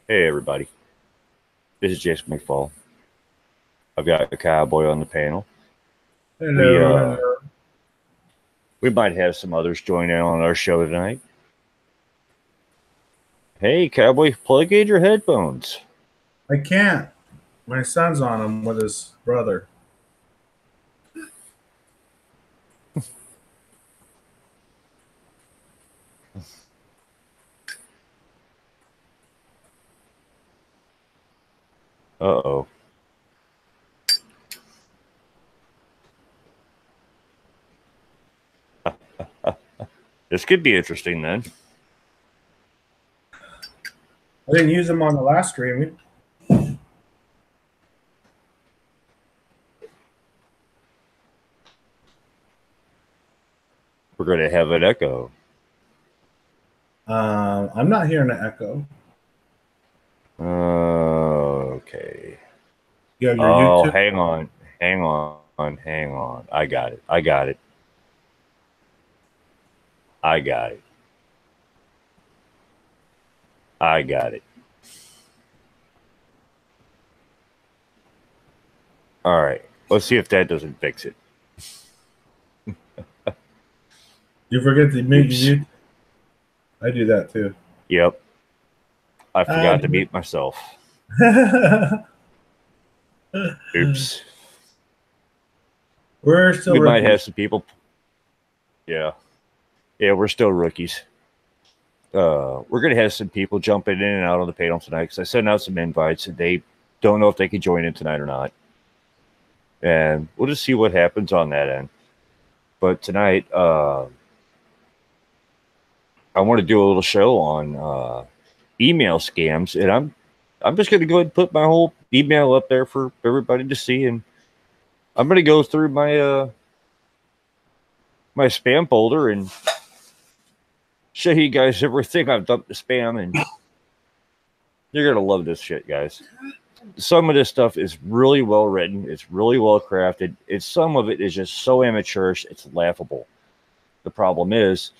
Hey everybody, this is Jason McFall. I've got a cowboy on the panel. We Hello, uh hello. we might have some others join in on our show tonight. Hey cowboy, plug in your headphones. I can't. My son's on him with his brother. Uh-oh. This could be interesting then. I didn't use him on the last stream. We're gonna have an echo. I'm not hearing an echo. Okay. You have your Oh, YouTube. hang on. I got it. I got it. All right. Let's see if that doesn't fix it. You forget to mute Oops. your YouTube. I do that too. Yep. I I forgot to do mute myself. it. Oops. We're still We might rookies. have some people. Yeah. Yeah, we're still rookies. We're gonna have some people jumping in and out on the panel tonight because I sent out some invites and they don't know if they can join in tonight or not, and we'll just see what happens on that end. But tonight, I want to do a little show on email scams, and I'm just gonna go ahead and put my whole email up there for everybody to see, and I'm gonna go through my spam folder and show you guys everything I've dumped to spam, and you're gonna love this shit, guys. Some of this stuff is really well written. It's really well crafted. It's some of it is just so amateurish. It's laughable. The problem is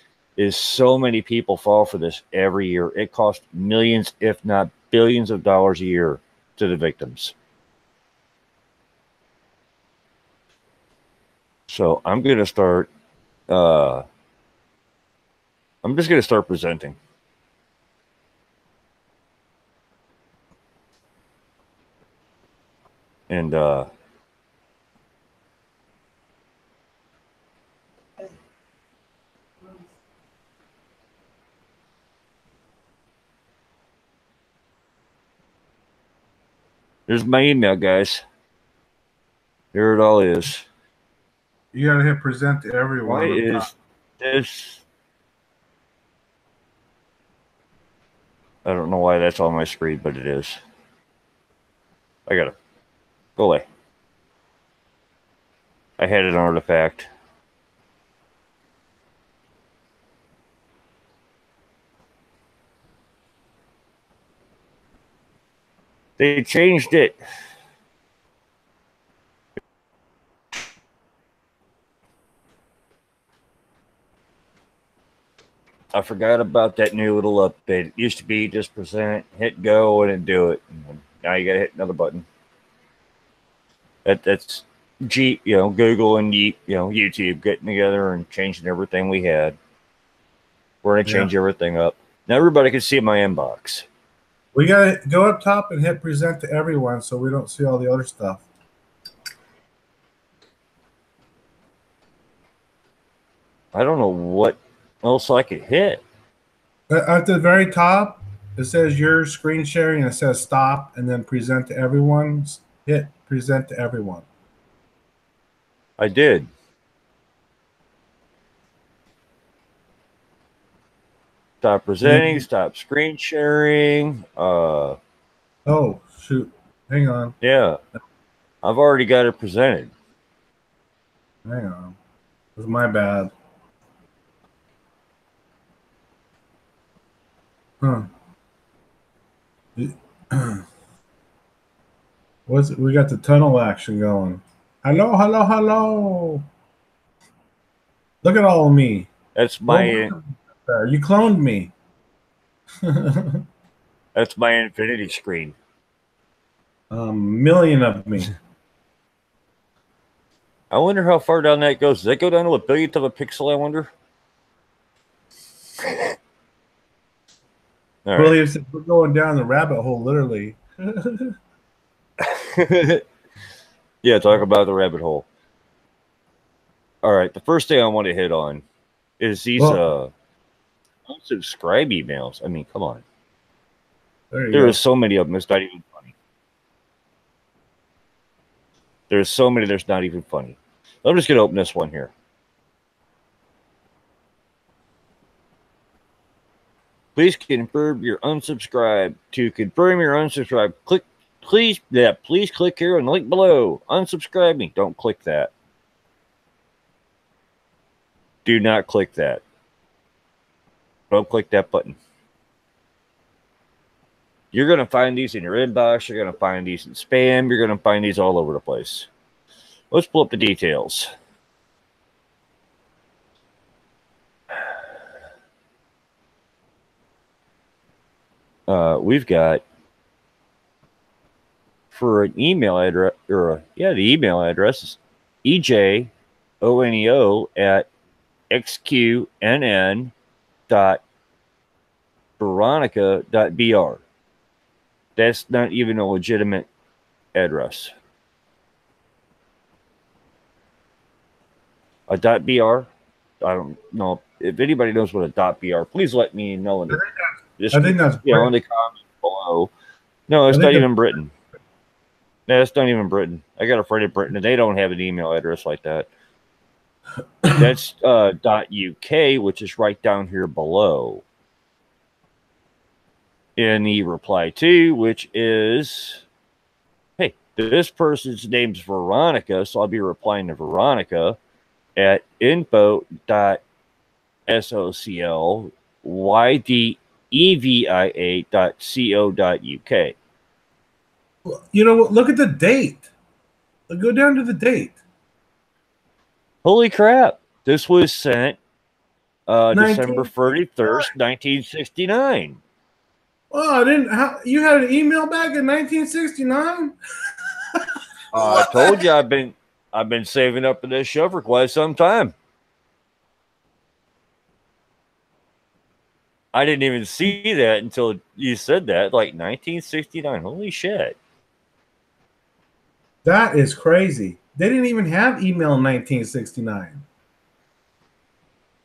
so many people fall for this every year. It costs millions, if not billions of dollars a year to the victims. So I'm going to start, uh, I'm just going to start presenting. And there's my email, guys. Here it all is. You gotta hit present to Why everyone up top. is this? I don't know why that's on my screen, but it is. I gotta go away. I had an artifact. They changed it. I forgot about that new little update. It used to be just present, hit go, and it do it. And now you gotta hit another button. That's Google and YouTube getting together and changing everything we had. We're gonna Yeah. change everything up. Now everybody can see my inbox. We gotta go up top and hit present to everyone so we don't see all the other stuff. I don't know what else I could hit. At the very top, it says your screen sharing and it says stop and then present to everyone. Hit present to everyone. I did. Stop And presenting, then, stop screen sharing. oh, shoot. Hang on. Yeah, I've already got it presented. Hang on. It was my bad. Huh. We got the tunnel action going. Hello, hello, hello. Look at all of me. That's Go my there. You cloned me. That's my infinity screen. Million of me. I wonder how far down that goes. Does that go down to a billionth of a pixel, I wonder? All right. William said, we're going down the rabbit hole, literally. Yeah, talk about the rabbit hole. All right, the first thing I want to hit on is these unsubscribe emails. I mean, come on. There are so many of them, it's not even funny. There's so many, there's not even funny. I'm just going to open this one here. Please confirm your unsubscribe. To confirm your unsubscribe, please click here on the link below. Unsubscribe me. Don't click that. Do not click that. Don't click that button. You're going to find these in your inbox. You're going to find these in spam. You're going to find these all over the place. Let's pull up the details. We've got for an email address, the email address is ejoneo@xqnn.veronica.br. That's not even a legitimate address. A .br? I don't know. If anybody knows what a .br, please let me know. I think that's in the comments below. No, it's not even Britain. No, it's not even Britain. I got a friend in Britain, and they don't have an email address like that. That's .uk, which is right down here below. In the reply to, which is, hey, this person's name's Veronica, so I'll be replying to Veronica at info.socialydevia.co.uk. You know what? Look at the date. Go down to the date. Holy crap. This was sent December 31st, 1969. Oh, you had an email back in 1969? I told you I've been saving up for this show for quite some time. I didn't even see that until you said that, like 1969. Holy shit. That is crazy. They didn't even have email in 1969.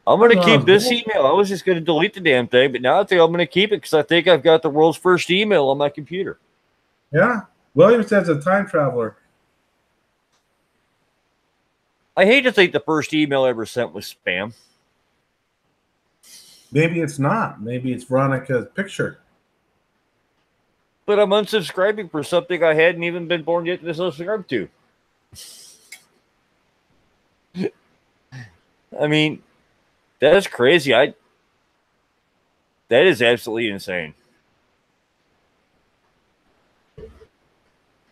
I'm going to keep this email. I was just going to delete the damn thing, but now I think I'm going to keep it because I think I've got the world's first email on my computer. Yeah. William says a time traveler. I hate to think the first email ever sent was spam. Maybe it's not. Maybe it's Veronica's picture. But I'm unsubscribing for something I hadn't even been born yet to subscribe to. I mean, that's crazy. That is absolutely insane.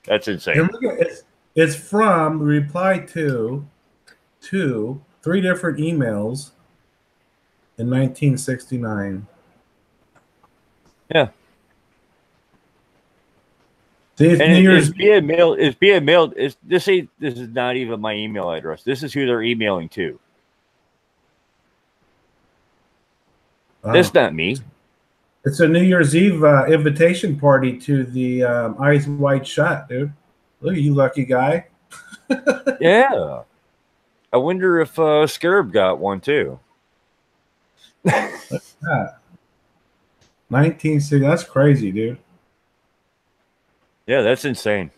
That's insane. And look at it's from reply to 3 different emails in 1969. Yeah. See, it's and New Year's. It's being mailed. This is not even my email address. This is who they're emailing to. That's not me. It's a New Year's Eve invitation party to the Eyes Wide Shut, dude. Look at you, lucky guy. Yeah. I wonder if Scarab got one too. Look at that. 1960. That's crazy, dude. Yeah, that's insane.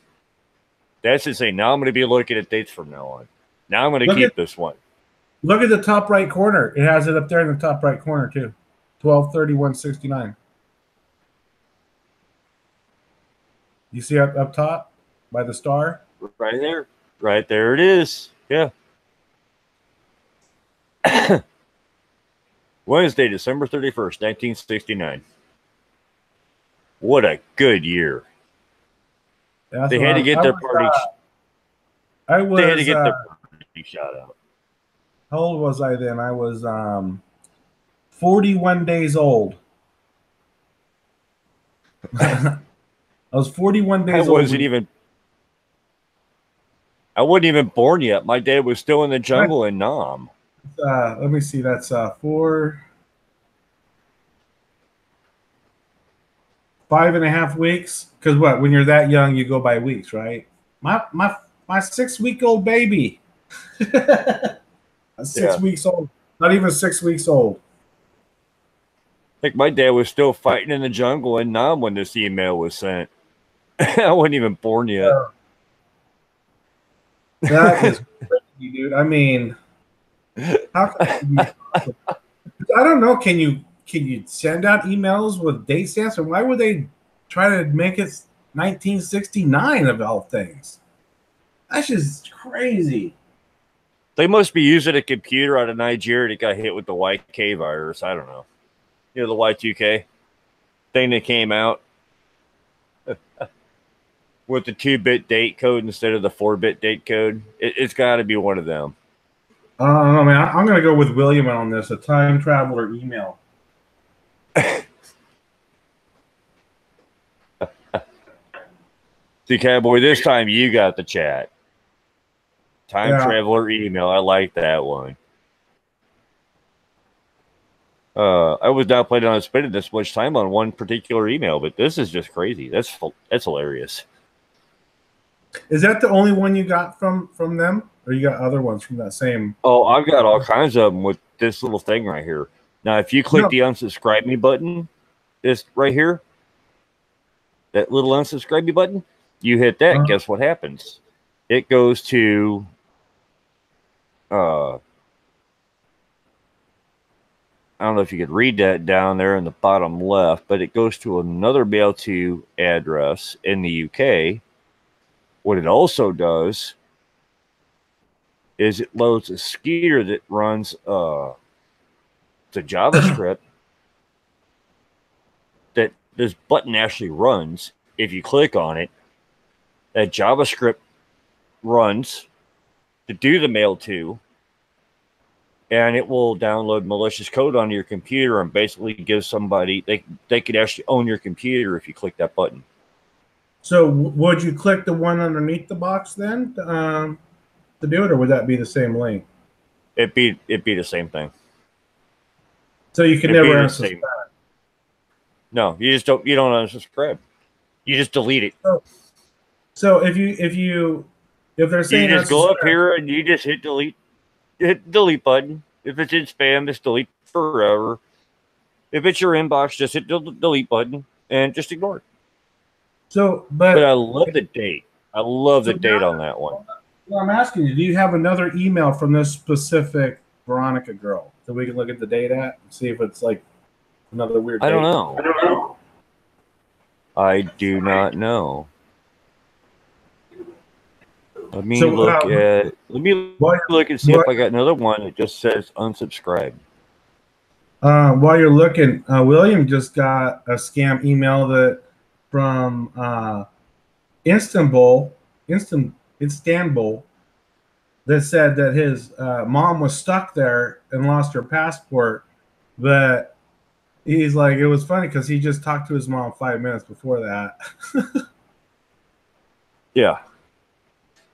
That's insane. Now I'm going to be looking at dates from now on. Now I'm going to keep this one. Look at the top right corner. It has it up there in the top right corner too. 12/31/69. You see up top by the star? Right there. Right there it is. Yeah. Wednesday, December 31st, 1969. What a good year. They had to get their party. They had to get their party shot out. How old was I then? I was 41 days old. I was 41 I days old. wasn't even. I wasn't even born yet. My dad was still in the jungle in Nam. Let me see. That's 5.5 weeks. Because what? When you're that young, you go by weeks, right? My 6 week old baby. Six Yeah. weeks old. Not even 6 weeks old. I think my dad was still fighting in the jungle in Nam when this email was sent. I wasn't even born yet. That is crazy, dude. I mean, how can you, I don't know. Can you send out emails with date stamps, and why would they try to make it 1969 of all things? That's just crazy. They must be using a computer out of Nigeria that got hit with the YK virus. I don't know. You know, the Y2K thing that came out with the 2-bit date code instead of the 4-bit date code. It's got to be one of them. I don't know, man. I'm going to go with William on this. A time traveler email. See, Cowboy, this time you got the chat. Time Yeah. traveler email. I like that one. I was not planning on spending this much time on one particular email, but this is just crazy. That's hilarious. Is that the only one you got from them, or you got other ones from that same? Oh, I've got all kinds of them with this little thing right here. Now, if you click the unsubscribe me button, this right here, that little unsubscribe me button, you hit that. Guess what happens? It goes to I don't know if you could read that down there in the bottom left, but it goes to another mail to address in the UK. What it also does is it loads a skeeter that runs the JavaScript that this button actually runs. If you click on it, that JavaScript runs to do the mail to, and it will download malicious code onto your computer and basically give somebody they could actually own your computer if you click that button. So would you click the one underneath the box then to do it, or would that be the same link? It'd be the same thing. So you can never unsubscribe. No, you don't unsubscribe. You just delete it. So if they're saying you just go up here and you just hit delete. Hit the delete button. If it's in spam, just delete forever. If it's your inbox, just hit the delete button and just ignore it. So, but I love the date. I love the date on that one. Well, I'm asking you, do you have another email from this specific Veronica girl that we can look at the date at and see if it's like another weird date? I don't know. I do not know. Let me look and see if I got another one that just says unsubscribe. While you're looking, William just got a scam email from Istanbul, that said that his mom was stuck there and lost her passport. But he's like, it was funny because he just talked to his mom 5 minutes before that. Yeah.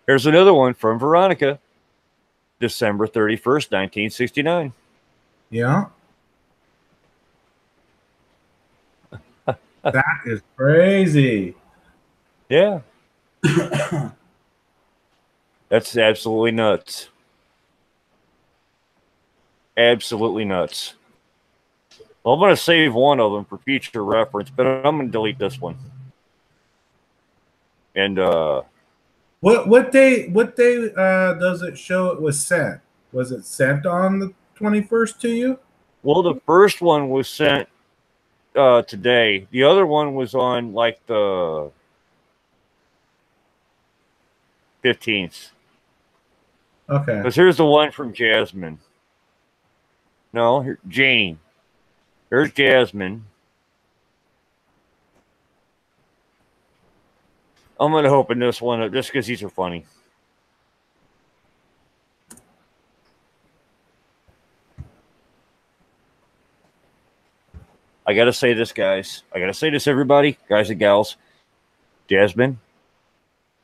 Here's another one from Veronica, December 31st, 1969. Yeah. That is crazy. Yeah. That's absolutely nuts. Absolutely nuts. Well, I'm going to save one of them for future reference, but I'm going to delete this one. And what day does it show it was sent? Was it sent on the 21st to you? Well, the first one was sent today. The other one was on like the 15th. Okay. Because here's the one from Jasmine. No, Janie. There's Jasmine. I'm going to open this one up just because these are funny. I got to say this, guys. I got to say this, everybody, guys and gals. Jasmine,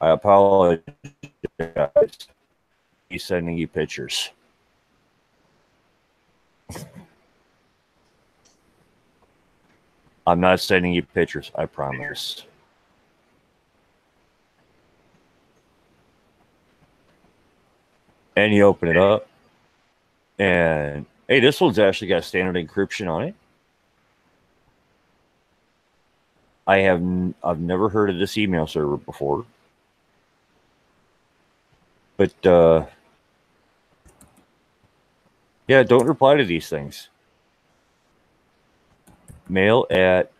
I apologize. He's sending you pictures. I'm not sending you pictures, I promise. And you open it up, and hey, this one's actually got standard encryption on it. I've never heard of this email server before, but yeah, don't reply to these things. Mail at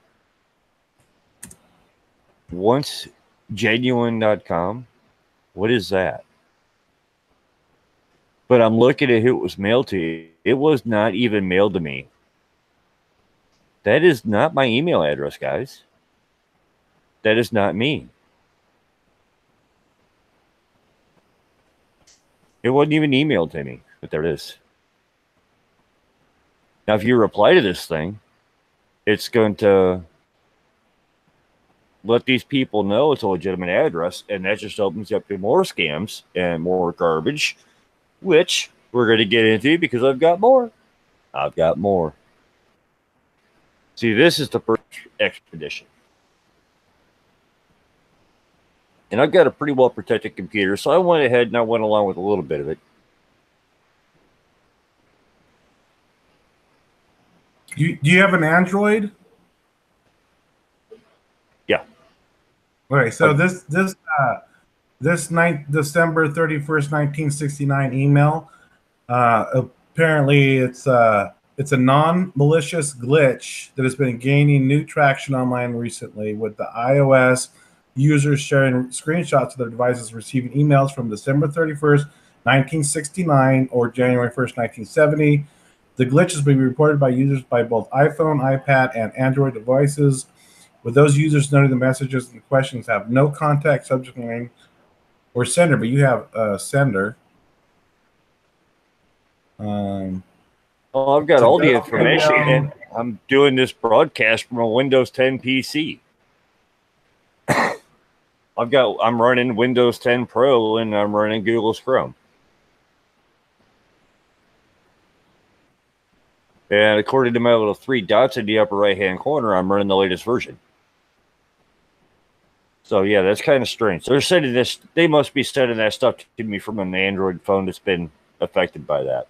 oncegenuine.com. What is that? But I'm looking at who it was mailed to. It was not even mailed to me. That is not my email address, guys. That is not me. It wasn't even emailed to me, but there it is. Now, if you reply to this thing, it's going to let these people know it's a legitimate address, and that just opens up to more scams and more garbage, which we're going to get into because I've got more. I've got more. See, this is the first expedition. And I've got a pretty well-protected computer, so I went ahead and I went along with a little bit of it. Do you have an Android? Yeah. Okay, so this December 31st, 1969 email, apparently it's a non-malicious glitch that has been gaining new traction online recently, with the iOS users sharing screenshots of their devices receiving emails from December 31st, 1969 or January 1st, 1970. The glitch has been reported by users by both iPhone, iPad, and Android devices, with those users noting the messages and questions have no contact, subject line, or sender, but you have a sender. Well, I've got all the information, and I'm doing this broadcast from a Windows 10 PC. I'm running Windows 10 Pro, and I'm running Google's Chrome. And according to my little 3 dots in the upper right-hand corner, I'm running the latest version. So yeah, that's kind of strange. They're sending this. They must be sending that stuff to me from an Android phone that's been affected by that.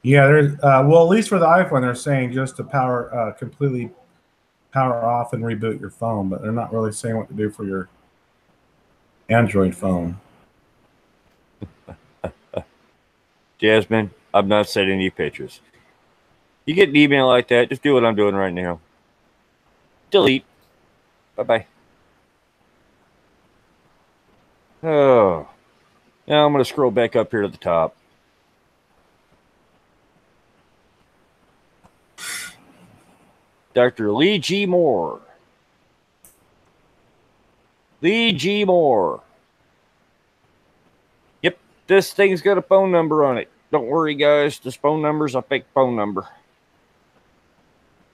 Yeah, there's well, at least for the iPhone, they're saying just to completely power off and reboot your phone, but they're not really saying what to do for your Android phone. Jasmine, I'm not sending you pictures. You get an email like that, just do what I'm doing right now. Delete. Bye-bye. Oh. Now I'm going to scroll back up here to the top. Dr. Lee G. Moore. Lee G. Moore. Yep, this thing's got a phone number on it. Don't worry, guys. This phone number's a fake phone number.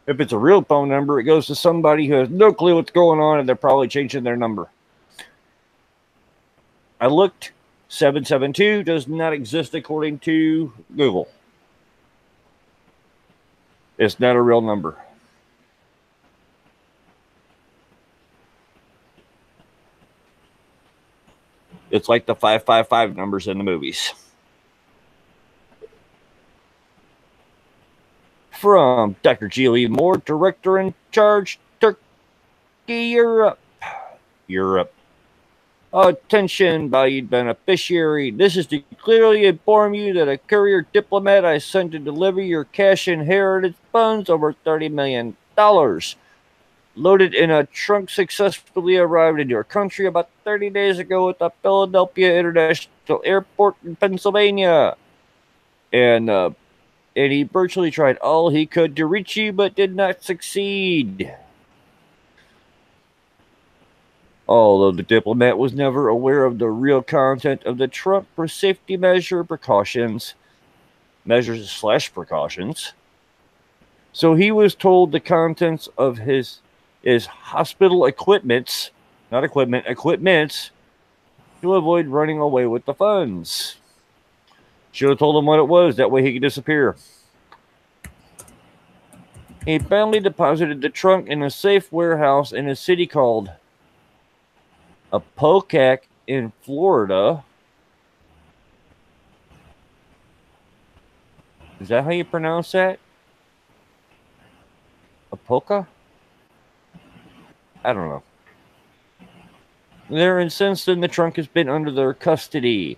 If it's a real phone number, it goes to somebody who has no clue what's going on, and they're probably changing their number. I looked. 772 does not exist according to Google. It's not a real number. It's like the 555 numbers in the movies. From Dr. G. Lee Moore, Director in Charge, Turkey, Europe. Attention, valued beneficiary. This is to clearly inform you that a courier diplomat I sent to deliver your cash inheritance funds over $30 million. Loaded in a trunk successfully arrived in your country about 30 days ago at the Philadelphia International Airport in Pennsylvania. And he virtually tried all he could to reach you, but did not succeed. Although the diplomat was never aware of the real content of the trunk for safety measure precautions, measures / precautions. So he was told the contents of his hospital equipments, not equipment, equipments, to avoid running away with the funds. Should have told him what it was. That way he could disappear. He finally deposited the trunk in a safe warehouse in a city called Apopka in Florida. Is that how you pronounce that? Apopka? I don't know. They're incensed and the trunk has been under their custody.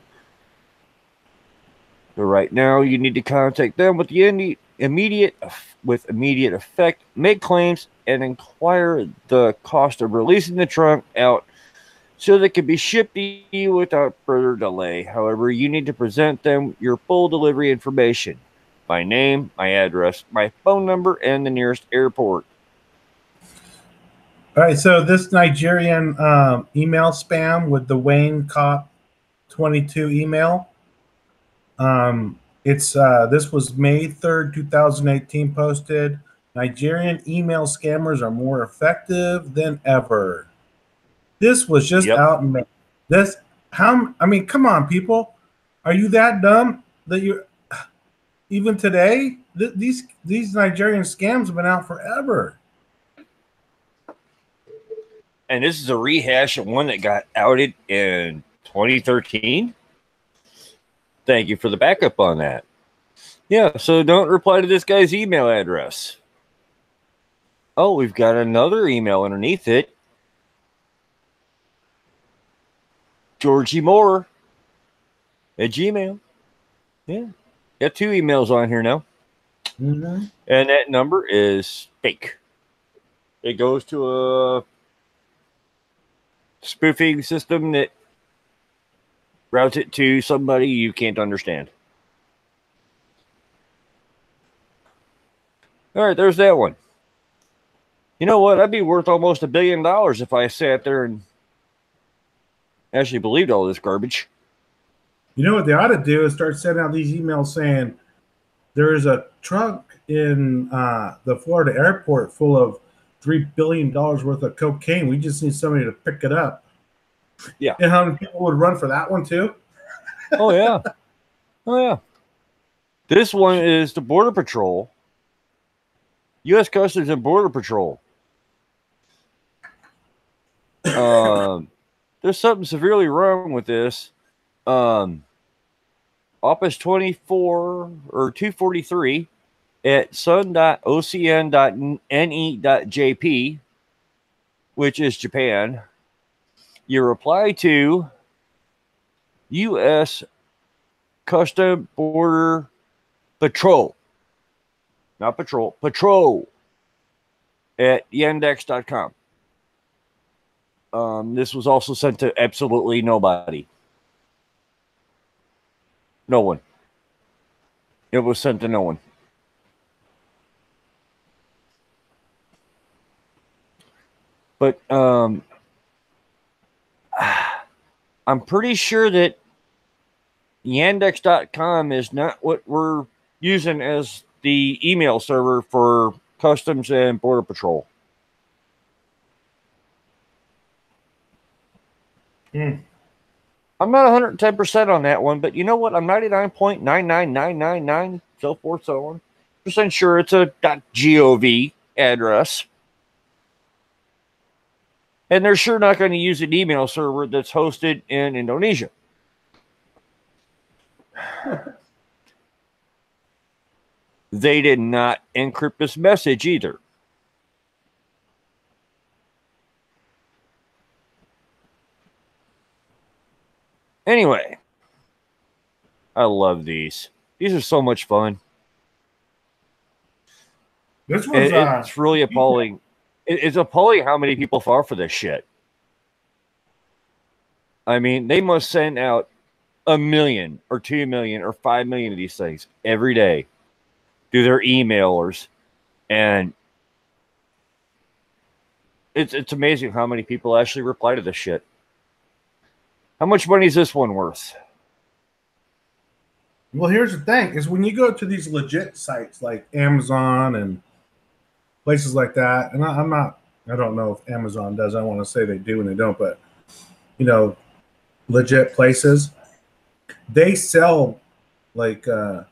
So right now, you need to contact them with the immediate effect, make claims, and inquire the cost of releasing the trunk out so that it can be shipped to you without further delay. However, you need to present them your full delivery information: my name, my address, my phone number, and the nearest airport. All right, so this Nigerian email spam with the Wayne Cop 22 email. This was May 3rd, 2018 posted. Nigerian email scammers are more effective than ever. This was just out in May. Come on, people. Are you that dumb that you even today? These Nigerian scams have been out forever. And this is a rehash of one that got outed in 2013. Thank you for the backup on that. Yeah, so don't reply to this guy's email address. Oh, we've got another email underneath it. Georgie Moore at Gmail. Yeah. Got 2 emails on here now. Mm-hmm. And that number is fake. It goes to a spoofing system that routes it to somebody you can't understand. All right, there's that one. You know what? I'd be worth almost $1 billion if I sat there and actually believed all this garbage. You know what they ought to do is start sending out these emails saying there is a trunk in the Florida airport full of $3 billion worth of cocaine. We just need somebody to pick it up. Yeah. And how many people would run for that one too? Oh, yeah. Oh, yeah. This one is the Border Patrol. U.S. Customs and Border Patrol. There's something severely wrong with this. Office 24 or 243 at sun.ocn.ne.jp, which is Japan. You reply to U.S. Custom Border Patrol. Not patrol, patrol at yandex.com. This was also sent to absolutely nobody. No one. It was sent to no one. But I'm pretty sure that yandex.com is not what we're using as the email server for Customs and Border Patrol. I'm not 110% on that one, but you know what? I'm 99.99999, so forth, so on. % sure it's a .gov address. And they're sure not going to use an email server that's hosted in Indonesia. They did not encrypt this message either. Anyway, I love these. These are so much fun. This was it's really appalling. It's appalling how many people fall for this shit. I mean, they must send out 1 million or 2 million or 5 million of these things every day to their emailers, and it's amazing how many people actually reply to this shit. How much money is this one worth? Well, here's the thing: is when you go to these legit sites like Amazon and places like that, and I don't know if Amazon does. I want to say they do and they don't, but you know, legit places, they sell like a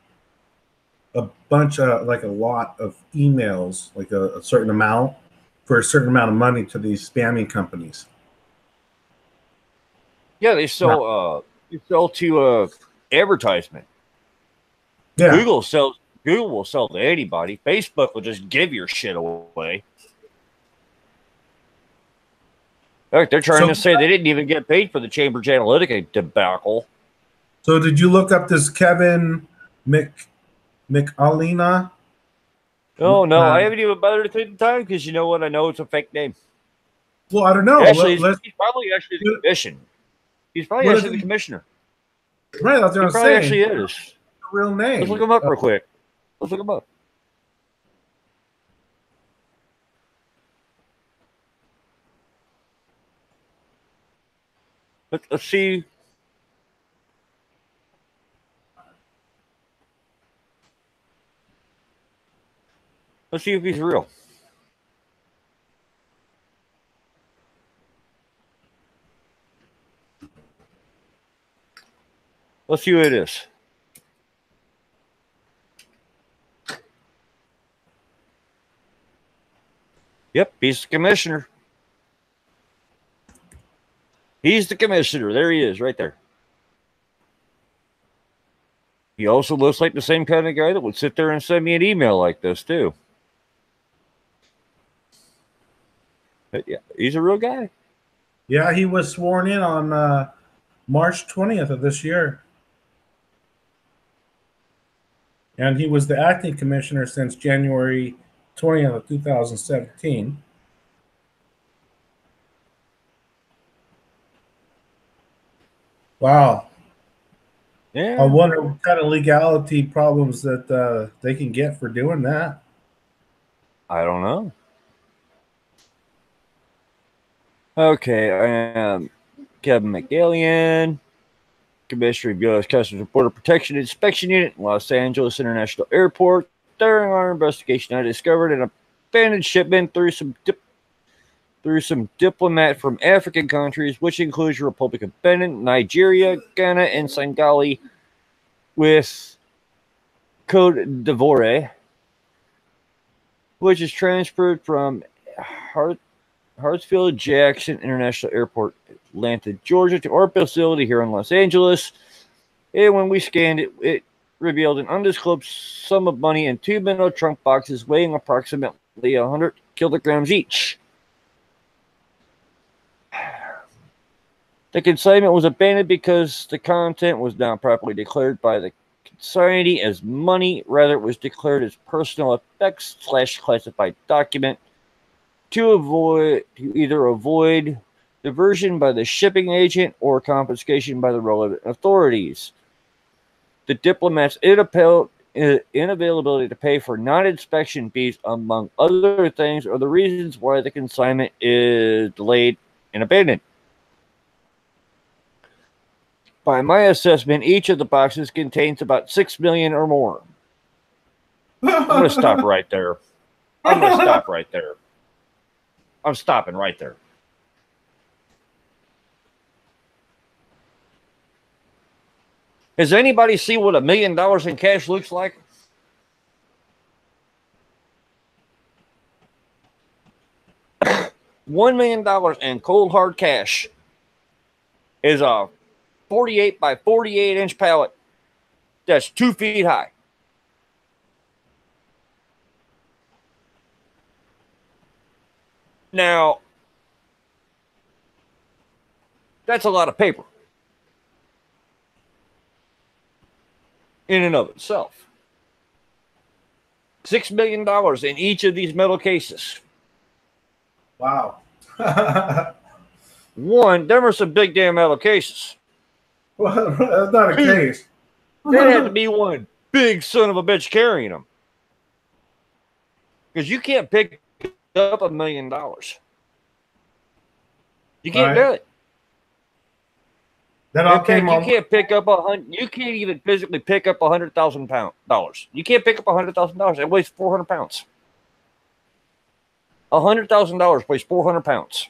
bunch of like a lot of emails, like a certain amount for a certain amount of money to these spamming companies. Yeah, Now, they sell to advertisement. yeah. Google will sell to anybody. Facebook will just give your shit away. In fact, they're trying to So, say they didn't even get paid for the Cambridge Analytica debacle. so did you look up this Kevin McAlina? Oh no, I haven't even bothered to take the time because you know what? I know it's a fake name. Well, I don't know. Actually, he's probably actually the commission. He's probably what actually the commissioner. Right, that's what He I'm probably saying. actually is. Real name. Let's look him up real quick. Let's look him up. Let's see. Let's see if he's real. Let's see who it is. Yep, he's the commissioner. He's the commissioner. There he is, right there. He also looks like the same kind of guy that would sit there and send me an email like this, too. But yeah, he's a real guy. Yeah, he was sworn in on March 20th of this year. And he was the acting commissioner since January 20th of 2017. Wow. Yeah. I wonder what kind of legality problems that they can get for doing that. I don't know. Okay, I am Kevin McAlien, Commissioner of U.S. Customs and Border Protection Inspection Unit in Los Angeles International Airport. During our investigation, I discovered an abandoned shipment through some diplomat from African countries, which includes the Republic of Benin, Nigeria, Ghana, and Senegal, with Cote d'Ivoire, which is transferred from Hartsfield Jackson International Airport, Atlanta, Georgia, to our facility here in Los Angeles. And when we scanned it, it revealed an undisclosed sum of money in two metal trunk boxes weighing approximately 100 kilograms each. The consignment was abandoned because the content was not properly declared by the consignee as money. Rather, it was declared as personal effects / classified document to either avoid diversion by the shipping agent or confiscation by the relevant authorities. The diplomat's inavailability to pay for non-inspection fees, among other things, are the reasons why the consignment is delayed and abandoned. By my assessment, each of the boxes contains about 6 million or more. I'm going to stop right there. I'm stopping right there. Has anybody seen what $1 million in cash looks like? $1 million in cold hard cash is a 48 by 48 inch pallet that's 2 feet high. Now, that's a lot of paper in and of itself. $6 million in each of these metal cases. Wow. One, there were some big damn metal cases. Well, that's not a case. There had to be one big son of a bitch carrying them. Because you can't pick up $1 million. You can't do it. That all In fact, came you on. can't pick up you can't even physically pick up $100,000. You can't pick up $100,000. It weighs 400 pounds. $100,000 weighs 400 pounds.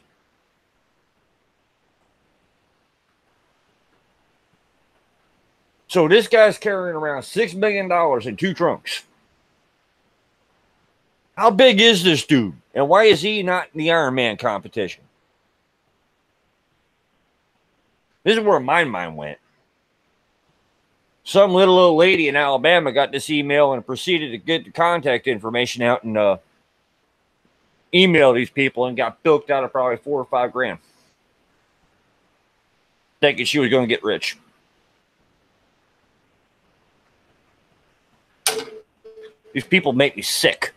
So this guy's carrying around $6 million in 2 trunks. How big is this dude? And why is he not in the Iron Man competition? This is where my mind went. Some little old lady in Alabama got this email and proceeded to get the contact information out and email these people and got bilked out of probably $4 or $5 grand, thinking she was going to get rich. These people make me sick.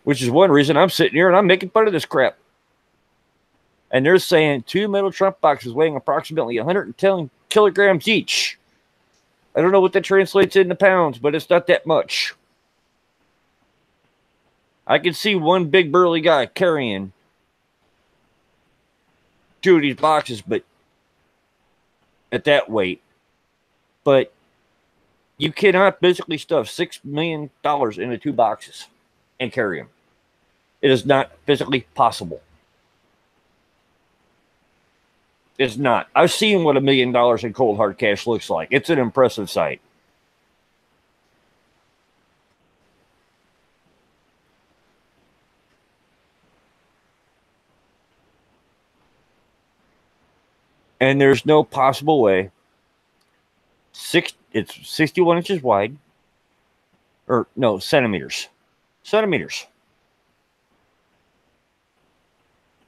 Which is one reason I'm sitting here and I'm making fun of this crap. And they're saying 2 metal trunk boxes weighing approximately 110 kilograms each. I don't know what that translates into pounds, but it's not that much. I can see one big burly guy carrying 2 of these boxes, but at that weight. But you cannot physically stuff $6 million into 2 boxes and carry them. It is not physically possible. It's not. I've seen what $1 million in cold hard cash looks like. It's an impressive sight. And there's no possible way. It's 61 inches wide. Or no, centimeters. Centimeters.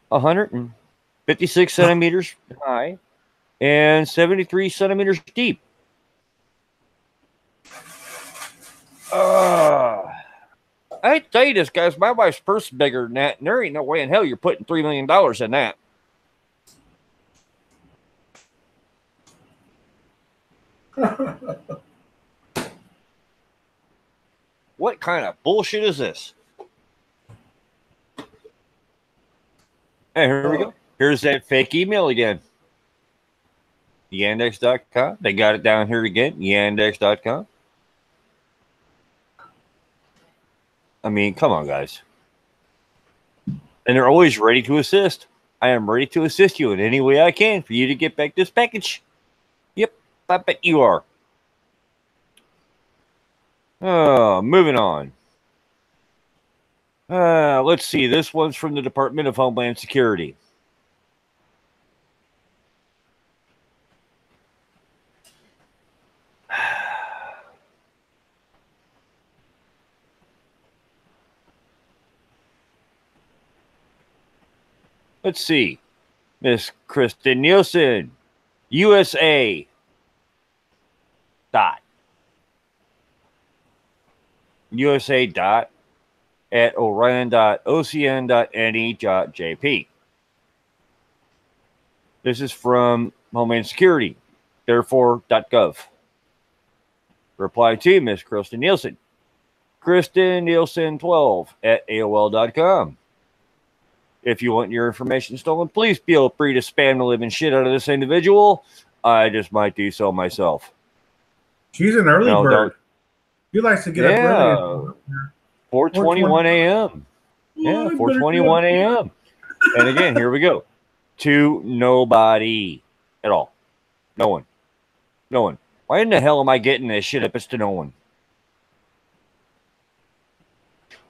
156 centimeters high and 73 centimeters deep. I tell you this, guys, my wife's purse is bigger than that, and there ain't no way in hell you're putting $3 million in that. What kind of bullshit is this? And here we go. Here's that fake email again. Yandex.com. They got it down here again. Yandex.com. I mean, come on, guys. And they're always ready to assist. I am ready to assist you in any way I can for you to get back this package. Yep, I bet you are. Moving on. Let's see. This one's from the Department of Homeland Security. Let's see. Miss Kristen Nielsen, USA. USA at orion.ocn.ne.jp. This is from Homeland Security, therefore.gov. Reply to Miss Kristen Nielsen. Kristen Nielsen 12 at AOL.com. If you want your information stolen, please feel free to spam the living shit out of this individual. I just might do so myself. She's an early bird. He likes to get up early. 4:21 a.m. Yeah, 4:21 a.m. And again, here we go. To nobody at all. No one. No one. Why in the hell am I getting this shit if it's to no one?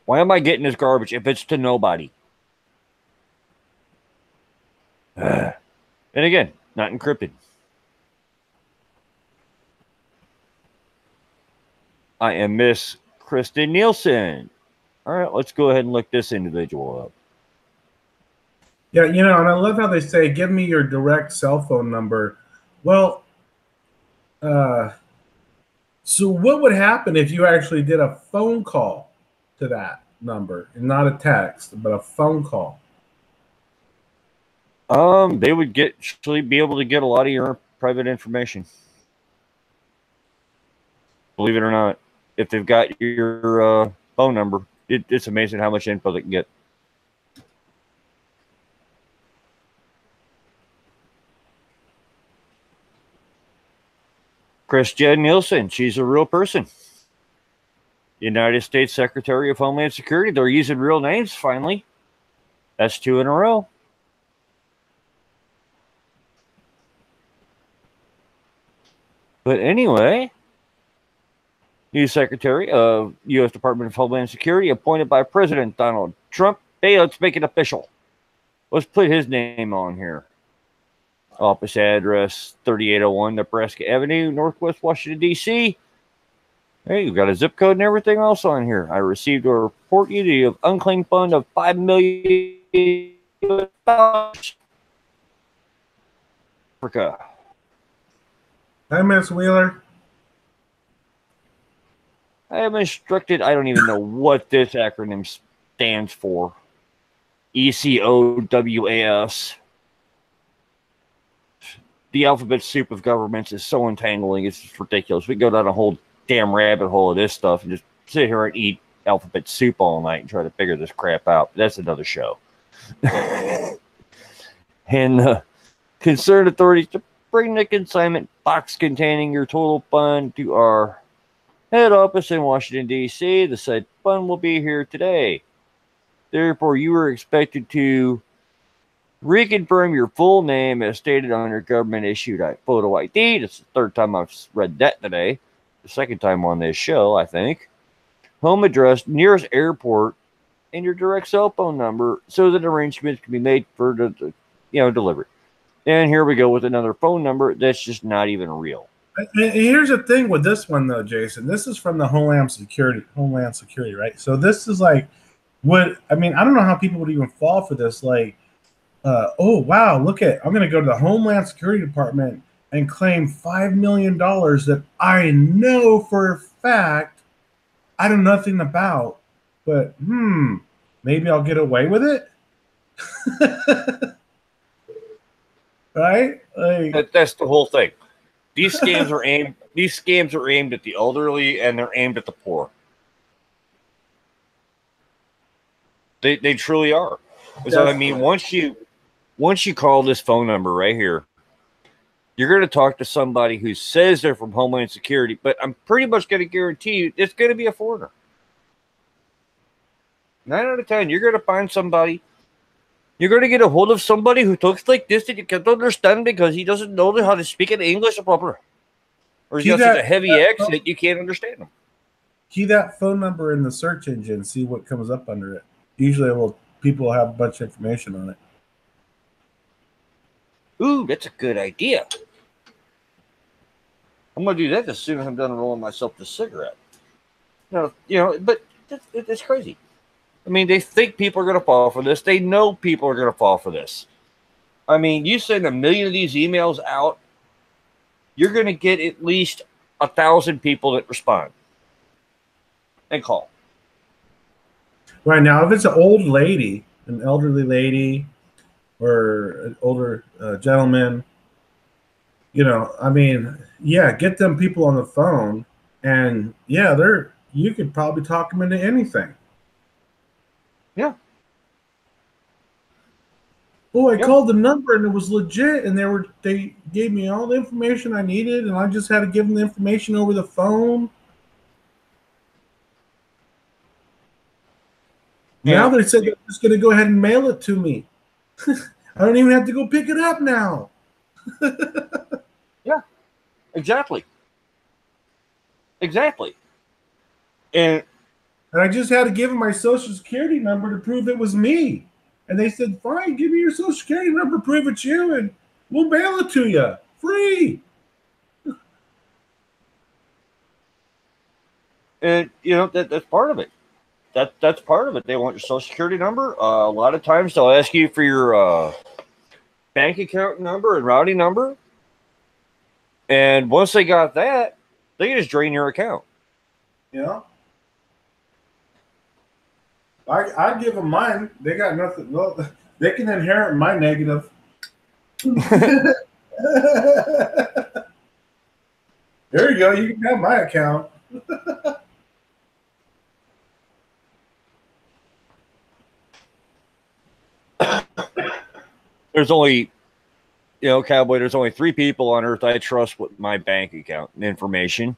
Why am I getting this garbage if it's to nobody? And again, not encrypted. I am Miss Kristen Nielsen. All right, let's go ahead and look this individual up. Yeah, you know, and I love how they say, give me your direct cell phone number. Well, so what would happen if you actually did a phone call to that number, and not a text, but a phone call? They would actually be able to get a lot of your private information. Believe it or not, if they've got your phone number, it's amazing how much info they can get. Christian Nielsen, she's a real person. United States Secretary of Homeland Security. They're using real names finally. That's 2 in a row. But anyway, new Secretary of U.S. Department of Homeland Security appointed by President Donald Trump. Hey, let's make it official. Let's put his name on here. Office address 3801 Nebraska Avenue, Northwest Washington, D.C. Hey, you've got a zip code and everything else on here. I received a report unity of unclaimed fund of $5 million. Africa. Hi, Miss Wheeler. I am instructed. I don't even know what this acronym stands for. ECOWAS. The alphabet soup of governments is so entangling. It's just ridiculous. We go down a whole damn rabbit hole of this stuff and just sit here and eat alphabet soup all night and try to figure this crap out. That's another show. And concerned authorities to bring the consignment box containing your total fund to our head office in Washington, D.C. The said fund will be here today. Therefore, you are expected to reconfirm your full name as stated on your government-issued photo ID. That's the third time I've read that today. The second time on this show, I think. Home address, nearest airport, and your direct cell phone number so that arrangements can be made for the delivery. And here we go with another phone number that's just not even real. And here's the thing with this one, though, Jason. This is from the Homeland Security, right? So this is like, I don't know how people would even fall for this. Like, oh, wow, I'm going to go to the Homeland Security Department and claim $5 million that I know for a fact I know nothing about, but maybe I'll get away with it. Right? Like, that's the whole thing. These scams are aimed at the elderly and they're aimed at the poor. They truly are. So I mean, once you call this phone number right here, you're going to talk to somebody who says they're from Homeland Security, but I'm pretty much going to guarantee you it's going to be a foreigner. 9 out of 10, you're going to find somebody. You're going to get a hold of somebody who talks like this that you can't understand because he doesn't know how to speak in English proper. Or he's got such a heavy accent you can't understand him. Key that phone number in the search engine and see what comes up under it. Usually people have a bunch of information on it. Ooh, that's a good idea. I'm going to do that as soon as I'm done rolling myself the cigarette. But it's crazy. I mean, they think people are going to fall for this. They know people are going to fall for this. I mean, you send 1 million of these emails out, you're going to get at least 1,000 people that respond and call. Right now, if it's an old lady, an elderly lady, or an older gentleman, get them people on the phone, and you could probably talk them into anything. Yeah. Oh, I called the number and it was legit, and they gave me all the information I needed, and I just had to give them the information over the phone. Yeah. Now they said they're just going to go ahead and mail it to me. I don't even have to go pick it up now. Yeah, exactly. And I just had to give them my social security number to prove it was me. And they said, fine, give me your social security number, prove it's you, and we'll mail it to you. Free. And, that's part of it. That's part of it. They want your social security number. A lot of times they'll ask you for your bank account number and routing number. And once they got that, they can just drain your account. Yeah. I'd give them mine. They got nothing. Well, they can inherit my negative. There you go. You can have my account. There's only Cowboy, there's only 3 people on earth I trust with my bank account and information,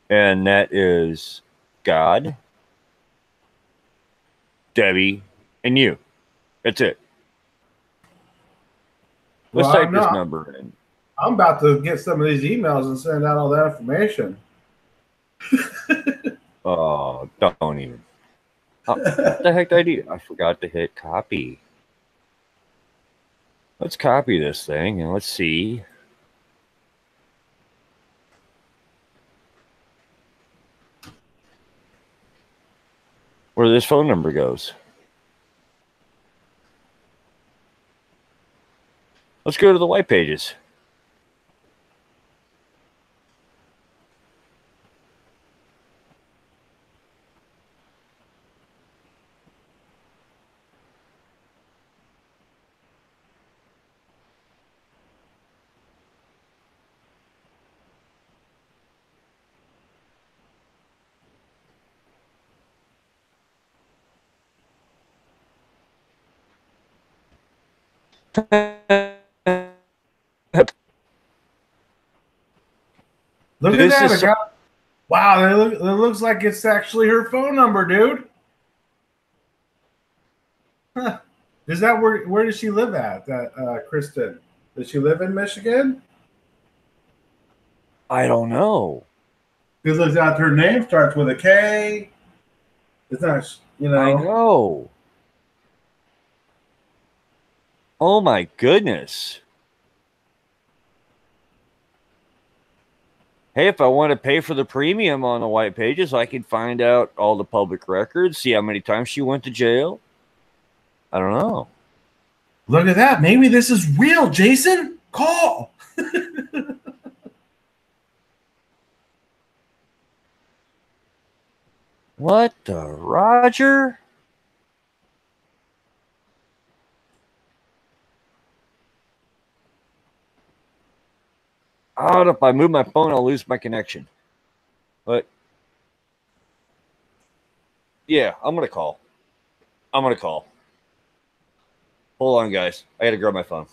and that is God, Debbie, and you. That's it. Let's type this number in. I'm about to get some of these emails and send out all that information. Oh, don't even. Oh, what the heck did I do? I forgot to hit copy. Let's copy this thing and let's see. Where this phone number goes. Let's go to the white pages. Look at that. Wow, it looks like it's actually her phone number, dude. Huh. Is that where does she live at? That Kristen? Does she live in Michigan? I don't know. Because looks like her name starts with a K. It's not, I know. Oh my goodness. Hey, if I want to pay for the premium on the white pages, I can find out all the public records, see how many times she went to jail. I don't know. Look at that. Maybe this is real, Jason. Call. What the Roger? Oh, if I move my phone, I'll lose my connection. But yeah, I'm going to call. Hold on, guys. I got to grab my phone.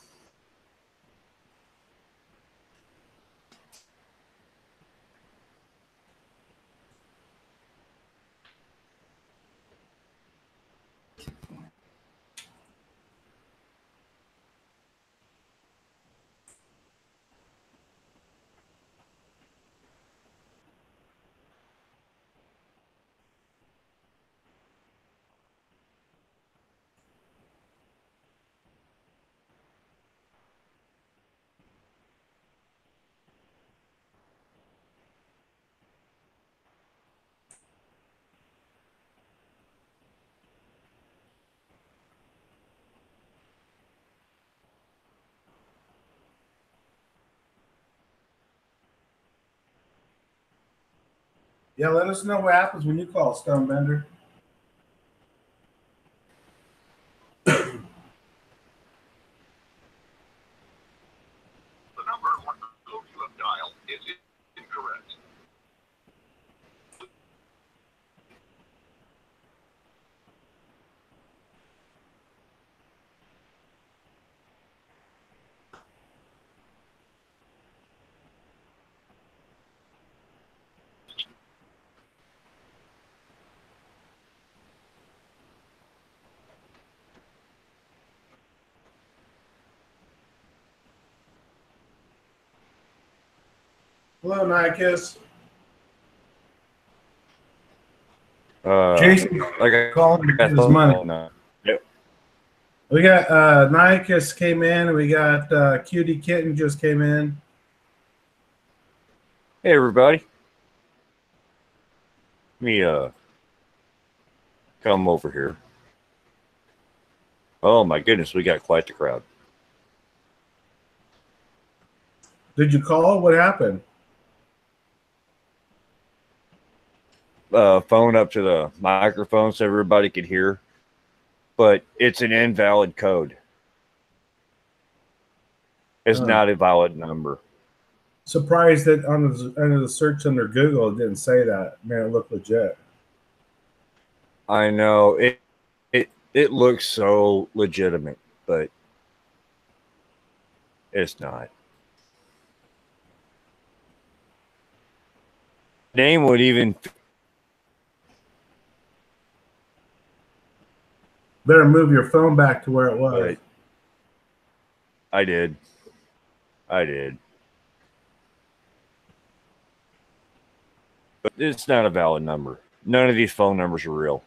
Yeah, let us know what happens when you call, Stonebender. The number or code you have dialed is incorrect. Hello, Nikes. Jason, calling to get his money. Yep. We got Nikes came in. We got Cutie Kitten just came in. Hey, everybody. Let me come over here. Oh my goodness, we got quite the crowd. Did you call? What happened? Phone up to the microphone so everybody could hear, but it's an invalid code. It's not a valid number. Surprised that under the search under Google it didn't say that. Man, it looked legit. I know it looks so legitimate, but It's not. Name would even. Better move your phone back to where it was. But I did. But it's not a valid number. None of these phone numbers are real.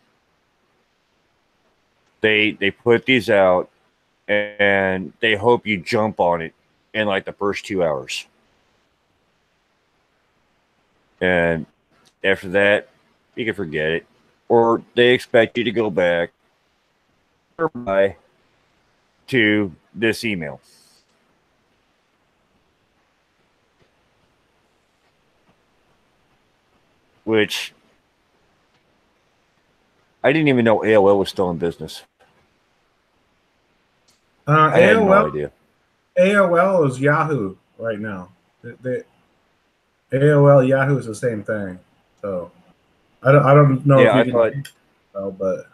They put these out and they hope you jump on it in like the first 2 hours. And after that, you can forget it. Or they expect you to go back or buy to this email. Which I didn't even know AOL was still in business. I had no idea. AOL is Yahoo right now. AOL Yahoo is the same thing. So I don't know Yeah, if you can tell, but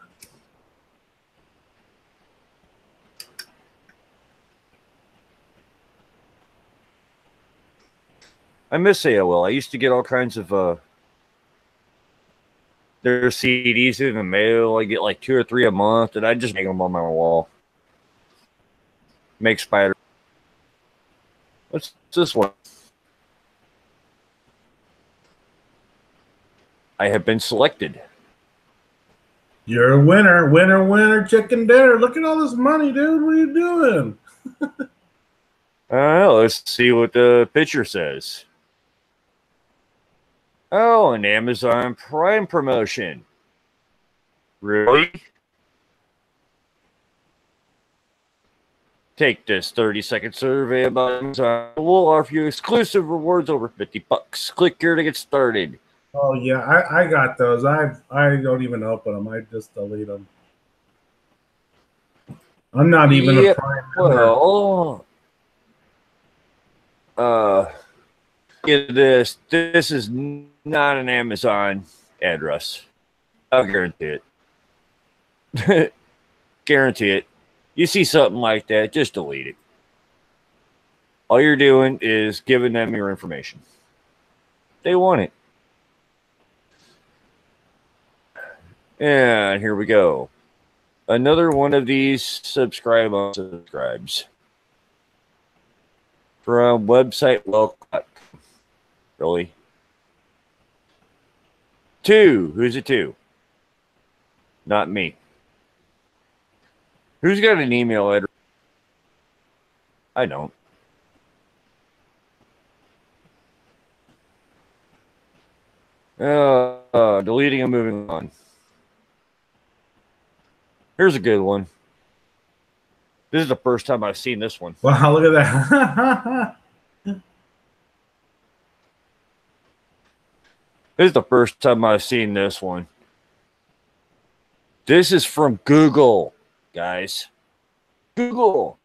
I miss AOL. I used to get all kinds of their CDs in the mail. I get like 2 or 3 a month, and I just hang them on my wall. Make spider. What's this one? I have been selected. you're a winner, winner, chicken dinner. Look at all this money, dude. What are you doing? Let's see what the picture says. Oh, an Amazon Prime promotion. Really? Take this 30-second survey about Amazon. We'll offer you exclusive rewards over $50. Click here to get started. Oh yeah, I got those. I don't even open them. I just delete them. I'm not even a Prime member. Well, get this. This is not an Amazon address. I'll guarantee it. Guarantee it. You see something like that, just delete it. All you're doing is giving them your information. They want it. And here we go. Another one of these subscribes from website welcome. Really? 2. Who's it to? Not me. Who's got an email address? I don't. Deleting and moving on. Here's a good one. This is the first time I've seen this one. Wow, look at that. This is the first time I've seen this one. This is from Google, guys. Google.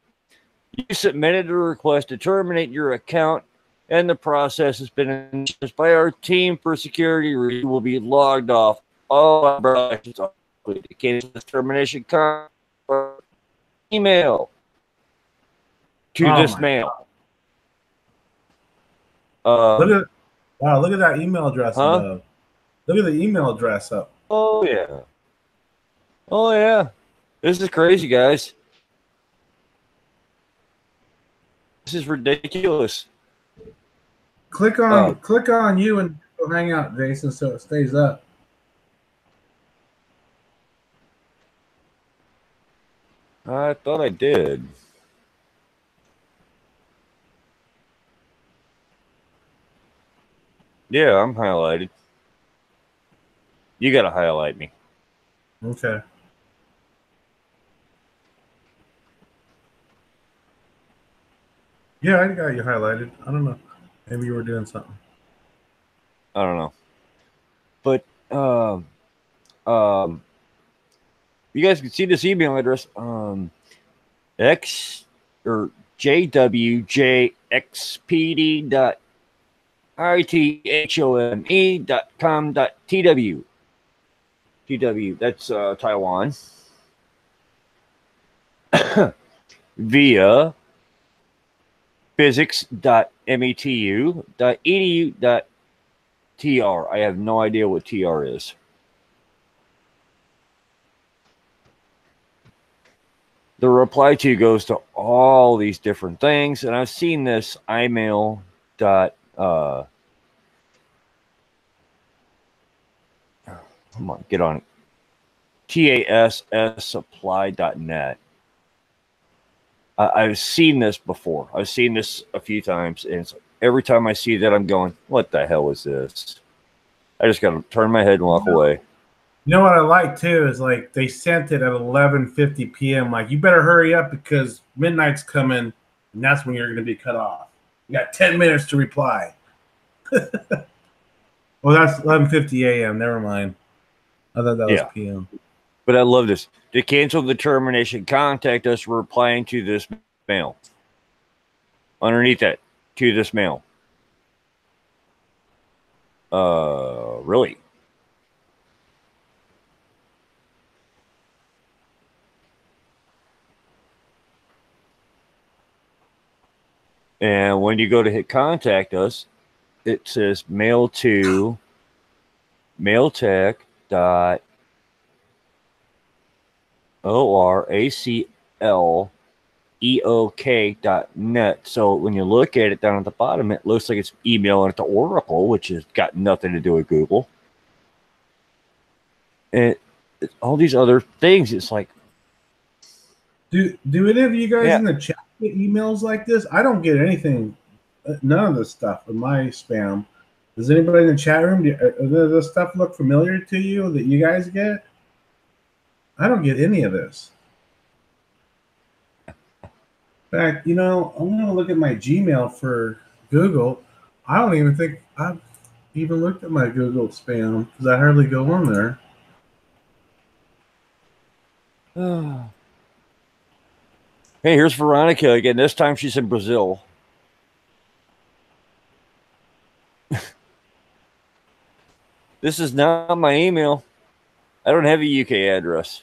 You submitted a request to terminate your account, and the process has been initiated by our team for security. You will be logged off all browsers. To cancel this termination email to this mail. Look at that email address. Huh? Look at the email address up. Oh yeah. This is crazy, guys. This is ridiculous. Click on you and go hang out, Jason, so it stays up. I thought I did. Yeah, I'm highlighted. You got to highlight me. Okay. Yeah, I got you highlighted. I don't know. Maybe you were doing something. I don't know. But you guys can see this email address. X or jwjxpd.ithome.com.tw. TW, that's Taiwan. Via physics.metu.edu.tr. I have no idea what TR is. The reply to goes to all these different things, and I've seen this imail dot come on, get on it. TASSsupply.net. I've seen this before. I've seen this a few times, and every time I see that, I'm going, "What the hell is this?" I just got to turn my head and walk away. You know what I like too is like they sent it at 11:50 p.m. Like you better hurry up because midnight's coming, and that's when you're going to be cut off. You got 10 minutes to reply. Well, that's 11:50 a.m. Never mind. I thought that was Yeah. p.m. But I love this. To cancel the termination, contact us replying to this mail. Underneath that, to this mail. Really? And when you go to hit contact us, it says mail to mailtech.oracleok.net. So when you look at it down at the bottom, it looks like it's emailing it to Oracle, which has got nothing to do with Google. And all these other things, it's like, Do any of you guys in the chat get emails like this? I don't get anything, none of this stuff in my spam. Does anybody in the chat room, does this stuff look familiar to you that you guys get? I don't get any of this. In fact, you know, I'm going to look at my Gmail for Google. I don't even think I've even looked at my Google spam because I hardly go on there. Hey, here's Veronica again. This time she's in Brazil. This is not my email. I don't have a UK address.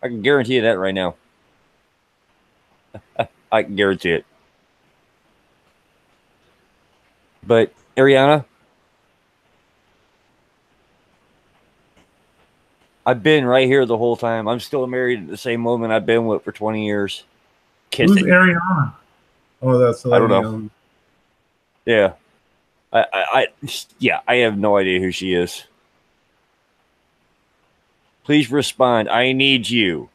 I can guarantee you that right now. I can guarantee it. But Ariana, I've been right here the whole time. I'm still married at the same woman I've been with for 20 years. Kissing. Who's Ariana? Oh, that's the I don't know. Yeah. I have no idea who she is. Please respond. I need you.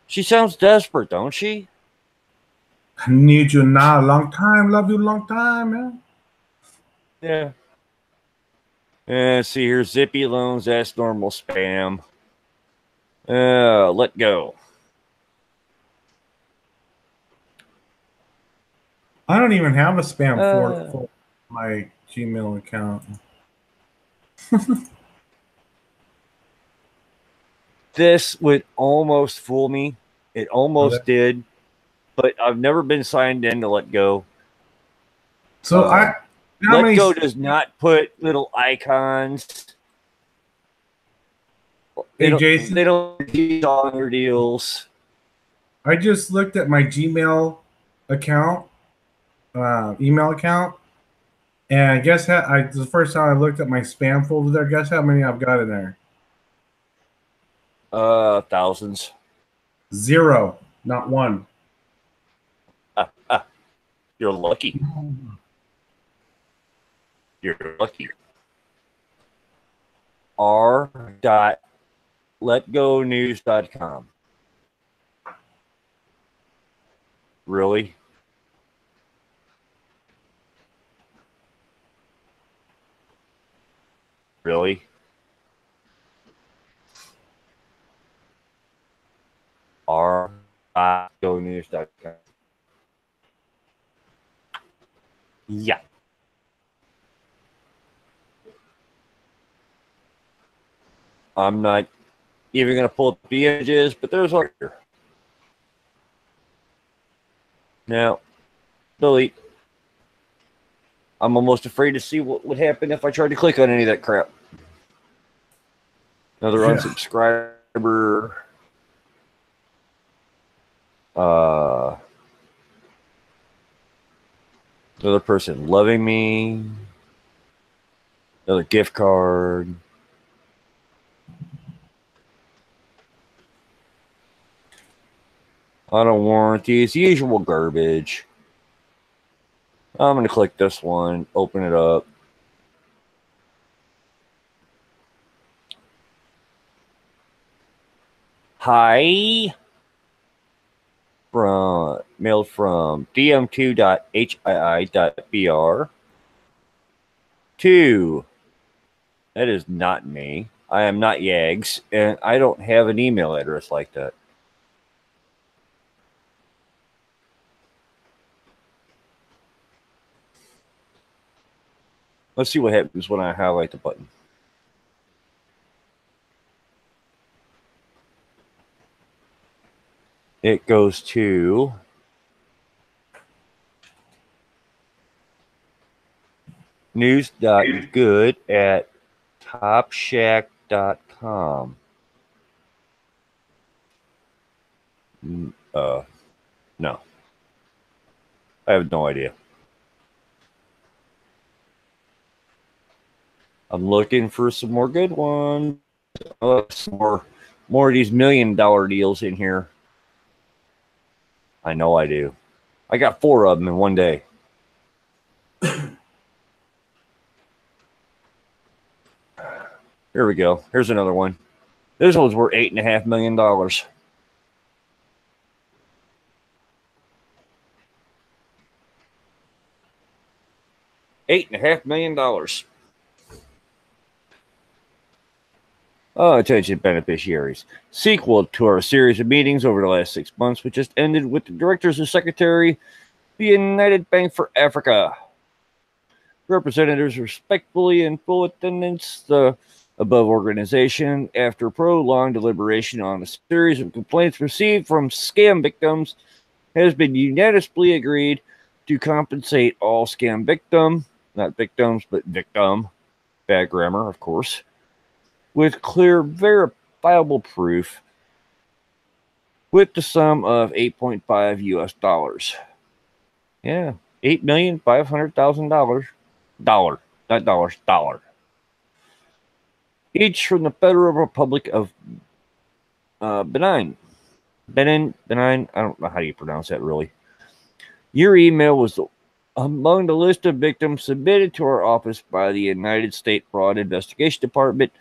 She sounds desperate, don't she? I need you now. Long time. Love you long time, man. Yeah. And see here, Zippy loans. That's normal spam. Let go. I don't even have a spam for my Gmail account. This would almost fool me. It almost did, but I've never been signed in to Let Go. So Let Go does not put little icons. Hey, Jason, they don't use all their deals. I just looked at my Gmail account, email account, and guess how? The first time I looked at my spam folder there, guess how many I've got in there? Thousands. 0, not one. You're lucky. You're lucky. r.letgonews.com. Really? Really? r.letgonews.com. Yeah. I'm not even going to pull up the images, but there's one here. Now, delete. I'm almost afraid to see what would happen if I tried to click on any of that crap. Another unsubscriber. Another person loving me. Another gift card. Auto warranties, usual garbage. I'm going to click this one, open it up. Hi. Mailed from dm2.hii.br to, that is not me. I am not Yags, and I don't have an email address like that. Let's see what happens when I highlight the button. It goes to news.good@topshack.com. No. I have no idea. I'm looking for some more good ones. Some more of these $1 million deals in here. I know I do. I got 4 of them in one day. Here we go. Here's another one. This one's worth $8.5 million. $8.5 million. Attention beneficiaries. Sequel to our series of meetings over the last 6 months, which just ended with the directors and secretary, the United Bank for Africa. Representatives respectfully in full attendance. The above organization, after prolonged deliberation on a series of complaints received from scam victims, has been unanimously agreed to compensate all scam victims, not victims, but victim, bad grammar, of course, with clear, verifiable proof, with the sum of $8.5 US. Yeah, $8,500,000. Dollar, not dollars, dollar. Each from the Federal Republic of Benin. Benin, I don't know how you pronounce that really. Your email was among the list of victims submitted to our office by the United States Fraud Investigation Department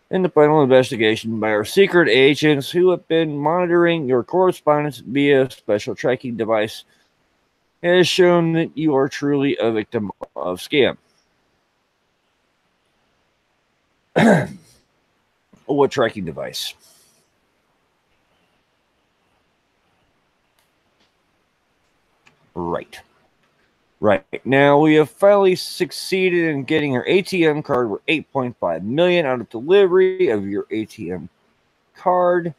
in the final investigation by our secret agents who have been monitoring your correspondence via special tracking device has shown that you are truly a victim of scam. What tracking device? Right. Now we have finally succeeded in getting your ATM card worth $8.5 million out of delivery of your ATM card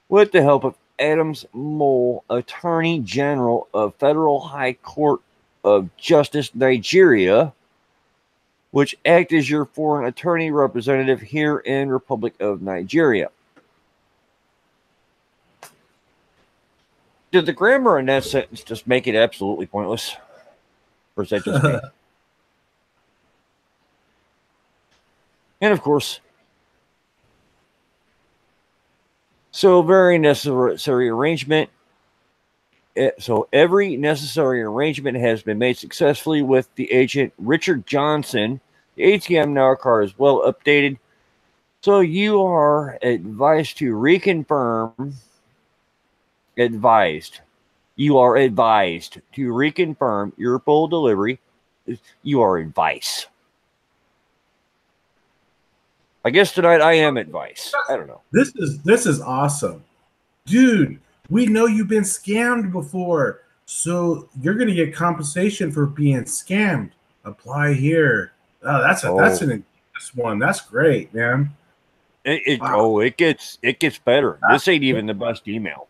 with the help of Adams Mole, Attorney General of Federal High Court of Justice, Nigeria, which act as your foreign attorney representative here in Republic of Nigeria. Did the grammar in that sentence just make it absolutely pointless? Or is that just me? And of course, so very necessary arrangement. So every necessary arrangement has been made successfully with the agent Richard Johnson. The ATM now card is well updated. So you are advised to reconfirm. You are advised to reconfirm your full delivery. You are advice. I guess tonight I am advice. I don't know. This is awesome, dude. We know you've been scammed before, so you're gonna get compensation for being scammed. Apply here. Oh, that's an one. That's great, man. Wow. It gets better. This ain't even the best email.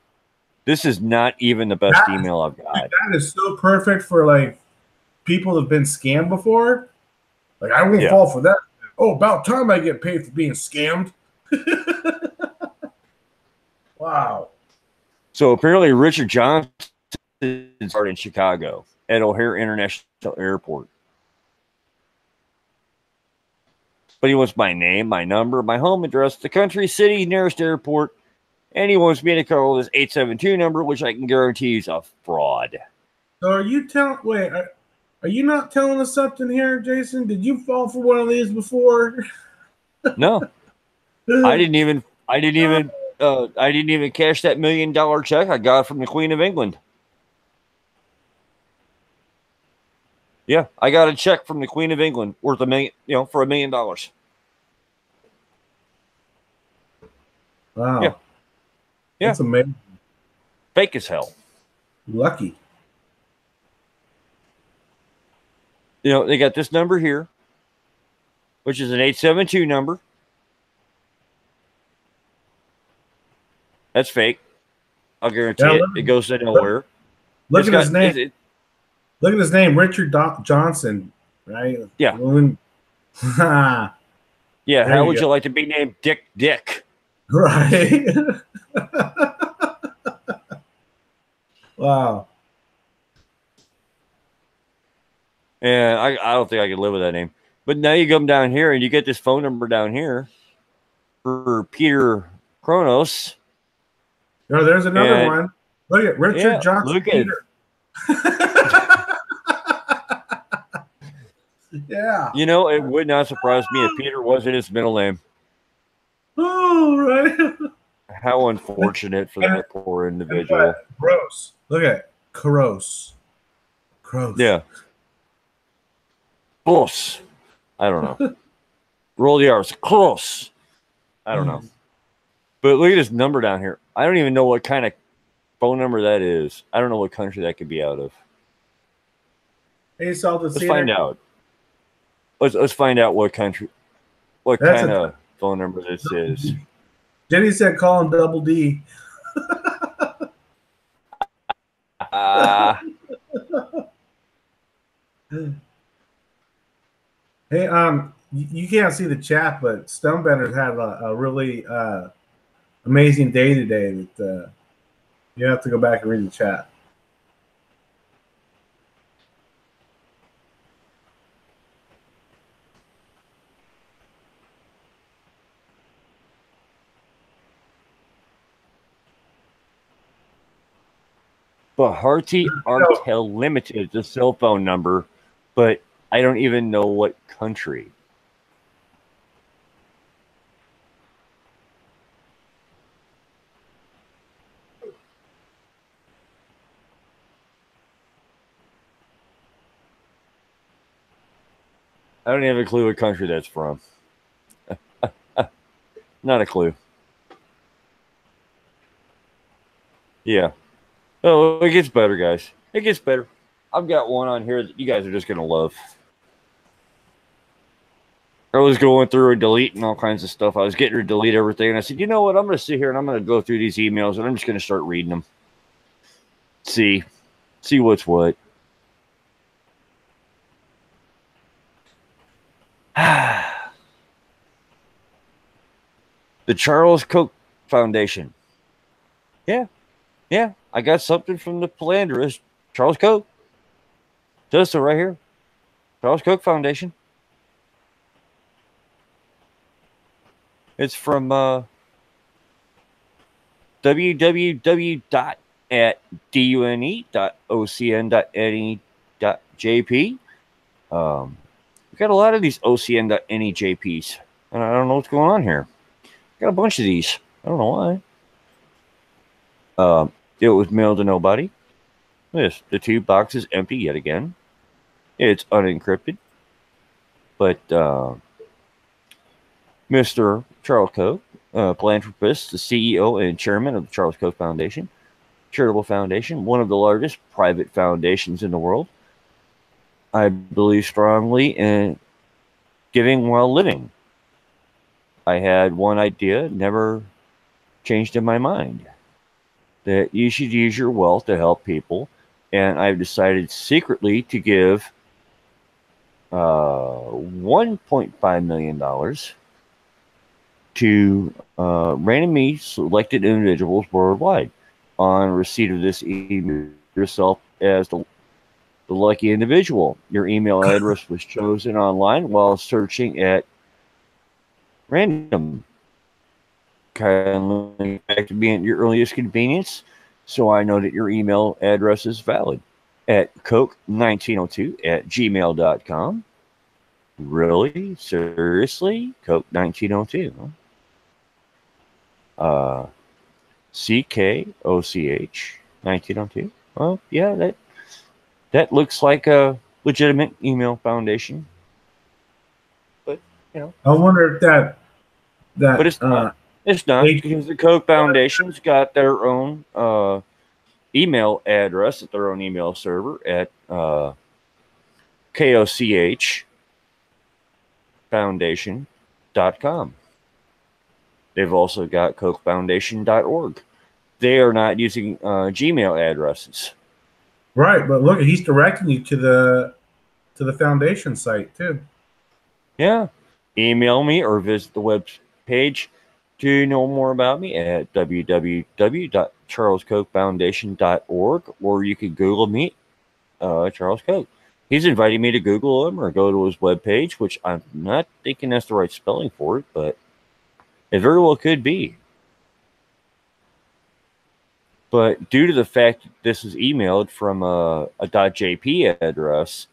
This is not even the best email I've got. That is so perfect for like people that have been scammed before. Like I won't fall for that. Oh, about time I get paid for being scammed. Wow. So apparently Richard Johnson started in Chicago. at O'Hare International Airport. But he wants my name, my number, my home address, the country, city, nearest airport, and he wants me to call this 872 number, which I can guarantee is a fraud. So are you telling? Wait, are you not telling us something here, Jason? Did you fall for one of these before? No, I didn't even cash that $1 million check I got from the Queen of England. Yeah, I got a check from the Queen of England worth $1 million, for $1 million. Wow. Yeah. That's amazing. Fake as hell. Lucky. They got this number here, which is an 872 number. That's fake. I'll guarantee it. It goes to nowhere. Look at his name. Look at his name, Richard Johnson, right? Yeah. Yeah. How would you like to be named Dick? Right. Wow. And I don't think I could live with that name. But now you come down here and you get this phone number down here for Peter Kronos. No, there's another one. Look at Richard Johnson. Look at Yeah. It would not surprise me if Peter wasn't his middle name. Oh, right. How unfortunate for that poor individual. Gross. Look at it. Gross. Yeah. Close. I don't know. Roll the R's. Close. I don't know. But look at this number down here. I don't even know what kind of phone number that is. I don't know what country that could be out of. Hey, Salted Let's find out. Let's find out what country, what kind of phone number this is. Jenny said call him Double D. Hey, you can't see the chat, but Stonebender had a really amazing day today. That you have to go back and read the chat. Bharti Airtel Limited is a cell phone number, but I don't even know what country. I don't even have a clue what country that's from. Not a clue. Yeah. Oh, it gets better, guys. It gets better. I've got one on here that you guys are just going to love. I was going through and deleting all kinds of stuff. I was getting to delete everything. And I said, you know what? I'm going to sit here and I'm going to go through these emails and I'm just going to start reading them. See what's what. The Charles Koch Foundation. Yeah, I got something from the philanderist, Charles Koch. Just right here. Charles Koch Foundation. It's from www.dune.ocn.ne.jp. We got a lot of these OCN.NEJPs, and I don't know what's going on here. Got a bunch of these. I don't know why. It was mailed to nobody. This, the 2 boxes empty yet again. It's unencrypted. But Mr. Charles Koch, philanthropist, the CEO and chairman of the Charles Koch Foundation, charitable foundation, one of the largest private foundations in the world. I believe strongly in giving while living. I had one idea, never changed in my mind, that you should use your wealth to help people. And I've decided secretly to give $1.5 million to randomly selected individuals worldwide. On receipt of this, email yourself as the the lucky individual. Your email address was chosen online while searching at random. Kindly back to be at your earliest convenience, so I know that your email address is valid. At coke1902@gmail.com. Really? Seriously? Coke1902. CKOCH 1902. Well, yeah, that looks like a legitimate email foundation. But I wonder if but it's not. It's not, H- because the Coke Foundation's got their own email address at their own email server at kochfoundation.com. They've also got cokefoundation.org. They are not using Gmail addresses. right, but look, he's directing you to the foundation site too. Yeah. Email me or visit the web page to know more about me at www.charleskochfoundation.org, or you can Google me, Charles Koch. He's inviting me to Google him or go to his webpage, which I'm not thinking that's the right spelling for it, but it very well could be. But due to the fact that this is emailed from a .jp address,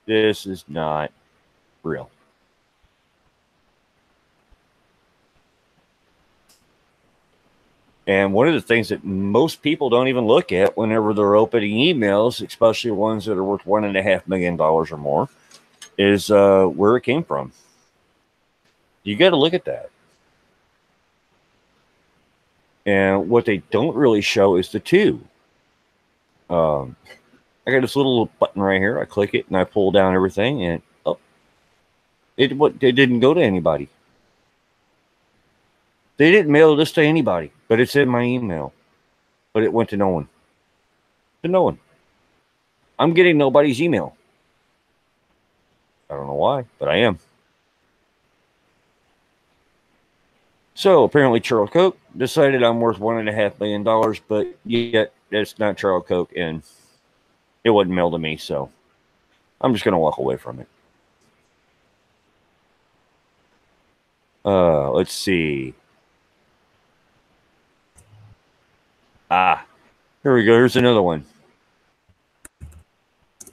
this is not real. And one of the things that most people don't even look at whenever they're opening emails, especially ones that are worth $1.5 million or more, is where it came from. You got to look at that. And what they don't really show is the two. I got this little button right here. I click it and I pull down everything, and it didn't go to anybody. They didn't mail this to anybody, but it's in my email. But it went to no one. To no one. I'm getting nobody's email. I don't know why, but I am. So apparently Charles Koch decided I'm worth $1.5 million, but yet that's not Charles Koch, and it wasn't mailed to me, so I'm just going to walk away from it. Let's see. Here we go. Here's another one.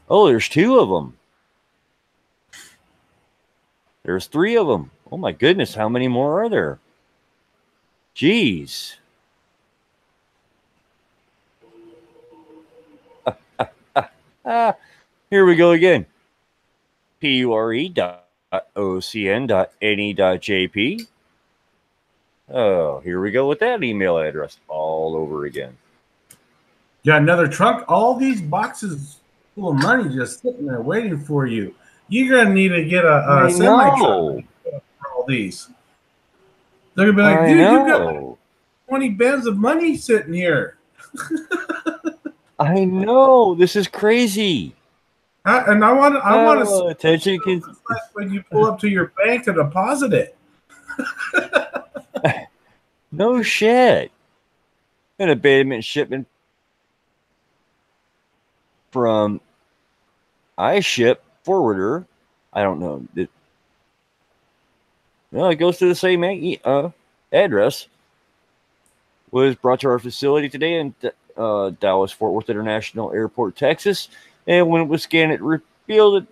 Oh, there's two of them. There's three of them. Oh my goodness, how many more are there? Jeez. Here we go again. pure.ocn.ne.jp. Oh, here we go with that email address all over again. Got another trunk. All these boxes full of money just sitting there waiting for you. You're gonna need to get a semi truck for all these. They're gonna be like, dude, you got 20 bins of money sitting here. I know, this is crazy. And I want to attention when you pull up to your bank to deposit it. No shit. An abandonment shipment from iShip forwarder. I don't know. It goes to the same address. Was brought to our facility today in Dallas Fort Worth International Airport, Texas. And when it was scanned, it revealed an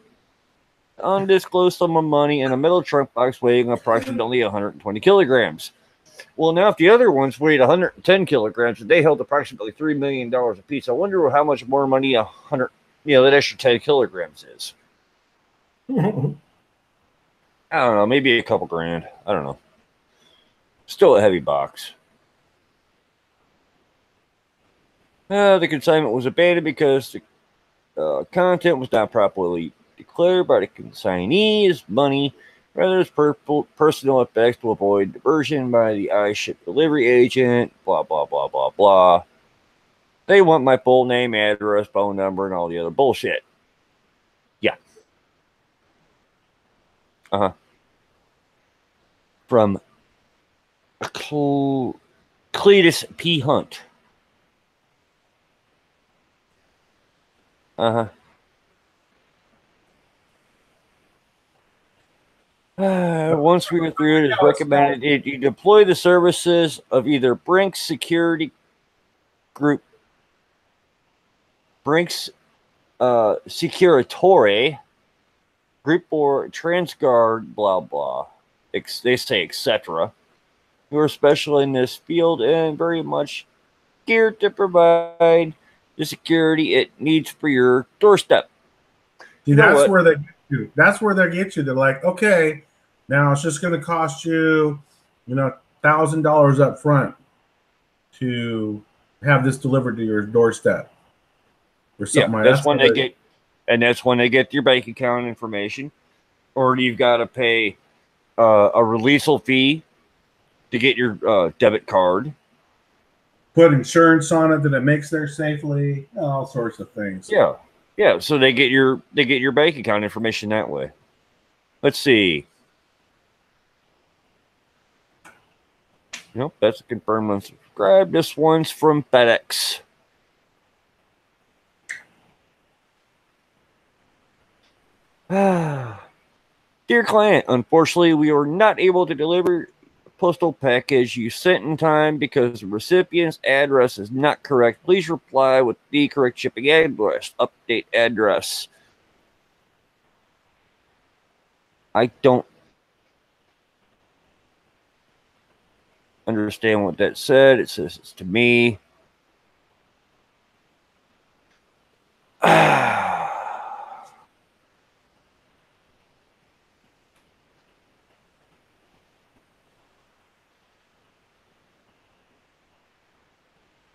undisclosed sum of money in a metal trunk box weighing approximately 120 kilograms. Well, now if the other ones weighed 110 kilograms and they held approximately $3 million a piece, I wonder how much more money that extra 10 kilograms is. I don't know, maybe a couple grand. I don't know. Still a heavy box. The consignment was abandoned because the content was not properly declared by the consignee as money, rather as personal effects to avoid diversion by the iShip delivery agent, blah, blah, blah, blah, blah. They want my full name, address, phone number, and all the other bullshit. Yeah. From Cletus P. Hunt. Once we go through it, it's recommended you deploy the services of either Brinks Security Group, Brinks Securitore Group, or TransGuard, blah blah. They say etc. Who are special in this field and very much geared to provide the security it needs for your doorstep. See, that's where they get you. That's where they get you. They're like, okay, now it's just going to cost you, $1,000 up front to have this delivered to your doorstep or something like that. That's when they get, and that's when they get your bank account information, or you've got to pay a releasal fee to get your debit card. Put insurance on it that it makes there safely, all sorts of things. Yeah. So they get your bank account information that way. Let's see. Nope, that's a confirmed unsubscribe. This one's from FedEx. Dear client, unfortunately, we were not able to deliver the postal package you sent in time because the recipient's address is not correct. Please reply with the correct shipping address. Update address. I don't understand what that said. It says it's to me.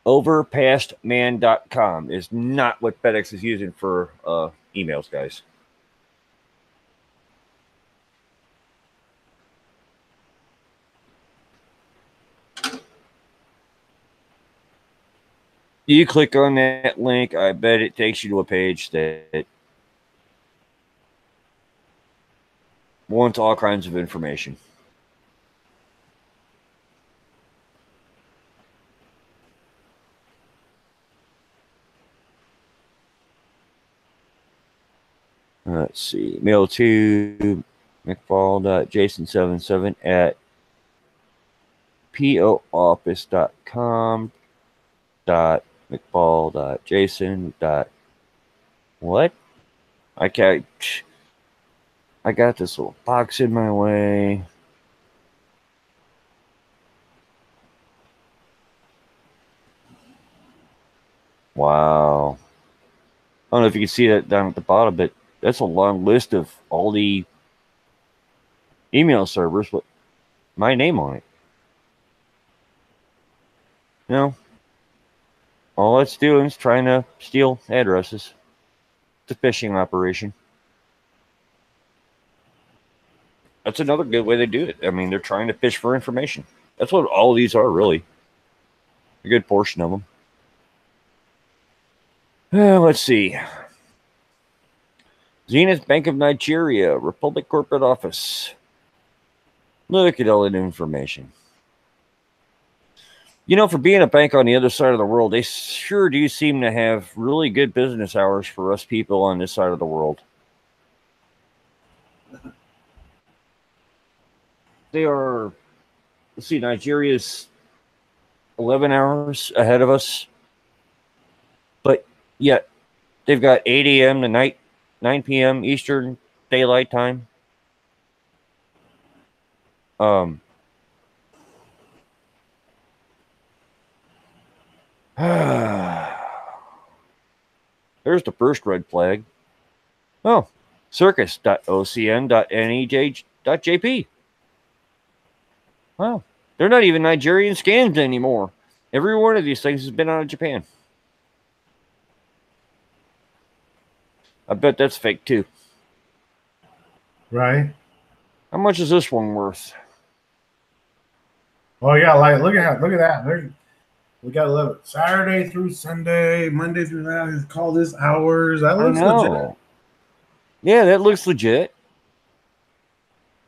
Overpastman.com is not what FedEx is using for emails, guys. You click on that link, I bet it takes you to a page that wants all kinds of information. Let's see. Mail to McFall.jason77 at pooffice.com. McFall.jason. What? I got this little box in my way. Wow. I don't know if you can see that down at the bottom, but that's a long list of all the email servers with my name on it. All it's doing is trying to steal addresses. It's a phishing operation. That's another good way they do it. I mean, they're trying to fish for information. That's what all of these are, really. A good portion of them. Let's see. Zenith Bank of Nigeria, Republic Corporate Office. Look at all that information. For being a bank on the other side of the world, they sure do seem to have really good business hours for us people on this side of the world. They are, let's see, Nigeria's 11 hours ahead of us. But yet, they've got 8 a.m. to 9 p.m. Eastern Daylight Time. There's the first red flag. Oh, circus.ocn.nej.jp. Wow, they're not even Nigerian scams anymore. Every one of these things has been out of Japan. I bet that's fake too. Right. How much is this one worth? Oh yeah, look at that. We got to love it. Saturday through Sunday, Monday through that. Call this hours. That looks legit. Yeah, that looks legit.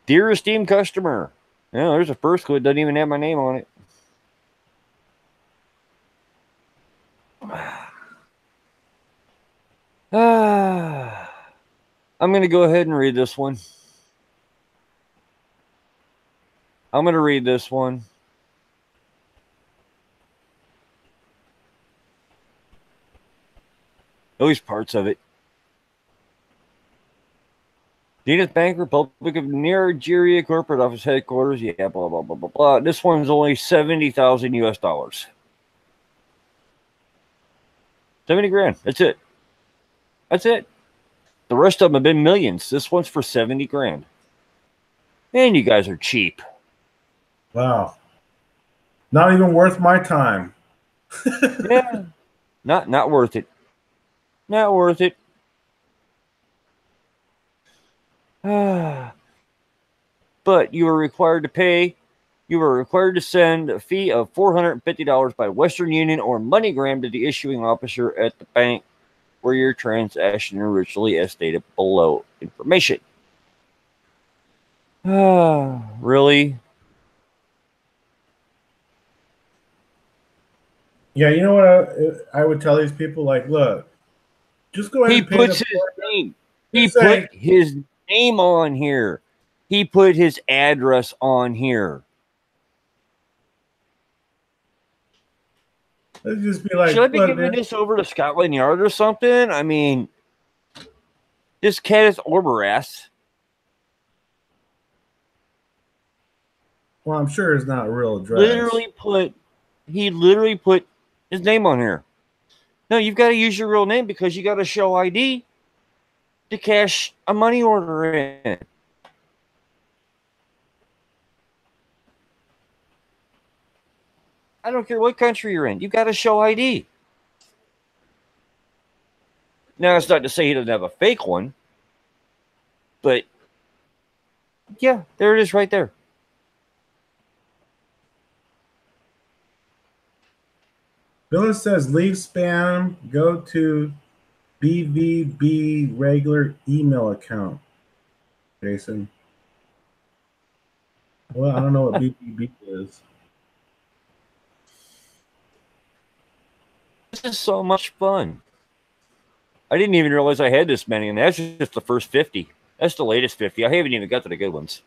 Dear esteemed customer. There's a first clue. It doesn't even have my name on it. I'm going to go ahead and read this one. I'm going to read this one. At least parts of it. Zenith Bank, Republic of Nigeria, corporate office headquarters. Yeah, blah, blah, blah, blah, blah. This one's only 70,000 US dollars. 70 grand. That's it. That's it. The rest of them have been millions. This one's for 70 grand. Man, you guys are cheap. Wow. Not even worth my time. Yeah. Not worth it. Not worth it. But you are required to pay. You are required to send a fee of $450 by Western Union or MoneyGram to the issuing officer at the bank where your transaction originally, as stated below, information. Really? Yeah, you know what I would tell these people? Like, look, just go ahead He and pay puts the his name. He Just say- put his name on here. He put his address on here. Let's just be like, Should I be look, giving man, this over to Scotland Yard or something? I mean, this cat is Orberass. well, I'm sure it's not a real address. He literally put his name on here. No, you've got to use your real name because you got to show ID to cash a money order in. I don't care what country you're in. You've got to show ID. Now, it's not to say he doesn't have a fake one, but yeah, there it is right there. Phyllis says, leave spam, go to BVB regular email account. Jason. Well, I don't know what BVB is. This is so much fun. I didn't even realize I had this many, and that's just the first 50. That's the latest 50. I haven't even got to the good ones.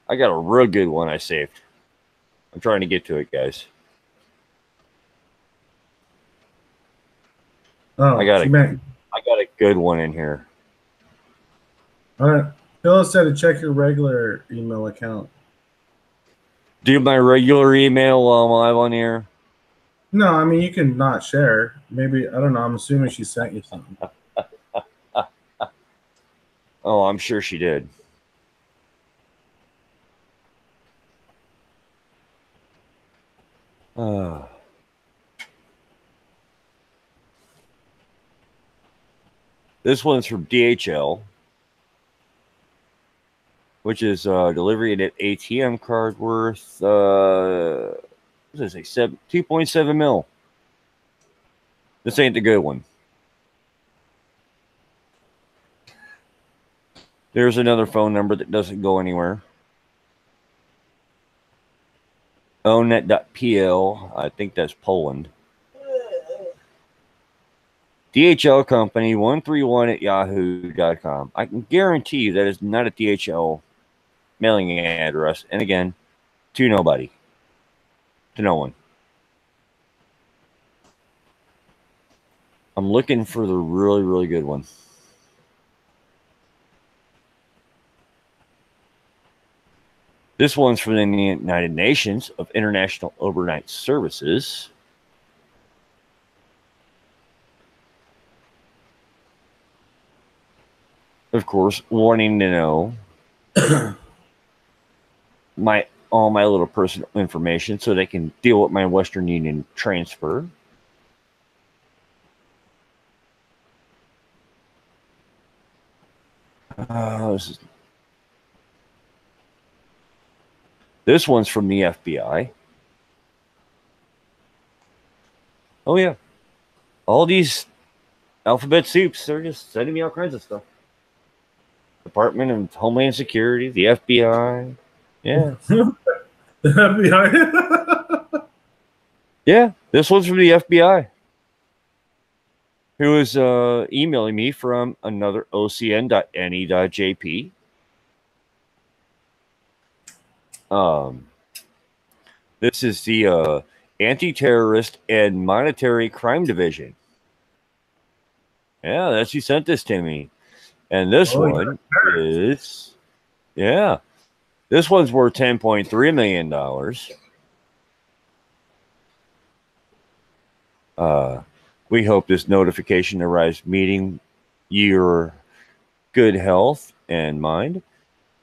I got a real good one I saved. I'm trying to get to it, guys. Oh, I got a good one in here. All right. Phyllis said to check your regular email account. Do my regular email while I'm live on here. No, I mean, you can not share. Maybe, I don't know. I'm assuming she sent you something. Oh, I'm sure she did. This one's from DHL, which is delivery at ATM card worth, what does it say, 2.7 mil. This ain't the good one. There's another phone number that doesn't go anywhere. Onet.pl. I think that's Poland. DHL company 131 at yahoo.com. I can guarantee you that is not a DHL mailing address. And again, to nobody. To no one. I'm looking for the really, really good one. This one's from the United Nations of International Overnight Services. Of course, wanting to know all my little personal information so they can deal with my Western Union transfer. This one's from the FBI. Oh, yeah. All these alphabet soups, they're just sending me all kinds of stuff. Department of Homeland Security, the FBI. Yeah. The FBI. Yeah, this one's from the FBI. Who is emailing me from another ocn.ne.jp. This is the Anti-Terrorist and Monetary Crime Division. Yeah, that's who sent this to me. And this one is, yeah, this one's worth $10.3 million. We hope this notification arrives meeting your good health and mind.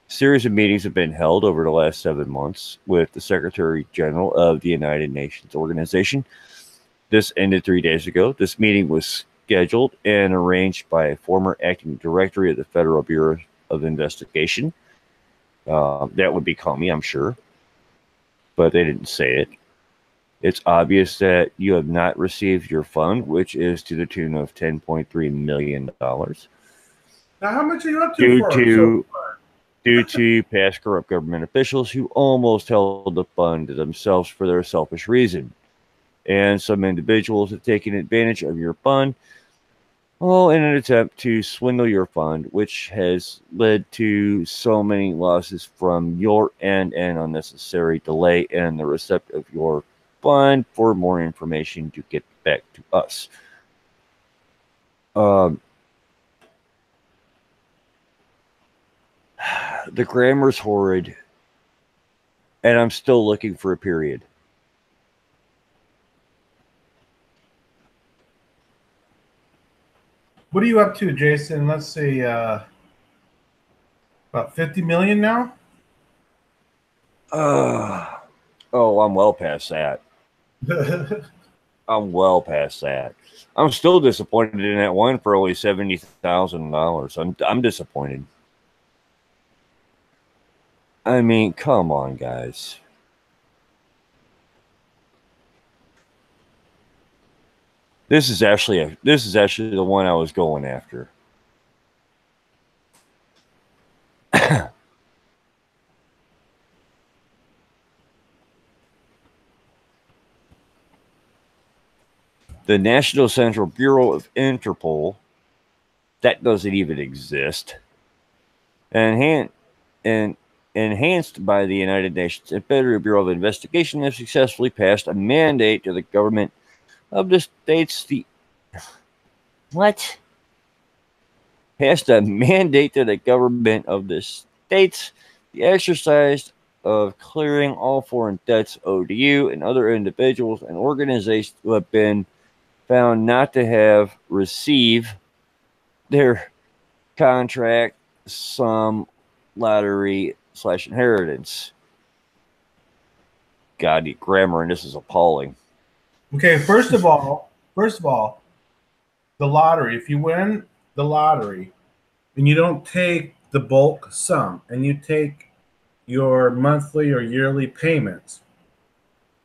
A series of meetings have been held over the last 7 months with the Secretary General of the United Nations Organization. This ended 3 days ago. This meeting was scheduled and arranged by a former acting director of the Federal Bureau of Investigation. That would be Comey, I'm sure, but they didn't say it. It's obvious that you have not received your fund, which is to the tune of $10.3 million. Now, how much are you up to due to past corrupt government officials who almost held the fund to themselves for their selfish reason. And some individuals have taken advantage of your fund, all in an attempt to swindle your fund, which has led to so many losses from your end and unnecessary delay in the receipt of your fund. For more information to get back to us. The grammar's horrid, and I'm still looking for a period. What are you up to, Jason? Let's see, about 50 million now? Oh, I'm well past that. I'm well past that. I'm still disappointed in that one for only $70,000. I'm disappointed. I mean, come on, guys. This is actually the one I was going after. The National Central Bureau of Interpol, that doesn't even exist, and enhanced by the United Nations and Federal Bureau of Investigation, have successfully passed a mandate to the government of the states. Passed a mandate to the government of the states the exercise of clearing all foreign debts owed to you and other individuals and organizations who have been found not to have received their contract sum, lottery / inheritance. God, the grammar in this is appalling. Okay, first of all, the lottery. If you win the lottery and you don't take the bulk sum and you take your monthly or yearly payments,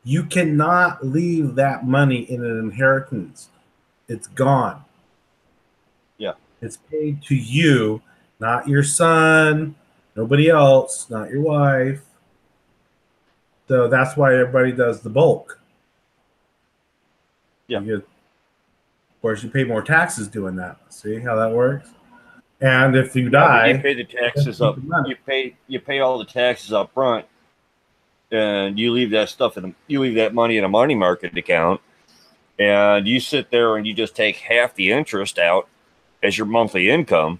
you cannot leave that money in an inheritance. It's gone. Yeah. It's paid to you, not your son, nobody else, not your wife. So that's why everybody does the bulk. Yeah. Of course, you pay more taxes doing that. See how that works? And if you die, you pay the taxes up. You pay all the taxes up front, and you leave that stuff you leave that money in a money market account, and you sit there and you just take half the interest out as your monthly income.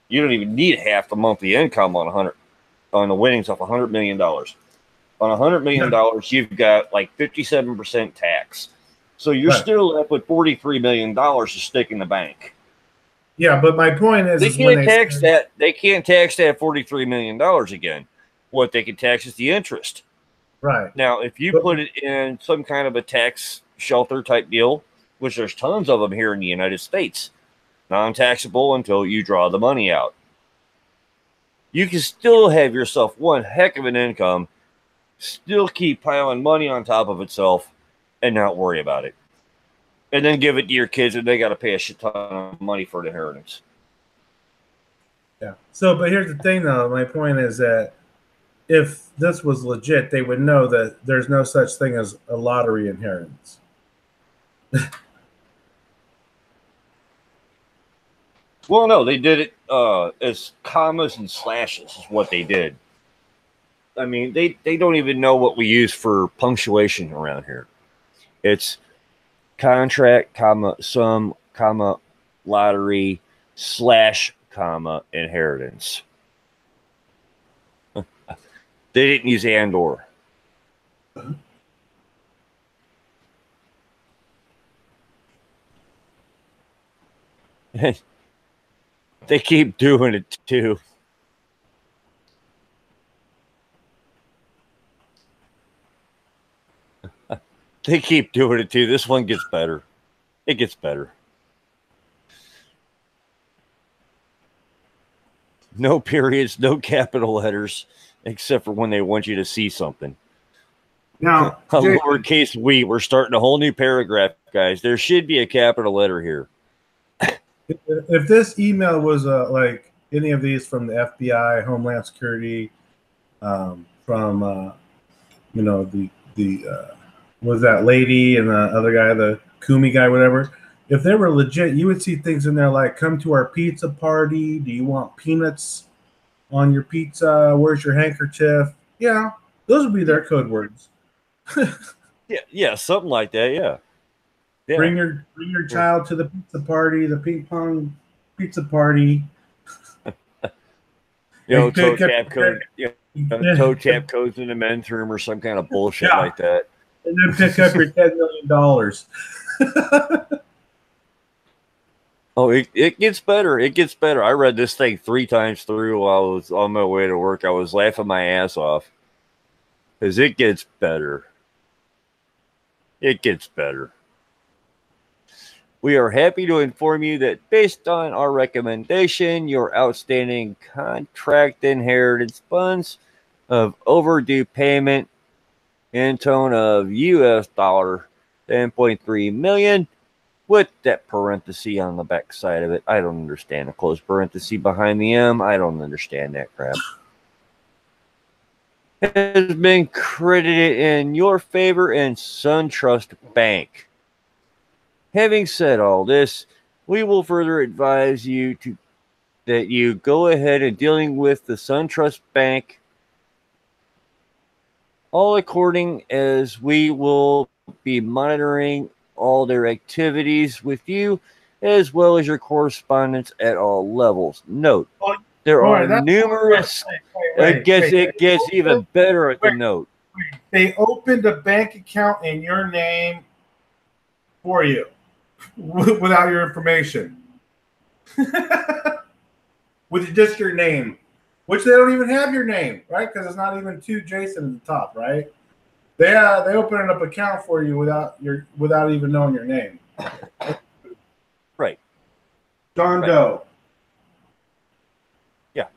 You don't even need half the monthly income on the winnings of $100 million. On $100 million, you've got like 57% tax. So you're still left with $43 million to stick in the bank. Yeah, but my point is, they can't tax that. They can't tax that $43 million again. What they can tax is the interest. Right. Now, if you put it in some kind of a tax shelter type deal, which there's tons of them here in the United States, non-taxable until you draw the money out. You can still have yourself one heck of an income, still keep piling money on top of itself, and not worry about it. And then give it to your kids, and they got to pay a shit ton of money for the inheritance. Yeah. So, but here's the thing, though. My point is that if this was legit, they would know that there's no such thing as a lottery inheritance. Well, no, they did it as commas and slashes is what they did. I mean, they don't even know what we use for punctuation around here. It's contract, comma, sum, comma, lottery, slash, comma, inheritance. They didn't use and or. They keep doing it too. They keep doing it too. This one gets better. It gets better. No periods, no capital letters, except for when they want you to see something. Now, A Jay, lowercase we. We're starting a whole new paragraph, guys. There should be a capital letter here. if this email was like any of these from the FBI, Homeland Security, from you know the was that lady and the other guy, the Kumi guy, whatever. If they were legit, you would see things in there like "Come to our pizza party." Do you want peanuts on your pizza? Where's your handkerchief? Yeah, those would be their code words. Yeah, something like that. Yeah. Bring your child to the pizza party, the ping pong pizza party. Toe pick up- tap code. Toe tap codes in the men's room or some kind of bullshit Yeah. like that. And then pick up your $10 million. Oh, it gets better. It gets better. I read this thing 3 times through while I was on my way to work. I was laughing my ass off because it gets better. It gets better. We are happy to inform you that based on our recommendation, your outstanding contract inheritance funds of overdue payment in tone of US dollar 10.3 million with that parenthesis on the back side of it. I don't understand a closed parenthesis behind the M. I don't understand that crap. Has been credited in your favor in SunTrust Bank. Having said all this, we will further advise you that you go ahead and dealing with the SunTrust Bank all according as we will be monitoring all their activities with you as well as your correspondence at all levels. Note, there are numerous. It gets even better at the note. They opened a bank account in your name for you without your information. With just your name, which they don't even have your name, right? Because it's not even to Jason at the top, right? They opened up an account for you without even knowing your name. Right. John Right. Doe. Yeah.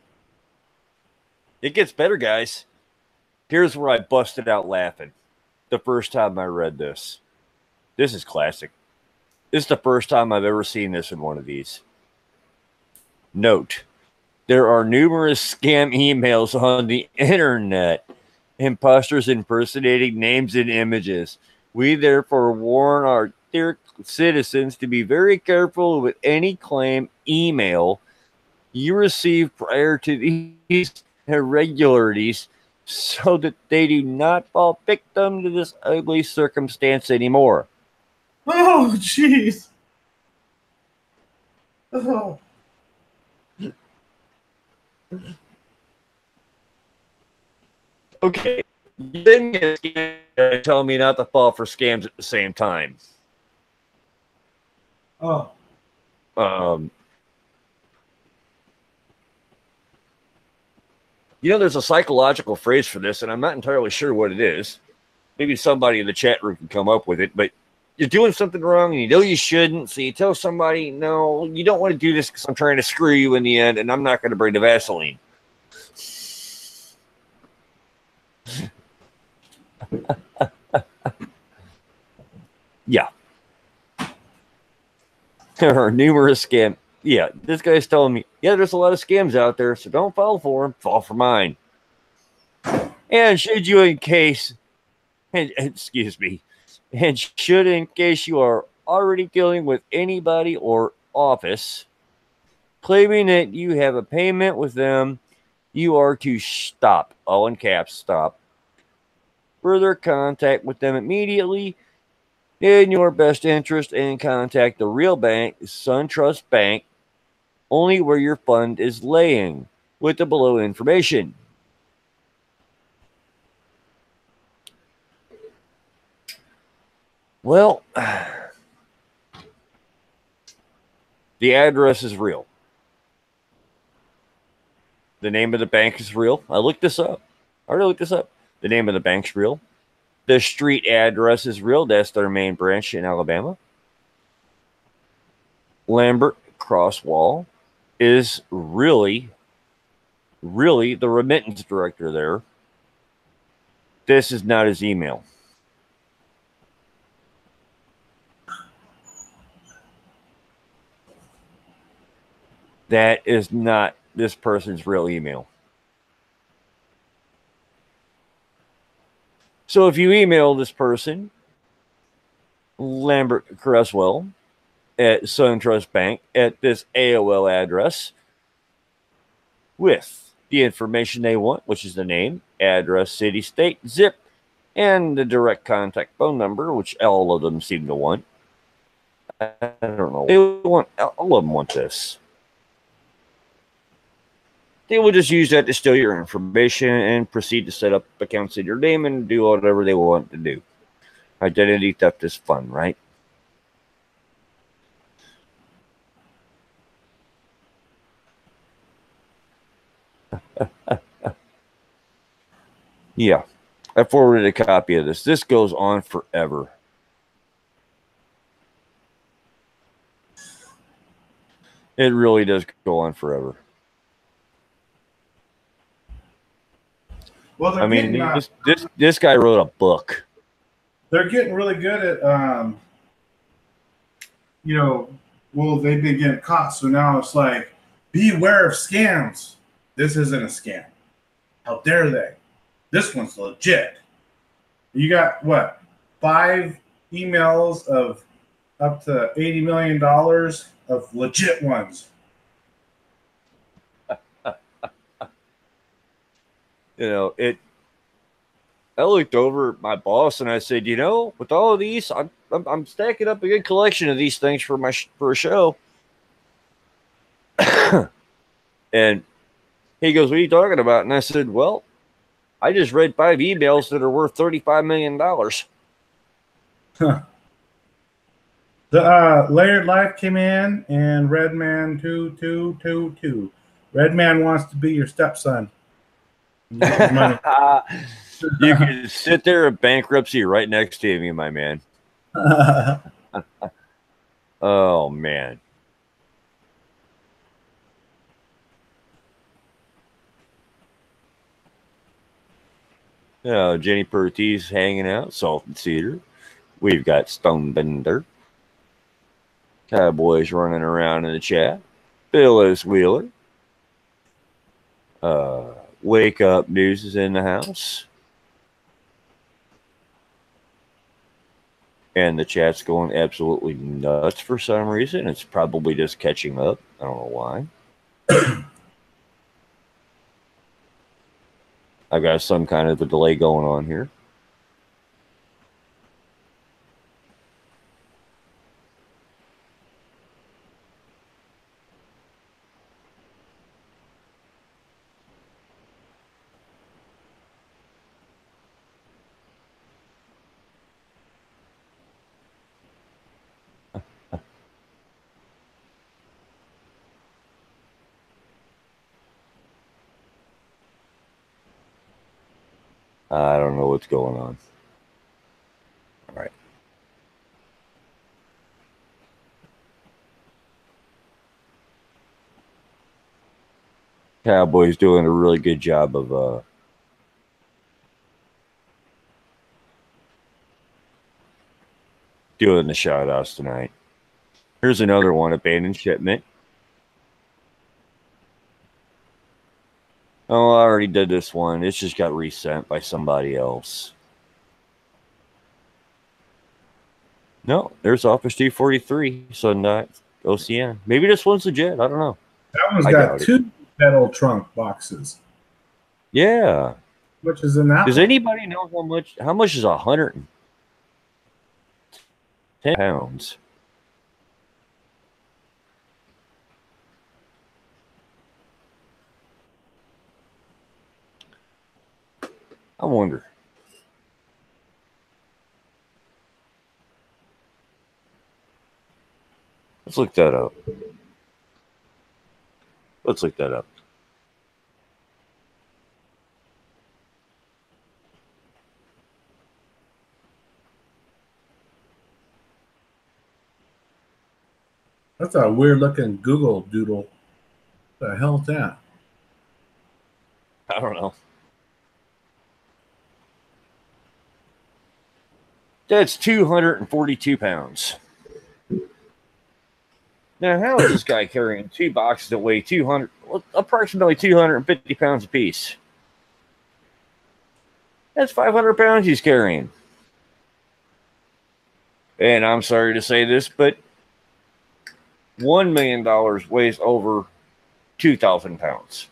It gets better, guys. Here's where I busted out laughing the first time I read this. This is classic. This is the first time I've ever seen this in one of these. Note, there are numerous scam emails on the internet. Imposters impersonating names and images. We therefore warn our dear citizens to be very careful with any claim email you receive prior to these irregularities so that they do not fall victim to this ugly circumstance anymore. Oh, jeez. Oh. Okay, then you tell me not to fall for scams at the same time. Oh. There's a psychological phrase for this, and I'm not entirely sure what it is. Maybe somebody in the chat room can come up with it, but you're doing something wrong and you know you shouldn't, so you tell somebody, no, you don't want to do this because I'm trying to screw you in the end, and I'm not going to bring the Vaseline. Yeah. There are numerous scams. Yeah, this guy's telling me, yeah, there's a lot of scams out there, so don't fall for them. Fall for mine. And should you in case you are already dealing with anybody or office claiming that you have a payment with them you are to stop, all in caps, stop further contact with them immediately in your best interest and contact the real bank, SunTrust Bank, only where your fund is laying, with the below information. Well, the address is real. The name of the bank is real. I looked this up. I already looked this up. The name of the bank's real. The street address is real. That's their main branch in Alabama. Lambert Crosswell is really the remittance director there. This is not his email. That is not this person's real email. So if you email this person, Lambert Cresswell at SunTrust Bank at this AOL address with the information they want, which is the name, address, city, state, zip, and the direct contact phone number, which all of them seem to want. I don't know. All of them want this. They will just use that to steal your information and proceed to set up accounts in your name and do whatever they want to do. Identity theft is fun, right? Yeah, I forwarded a copy of this. This goes on forever. It really does go on forever. Well, I mean, this guy wrote a book. They're getting really good at, well, they've been getting caught. So now it's like, beware of scams. This isn't a scam. How dare they? This one's legit. You got, what, 5 emails of up to $80 million of legit ones. I looked over at my boss and I said, with all of these, I'm stacking up a good collection of these things for a show. And he goes, "What are you talking about?" And I said, "Well, I just read 5 emails that are worth $35 million. Huh. The Layered Life came in, and Redman 2222. Redman wants to be your stepson. You can sit there in bankruptcy right next to me, my man. Oh, man. Jenny Perttee's hanging out, Salt and Cedar. We've got Stonebender. Cowboys running around in the chat. Bill S. Wheeler. Wake Up News is in the house. And the chat's going absolutely nuts for some reason. It's probably just catching up. I don't know why. I've got some kind of a delay going on here. I don't know what's going on. All right. Cowboys doing a really good job of doing the shout outs tonight. Here's another one, abandoned shipment. Oh, I already did this one. It's just got resent by somebody else. No, there's Office 243, Sundial, OCN. Maybe this one's legit. I don't know. That one's got 2 metal trunk boxes. Yeah. Which is in that Does one. anybody know how much is 110 pounds? I wonder. Let's look that up. Let's look that up. That's a weird looking Google Doodle. What the hell is that? I don't know. That's 242 pounds. Now, how is this guy carrying 2 boxes that weigh approximately 250 pounds apiece? That's 500 pounds he's carrying. And I'm sorry to say this, but $1 million weighs over 2,000 pounds.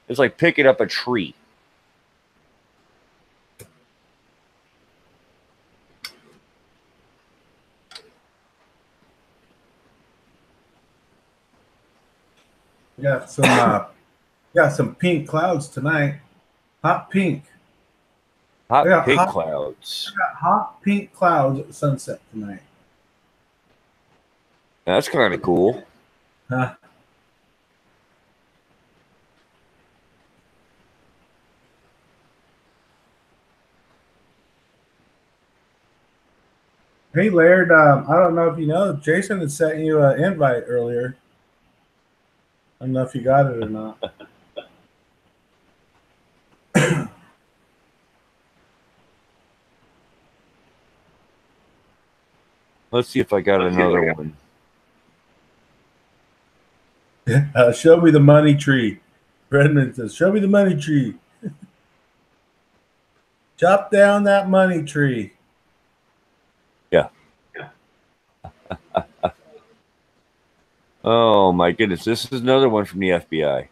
It's like picking up a tree. We got some pink clouds tonight. Hot pink. Hot pink clouds. We got hot pink clouds at sunset tonight. That's kind of cool. Huh? Hey, Laird, I don't know if you know, Jason had sent you an invite earlier. I don't know if you got it or not. Let's see if I got another one. Show me the money tree. Redmond says, show me the money tree. Chop down that money tree. Yeah. Oh, my goodness. This is another one from the FBI.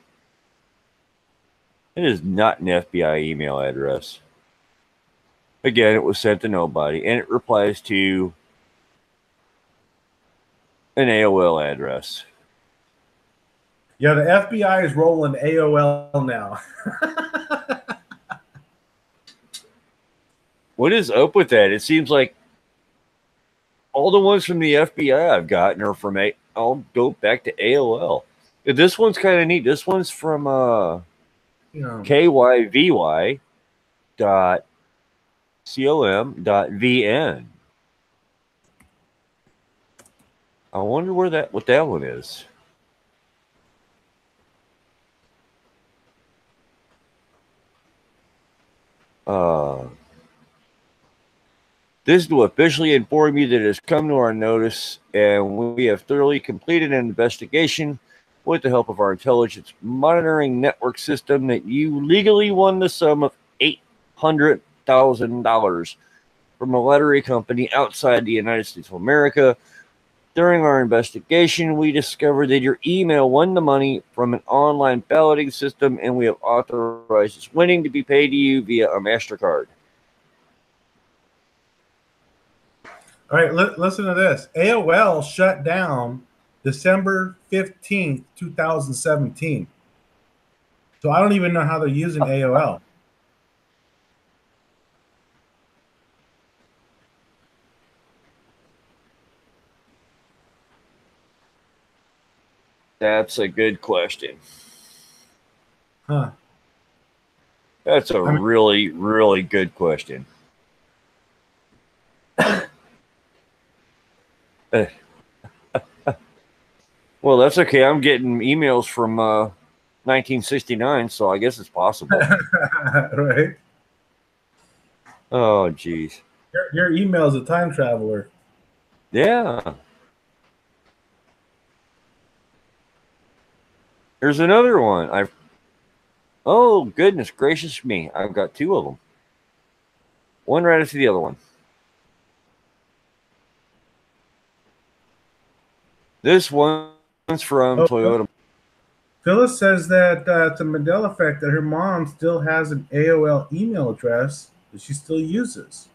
It is not an FBI email address. Again, it was sent to nobody, and it replies to an AOL address. Yeah, the FBI is rolling AOL now. What is up with that? It seems like all the ones from the FBI I've gotten are from I'll go back to AOL. This one's kind of neat. This one's from kyvy.com.vn. I wonder what that one is. This is to officially inform you that it has come to our notice, and we have thoroughly completed an investigation with the help of our intelligence monitoring network system that you legally won the sum of $800,000 from a lottery company outside the United States of America. During our investigation, we discovered that your email won the money from an online balloting system, and we have authorized this winning to be paid to you via a MasterCard. All right, listen to this. AOL shut down December 15th, 2017. So I don't even know how they're using AOL. That's a good question. Huh. That's a really, really good question. Well, that's okay. I'm getting emails from 1969, so I guess it's possible. Right? Oh, geez. Your email is a time traveler. Yeah. There's another one. Oh, goodness gracious me. I've got 2 of them. One right after the other one. This one's from Toyota. Phyllis says that it's a Mandela effect that her mom still has an AOL email address that she still uses.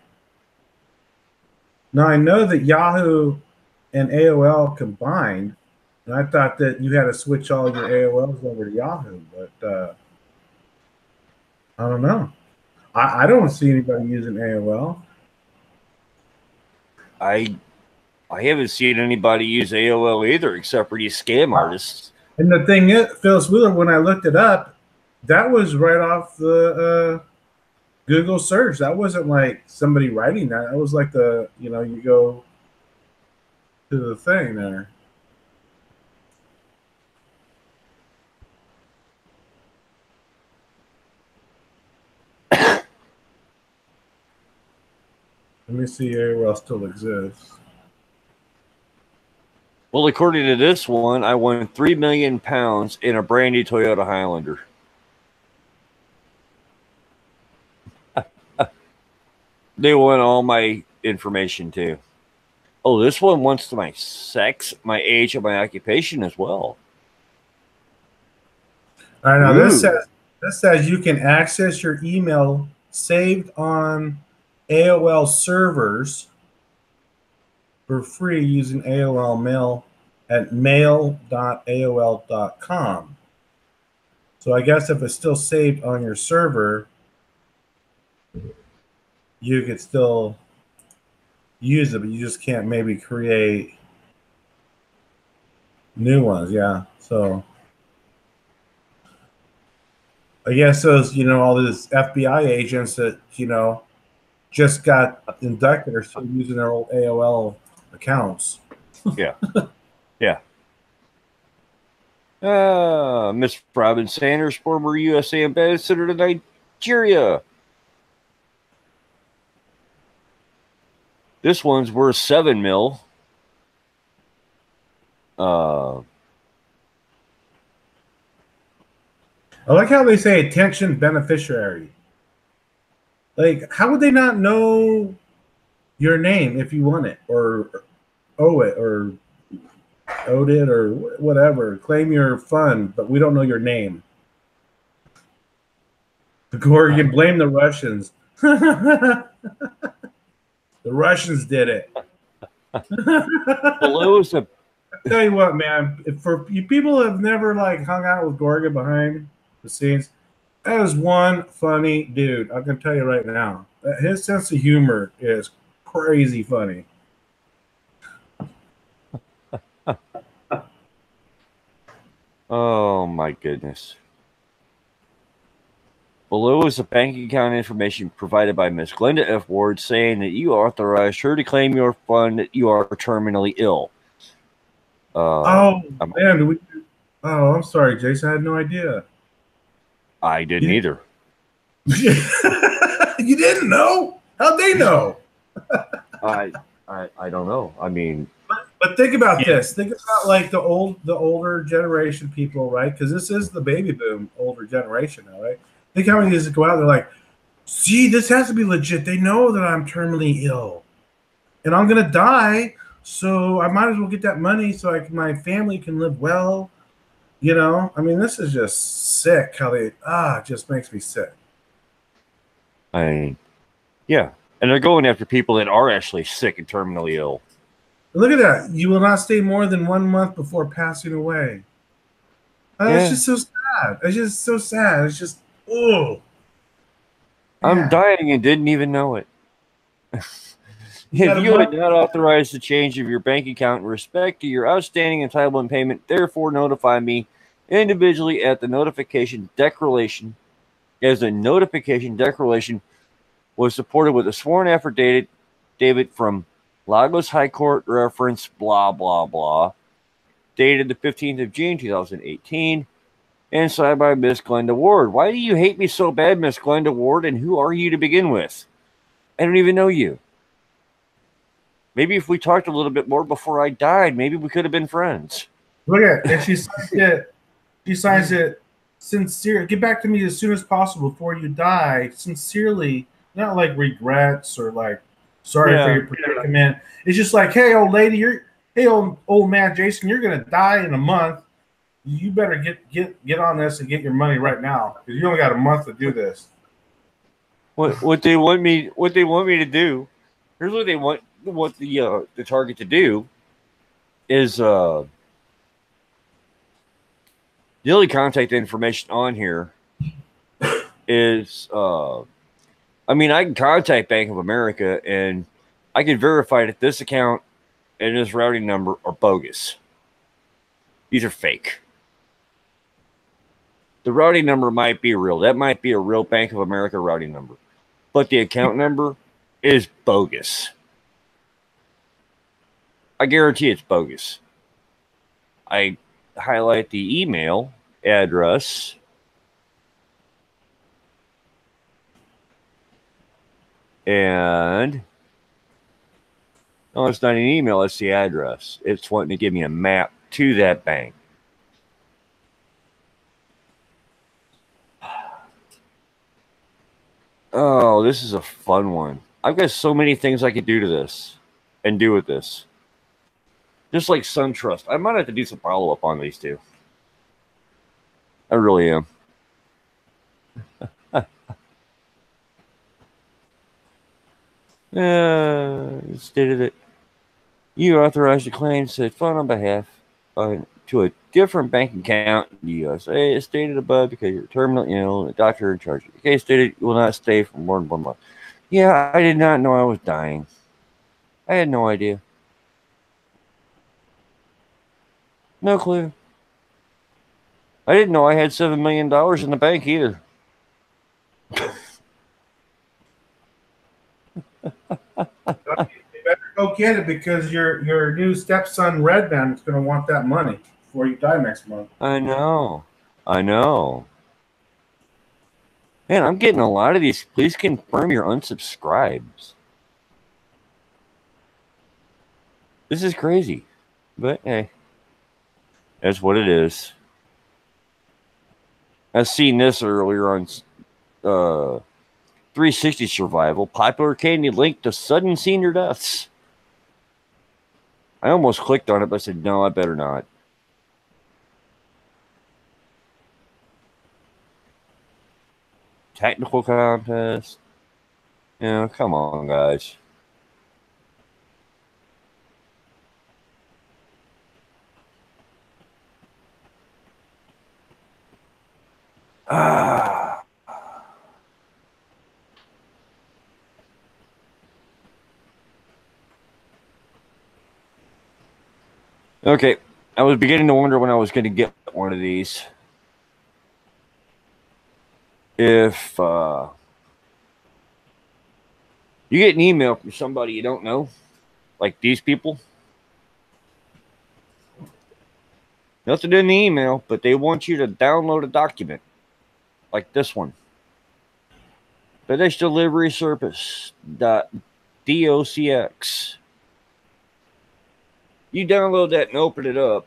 Now I know that Yahoo and AOL combined, and I thought that you had to switch all your AOLs over to Yahoo, but I don't know. I don't see anybody using AOL. I haven't seen anybody use AOL either, except for these scam artists. And the thing is, Phyllis Wheeler, when I looked it up, that was right off the Google search. That wasn't like somebody writing that. That was like you go to the thing there. Let me see AOL still exists. Well, according to this one, I won £3 million in a brand new Toyota Highlander. They want all my information too. Oh, this one wants my sex, my age, and my occupation as well. I know this says you can access your email saved on AOL servers for free using AOL Mail at mail.aol.com. So I guess if it's still saved on your server, you could still use it, but you just can't maybe create new ones. Yeah. So I guess those, all these FBI agents that, just got inducted are still using their old AOL accounts. Yeah. Yeah. Miss Robin Sanders, former USA ambassador to Nigeria. This one's worth $7 million. I like how they say attention beneficiary. Like, how would they not know your name if you won it or owe it or owed it or whatever? Claim your fund, but we don't know your name. Gorgon, blame the Russians. The Russians did it. Below is a. I tell you what, man. For you people have never hung out with Gorgon behind the scenes, that is one funny dude. I can tell you right now. His sense of humor is crazy funny. Oh my goodness. Below is the bank account information provided by Miss Glenda F. Ward saying that you authorized her to claim your fund that you are terminally ill. Man, I'm sorry, Jason. I had no idea. I didn't either. You didn't know? How'd they know? I don't know. I mean, but think about this. Think about the older generation people, right? Because this is the baby boom older generation now, right? Think how many just go out there like, see, this has to be legit. They know that I'm terminally ill, and I'm gonna die, so I might as well get that money so my family can live well. I mean, this is just sick. How they it just makes me sick. Yeah, and they're going after people that are actually sick and terminally ill. Look at that. You will not stay more than 1 month before passing away. It's just so sad. It's just so sad. It's just, oh. I'm dying and didn't even know it. If you had not authorized the change of your bank account in respect to your outstanding entitlement payment, therefore notify me individually at the notification declaration, as the notification declaration was supported with a sworn affidavit from Lagos High Court reference blah, blah, blah, dated the 15th of June, 2018, and signed by Miss Glenda Ward. Why do you hate me so bad, Miss Glenda Ward, and who are you to begin with? I don't even know you. Maybe if we talked a little bit more before I died, maybe we could have been friends. Look at it. And she signs it sincere. Get back to me as soon as possible before you die. Sincerely, not like regrets or sorry for your predicament. It's just like, hey, old lady, hey, old man, Jason, you're gonna die in a month. you better get on this and get your money right now because you only got a month to do this. What they want me to do? Here's what they want the target to do is the only contact information on here is I mean, I can contact Bank of America and I can verify that this account and this routing number are bogus. These are fake. The routing number might be real. That might be a real Bank of America routing number. But the account number is bogus. I guarantee it's bogus. I highlight the email address. And no, it's not an email, it's the address. It's wanting to give me a map to that bank. Oh, this is a fun one. I've got so many things I could do to this and do with this. Just like SunTrust. I might have to do some follow-up on these two. I really am. Stated that you authorized a claim said fund on behalf to a different bank account in the USA. As stated above, because you're terminally ill, the doctor in charge of the case stated you will not stay for more than 1 month. Yeah, I did not know I was dying. I had no idea. No clue. I didn't know I had $7 million in the bank either. You better go get it because your new stepson Redman is going to want that money before you die next month. I know. Man, I'm getting a lot of these. Please confirm your unsubscribes. This is crazy. But hey, that's what it is. I've seen this earlier on 360 Survival. Popular candy linked to sudden senior deaths. I almost clicked on it, but I said, no, I better not. Technical contest. Yeah, come on, guys. Okay, I was beginning to wonder when I was going to get one of these. If you get an email from somebody you don't know, like these people, nothing in the email, but they want you to download a document like this one. FedEx Delivery Service .docx. You download that and open it up,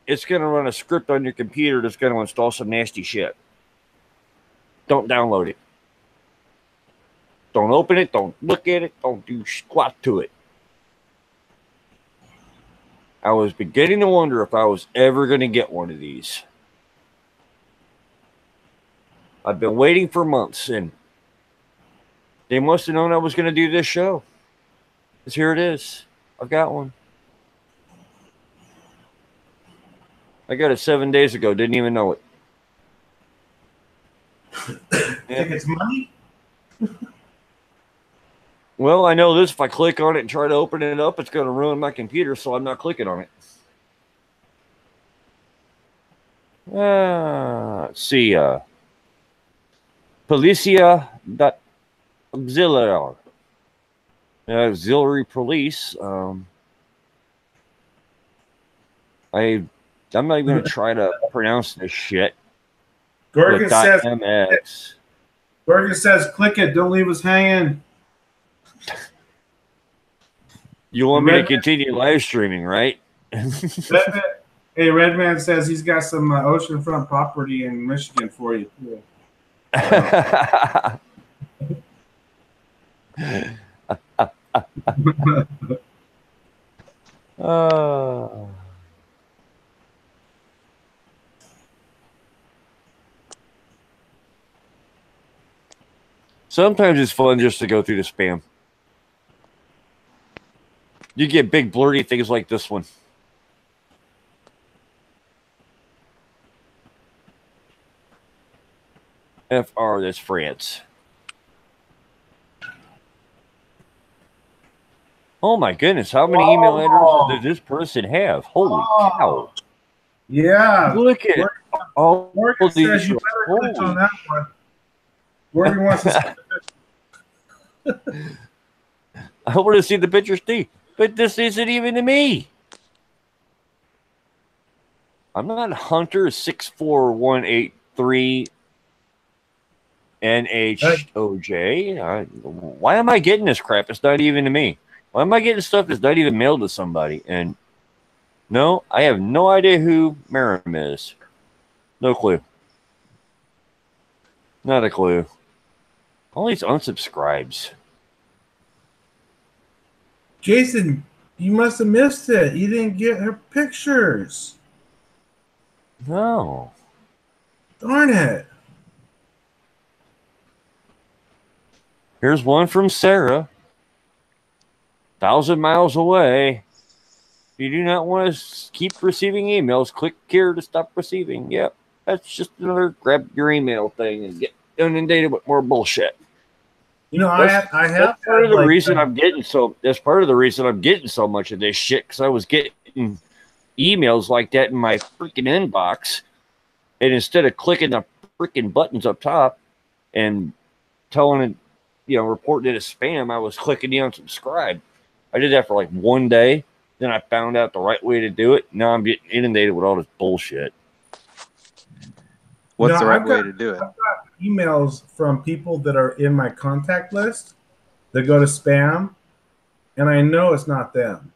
it's going to run a script on your computer that's going to install some nasty shit. Don't download it. Don't open it. Don't look at it. Don't do squat to it. I was beginning to wonder if I was ever going to get one of these. I've been waiting for months, and they must have known I was going to do this show. Because here it is. I've got one. I got it 7 days ago. Didn't even know it. Think it's money? Well, I know this. If I click on it and try to open it up, it's going to ruin my computer, so I'm not clicking on it. Let's see. Policia.auxiliar. Auxiliary police. I'm not even going to try to pronounce this shit. Gorgon says, .mx. Gorgon says, click it. Don't leave us hanging. You want me to continue live streaming, right? Redman, hey, Redman says he's got some oceanfront property in Michigan for you. Yeah. Sometimes it's fun just to go through the spam. You get big blurty things like this one. FR, that's France. Oh my goodness, how many email addresses does this person have? Holy cow. Yeah. Look at it. Oh, Morgan says you better click on that one. Morgan wants to I want to see the pictures too, but this isn't even to me. I'm not Hunter 64183 NHOJ. Why am I getting this crap? It's not even to me. Why am I getting stuff that's not even mailed to somebody? And no, I have no idea who Merrim is. No clue. Not a clue. All these unsubscribes. Jason, you must have missed it. You didn't get her pictures. No. Darn it. Here's one from Sarah. 1,000 miles away. If you do not want to keep receiving emails, click here to stop receiving. Yep. That's just another grab your email thing and get inundated with more bullshit. You know, That's part of the reason I'm getting so. That's part of the reason I'm getting so much of this shit, because I was getting emails like that in my freaking inbox, and instead of clicking the freaking buttons up top and telling it, reporting it as spam, I was clicking the unsubscribe. I did that for like one day. Then I found out the right way to do it. Now I'm getting inundated with all this bullshit. What's the right way to do it? I've got emails from people that are in my contact list that go to spam, and I know it's not them.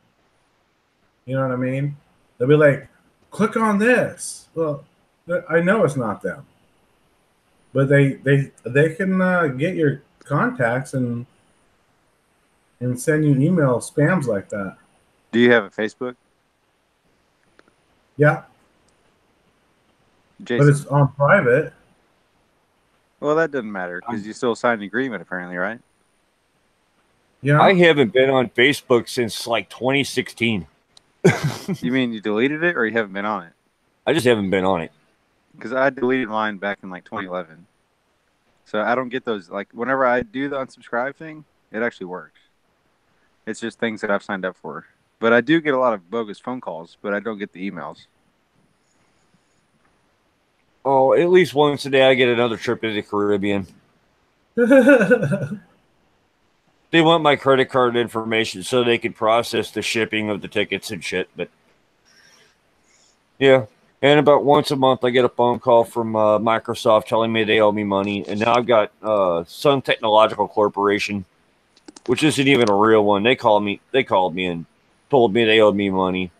You know what I mean? They'll be like, click on this. Well, I know it's not them. But they can get your contacts and send you email spams like that. Do you have a Facebook? Yeah. Jason? But it's on private. Well, that doesn't matter because you still signed an agreement, apparently, right? Yeah. I haven't been on Facebook since like 2016. You mean you deleted it or you haven't been on it? I just haven't been on it. Because I deleted mine back in like 2011. So I don't get those. Like, whenever I do the unsubscribe thing, it actually works. It's just things that I've signed up for. But I do get a lot of bogus phone calls, but I don't get the emails. Oh, at least once a day I get another trip to the Caribbean. They want my credit card information so they can process the shipping of the tickets and shit. But yeah, and about once a month I get a phone call from Microsoft telling me they owe me money. And now I've got Sun Technological Corporation, which isn't even a real one. They called me and told me they owed me money.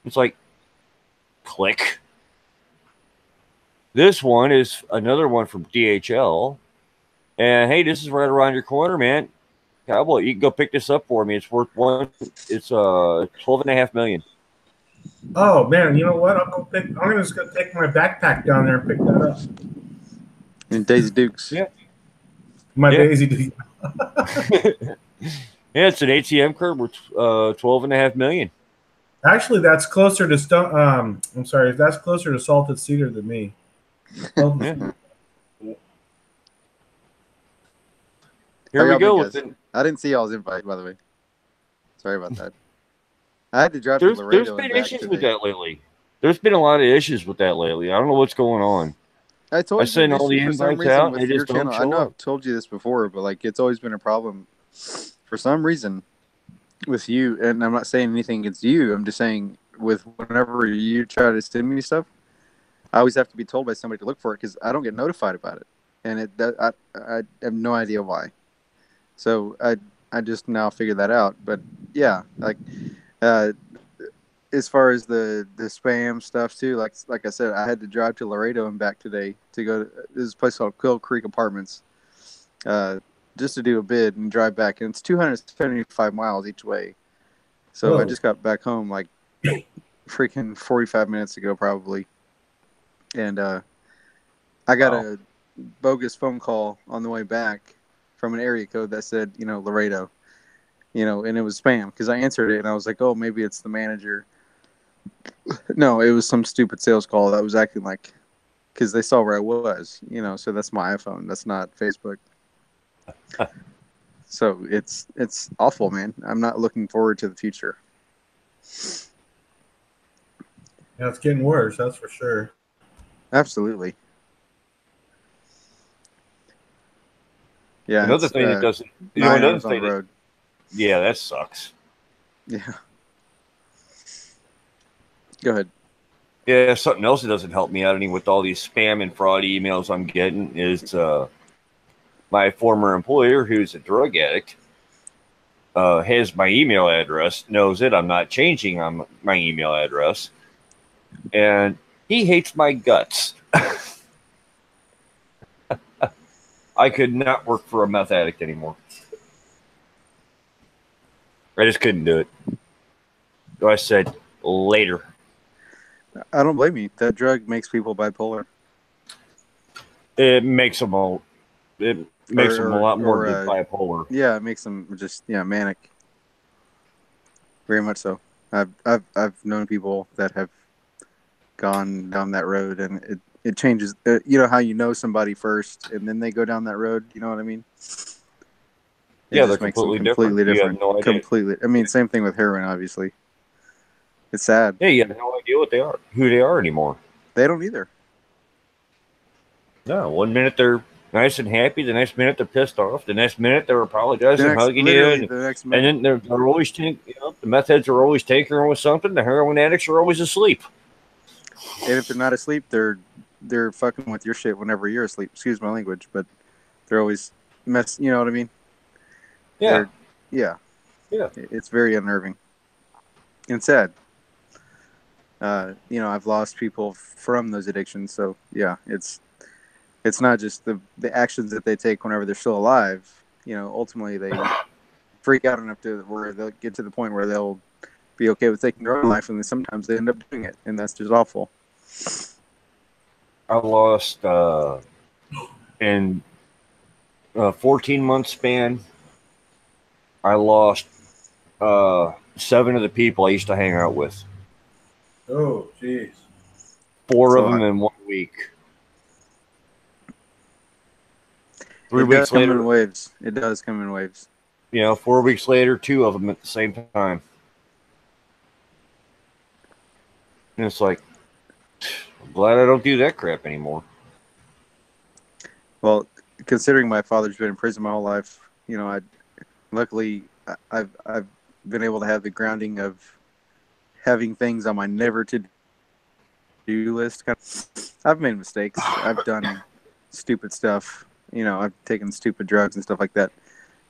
It's like, click. This one is another one from DHL. And hey, this is right around your corner, man. Cowboy, you can go pick this up for me. It's worth it's $12.5 million. Oh man, you know what? I'm just gonna take my backpack down there and pick that up. And Daisy Dukes. Yeah. Daisy Duke. Yeah, it's an ATM card worth $12.5 million. Actually, that's closer to that's closer to Salted Cedar than me. Yeah. Here we go. I didn't see y'all's invite, by the way. Sorry about that. I had to drive to Laredo. There's been issues with that lately. There's been a lot of issues with that lately. I don't know what's going on. I send all the invites out, and they just don't show I know up. I've told you this before, but like it's always been a problem for some reason with you. And I'm not saying anything against you. I'm just saying with whenever you try to send me stuff, I always have to be told by somebody to look for it because I don't get notified about it, and I have no idea why. So I just now figured that out. But yeah, like as far as the spam stuff too, like I said, I had to drive to Laredo and back today to go to this place called Quill Creek Apartments, just to do a bid and drive back, and it's 275 miles each way. So Whoa. I just got back home like freaking 45 minutes ago probably, and I got a bogus phone call on the way back from an area code that said, Laredo, and it was spam because I answered it and I was like, oh, maybe it's the manager. No, it was some stupid sales call that was acting like, because they saw where I was, so that's my iPhone. That's not Facebook. So it's awful, man. I'm not looking forward to the future. Yeah, it's getting worse. That's for sure. Absolutely. Yeah. Another thing that doesn't, 9 another hours on thing the that, road. yeah, that sucks. Yeah. Go ahead. Yeah, something else that doesn't help me out any with all these spam and fraud emails I'm getting is my former employer, who's a drug addict, has my email address, knows it. I'm not changing on my email address, and he hates my guts. I could not work for a meth addict anymore. I just couldn't do it. So I said, later. I don't blame you. That drug makes people bipolar. It makes them a lot more than bipolar. Yeah, it makes them just manic. Very much so. I've known people that have gone down that road, and it changes. How you know somebody first, and then they go down that road. You know what I mean? Yeah, they're completely different. You have no idea. Completely. I mean, same thing with heroin. Obviously, it's sad. Yeah, you have no idea who they are anymore. They don't either. No, 1 minute they're nice and happy, the next minute they're pissed off, the next minute they're apologizing, hugging you, and then they're always the meth heads are always tinkering with something. The heroin addicts are always asleep. And if they're not asleep, they're fucking with your shit whenever you're asleep. Excuse my language, but they're always mess. You know what I mean? Yeah. Yeah. It's very unnerving and sad. I've lost people from those addictions, so yeah, it's not just the actions that they take whenever they're still alive. Ultimately they freak out enough to where they'll get to the point where they'll be okay with taking their own life, and then sometimes they end up doing it, and that's just awful. I lost in a 14-month span. I lost 7 of the people I used to hang out with. Oh, jeez. 4 of them in 1 week. 3 weeks later, come in waves. It does come in waves. 4 weeks later, 2 of them at the same time. And it's like, I'm glad I don't do that crap anymore. Well, considering my father's been in prison my whole life, luckily I've been able to have the grounding of having things on my never to do list. I've made mistakes. I've done stupid stuff. I've taken stupid drugs and stuff like that.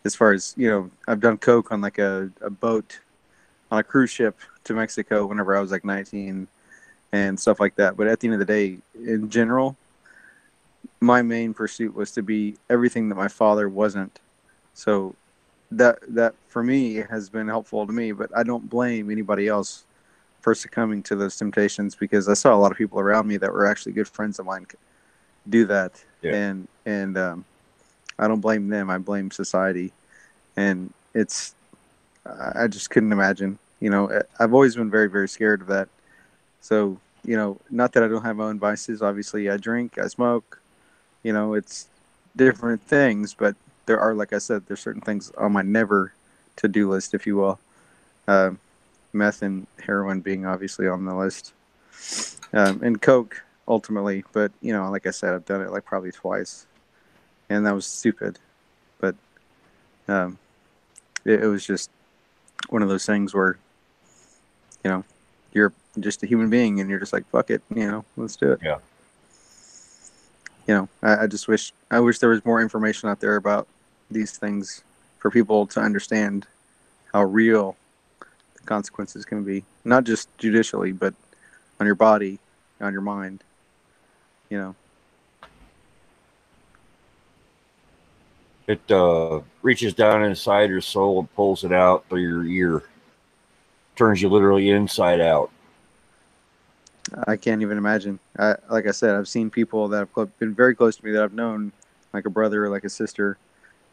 As far as, I've done coke on like a boat on a cruise ship to Mexico whenever I was like 19 and stuff like that. But at the end of the day, in general, my main pursuit was to be everything that my father wasn't. So that for me has been helpful to me, but I don't blame anybody else for succumbing to those temptations, because I saw a lot of people around me that were actually good friends of mine do that. Yeah. And I don't blame them. I blame society. And I just couldn't imagine, I've always been very, very scared of that. So, not that I don't have my own vices. Obviously I drink, I smoke, it's different things, but there are, like I said, there's certain things on my never to do list, if you will. Meth and heroin being obviously on the list, and coke ultimately. But like I said, I've done it like probably twice, and that was stupid. But it was just one of those things where you're just a human being and you're just like, fuck it, let's do it. Yeah. I wish there was more information out there about these things for people to understand how real the consequences can be, not just judicially, but on your body, on your mind. It reaches down inside your soul and pulls it out through your ear. Turns you literally inside out. I can't even imagine. Like I said, I've seen people that have been very close to me that I've known, like a brother or like a sister,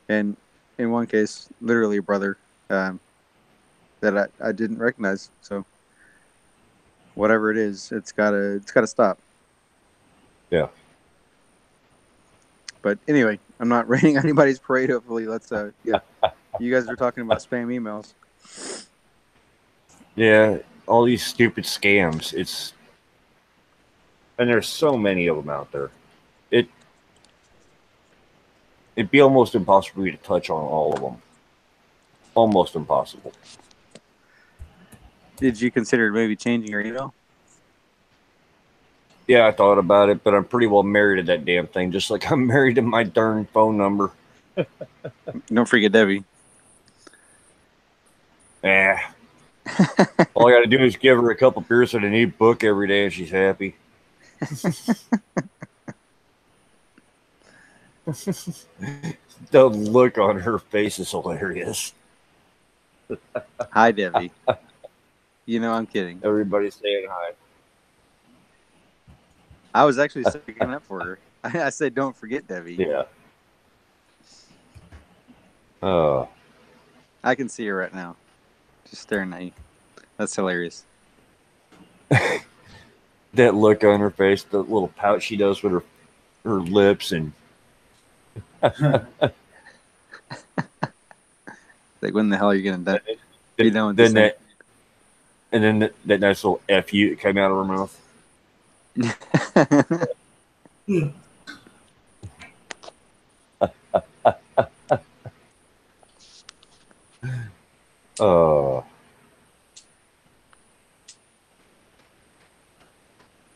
and in one case, literally a brother that I didn't recognize. So whatever it is, it's gotta stop. Yeah. But anyway, I'm not raining on anybody's parade. Hopefully, let's yeah. You guys are talking about spam emails. Yeah, all these stupid scams. And there's so many of them out there. It'd be almost impossible for you to touch on all of them. Almost impossible. Did you consider maybe changing your email? Yeah, I thought about it, but I'm pretty well married to that damn thing, just like I'm married to my darn phone number. Don't forget Debbie. Eh. All I got to do is give her a couple beers and a new book every day, and she's happy. The look on her face is hilarious. Hi, Debbie. You know I'm kidding. Everybody's saying hi. I was actually sticking up for her. I said, "Don't forget Debbie." Yeah. I can see her right now, just staring at you. That's hilarious. That look on her face, the little pout she does with her lips, and Like, when the hell are you gonna be done with then this that, and then that nice little "fu" that came out of her mouth. thing?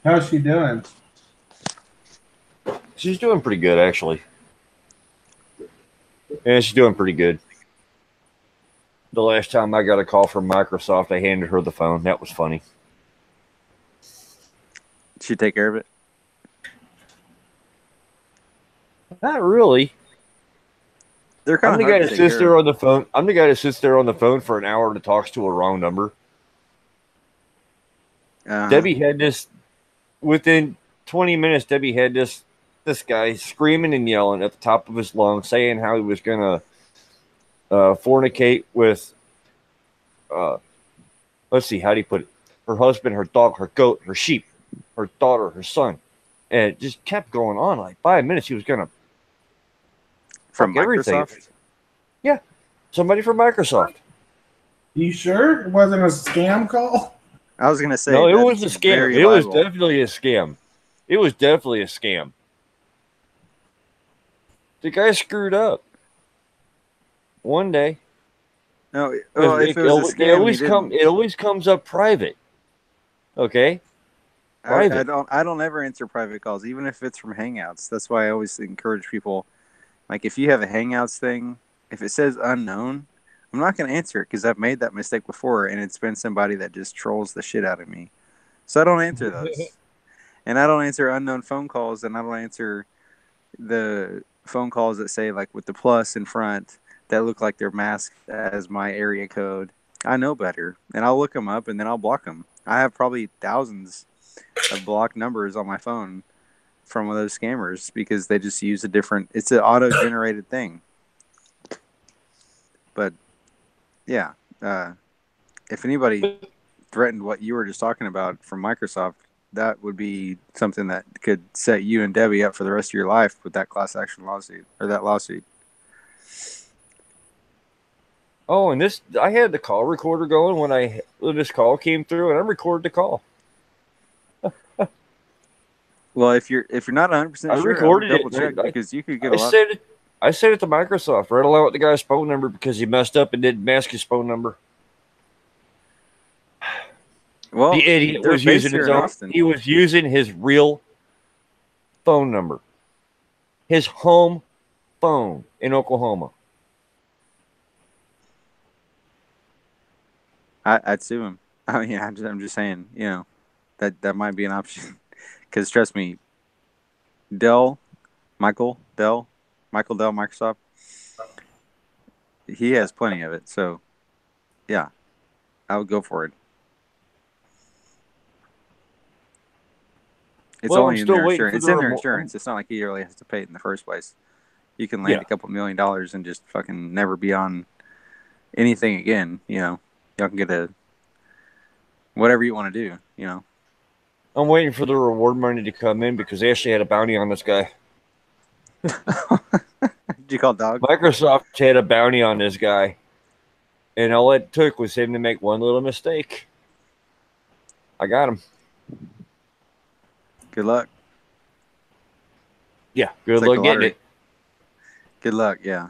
How's she doing? She's doing pretty good, actually. Yeah, she's doing pretty good. The last time I got a call from Microsoft, I handed her the phone. That was funny. She take care of it. Not really. They're kind I'm of the guy hard that to take sits care there of. on the phone. I'm the guy that sits there on the phone for an hour to talks to a wrong number. Debbie had this within 20 minutes. Debbie had this guy screaming and yelling at the top of his lungs, saying how he was gonna fornicate with. Let's see, how do you put it? Her husband, her dog, her goat, her sheep, her daughter, her son, and it just kept going on. Like 5 minutes, he was gonna From fuck everything. Microsoft. Somebody from Microsoft. You sure it wasn't a scam call? I was gonna say No, it that's was a scam. very It was liable. definitely a scam. It was definitely a scam. The guy screwed up one day. No, well, if it was a They scam, always you come. didn't. It always comes up private. Okay, I private. don't ever answer private calls, even if it's from Hangouts. That's why I always encourage people. Like, if you have a Hangouts thing, if it says unknown, I'm not going to answer it because I've made that mistake before, and it's been somebody that just trolls the shit out of me. So I don't answer those, and I don't answer unknown phone calls, and I don't answer the phone calls that say, like, with the plus in front that look like they're masked as my area code. I know better, and I'll look them up and then I'll block them. I have probably thousands of blocked numbers on my phone from one of those scammers because they just use a different. It's an auto-generated thing. But yeah, if anybody threatened what you were just talking about from Microsoft, that would be something that could set you and Debbie up for the rest of your life with that class action lawsuit or that lawsuit. Oh, and I had the call recorder going when this call came through, and I recorded the call. Well, if you're not 100% sure, I would recorded it. double check because you could get I a lot. said it to Microsoft right along with the guy's phone number because he messed up and didn't mask his phone number. Well, The idiot they're was based using here his in own. Austin. He was using his real phone number, his home phone in Oklahoma. I'd sue him. I mean, I'm just saying, that might be an option. Because trust me, Michael Dell, Microsoft, he has plenty of it. So, yeah, I would go for it. It's Well, only I'm in still their waiting insurance. for It's the in their remote- insurance. It's not like he really has to pay it in the first place. You can land Yeah. a couple $1 million and just fucking never be on anything again. You know, y'all can get a whatever you want to do. You know, I'm waiting for the reward money to come in because they actually had a bounty on this guy. did you call dog? Microsoft had a bounty on this guy, and all it took was him to make one little mistake. I got him. Good luck. Yeah, good It's like luck the getting lottery. it. Good luck. Yeah.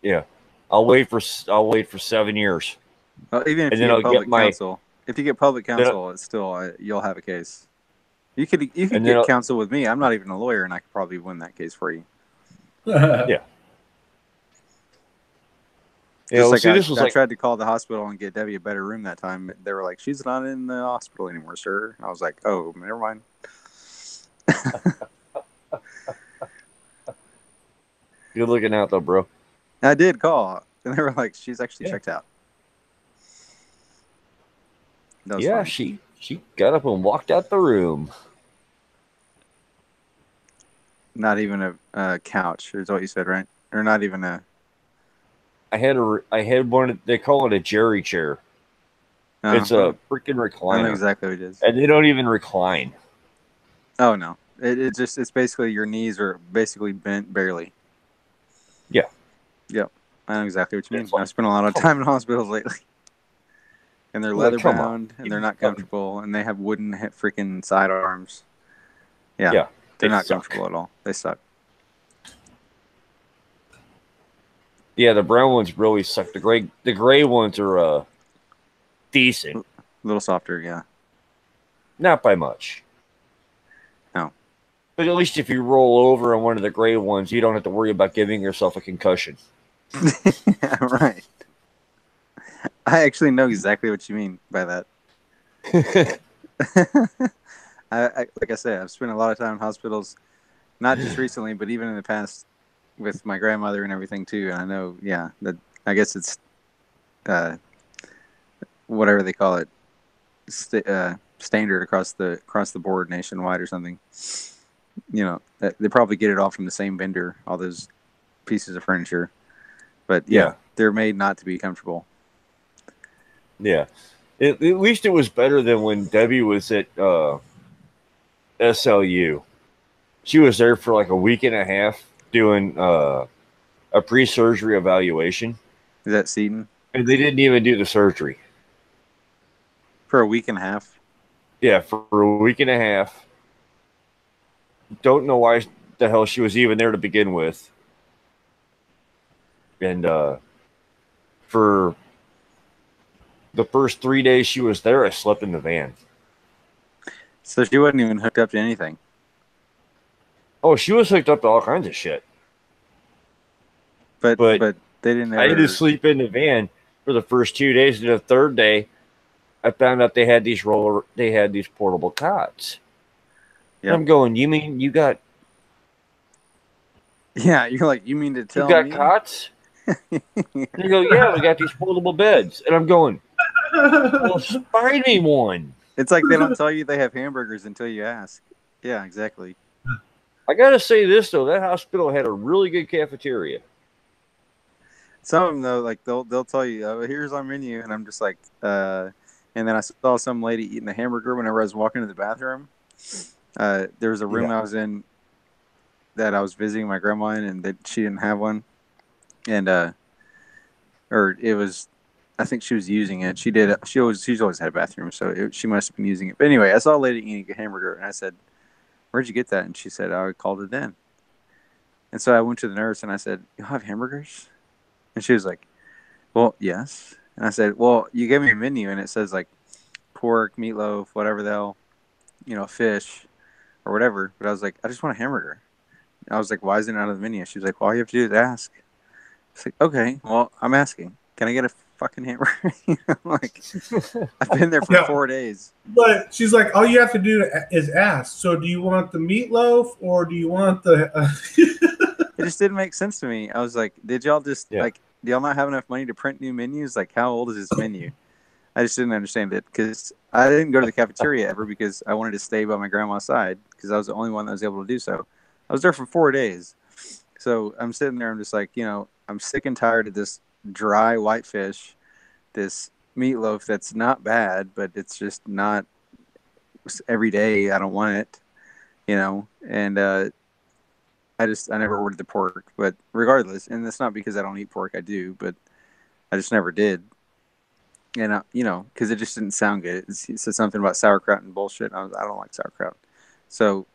Yeah, I'll wait for 7 years. Well, even if And you then get I'll get public my- counsel, if you get public counsel, it's still you'll have a case. You could And then get I'll- counsel with me. I'm not even a lawyer, and I could probably win that case for you. Yeah. Yeah, Just well, like see, this was I like tried to call the hospital and get Debbie a better room that time. They were like, "She's not in the hospital anymore, sir." I was like, "Oh, never mind." you're looking out though, bro. I did call, and they were like, "She's actually Yeah. checked out." That was Yeah, funny. she got up and walked out the room. Not even a couch, is what you said, right? Or not even a. I had one. They call it a Jerry chair. It's a freaking I know recliner, exactly what it is. and they don't even recline. Oh no, it's basically your knees are basically bent barely. Yeah. Yep, I know exactly what you mean. It's like- I've spent a lot of time in hospitals lately, and they're Well, leather come on. bound, and they're not comfortable, and they have wooden freaking sidearms. Yeah, Yeah, they're they not suck. comfortable at all. They suck. Yeah, the brown ones really suck. The gray ones are decent, A little softer, yeah. not by much. No. But at least if you roll over on one of the gray ones, you don't have to worry about giving yourself a concussion. Yeah, right. I actually know exactly what you mean by that. I like I said, I've spent a lot of time in hospitals, not just recently, but even in the past with my grandmother and everything too. And I know, yeah, that I guess it's whatever they call it, standard across the board nationwide or something. You know, they probably get it all from the same vendor, all those pieces of furniture. But yeah, they're made not to be comfortable. Yeah. At least it was better than when Debbie was at SLU. She was there for like a week and a half doing a pre-surgery evaluation, Is that Seton? and they didn't even do the surgery. For a week and a half? Yeah, for a week and a half. Don't know why the hell she was even there to begin with. And for the first 3 days she was there, I slept in the van. So she wasn't even hooked up to anything. Oh, she was hooked up to all kinds of shit. But But they didn't ever... I had to sleep in the van for the first 2 days. And the third day, I found out they had these portable cots. Yep. And I'm going, you mean you got Yeah, you're like, you mean to tell got me? cots? And they go, yeah, we got these portable beds. And I'm going, well, find me one. It's like they don't tell you they have hamburgers until you ask. Yeah, exactly. I gotta say this though, that hospital had a really good cafeteria. Some of them though, like they'll tell you, oh, here's our menu, and I'm just like, and then I saw some lady eating a hamburger whenever I was walking to the bathroom. There was a room I was in that I was visiting my grandma in, and that she didn't have one, and or it was, I think she was using it. She did. She's always had a bathroom, so she must have been using it. But anyway, I saw a lady eating a hamburger, and I said, "Where'd you get that?" And she said, "I called it in." And so I went to the nurse and I said, "You have hamburgers?" And she was like, "Well, yes." And I said, "Well, you gave me a menu, and it says like pork, meatloaf, whatever the hell, fish, or whatever." But I was like, "I just want a hamburger." I was like, "Why isn't it out of the menu?" She was like, "Well, all you have to do is ask." It's like, "Okay, well, I'm asking. Can I get a fucking hamburger?" Like, I've been there for 4 days. But she's like, all you have to do is ask. So, do you want the meatloaf or do you want the? It just didn't make sense to me. I was like, "Did y'all just like? Do y'all not have enough money to print new menus? Like, how old is this menu?" I just didn't understand it because I didn't go to the cafeteria ever because I wanted to stay by my grandma's side because I was the only one that was able to do so. I was there for 4 days. So I'm sitting there. I'm just like, I'm sick and tired of this dry white fish, this meatloaf that's not bad, but it's just not every day. I don't want it, And I never ordered the pork, but regardless, and it's not because I don't eat pork. I do, but I just never did. And because it just didn't sound good. It said something about sauerkraut and bullshit. I don't like sauerkraut. So,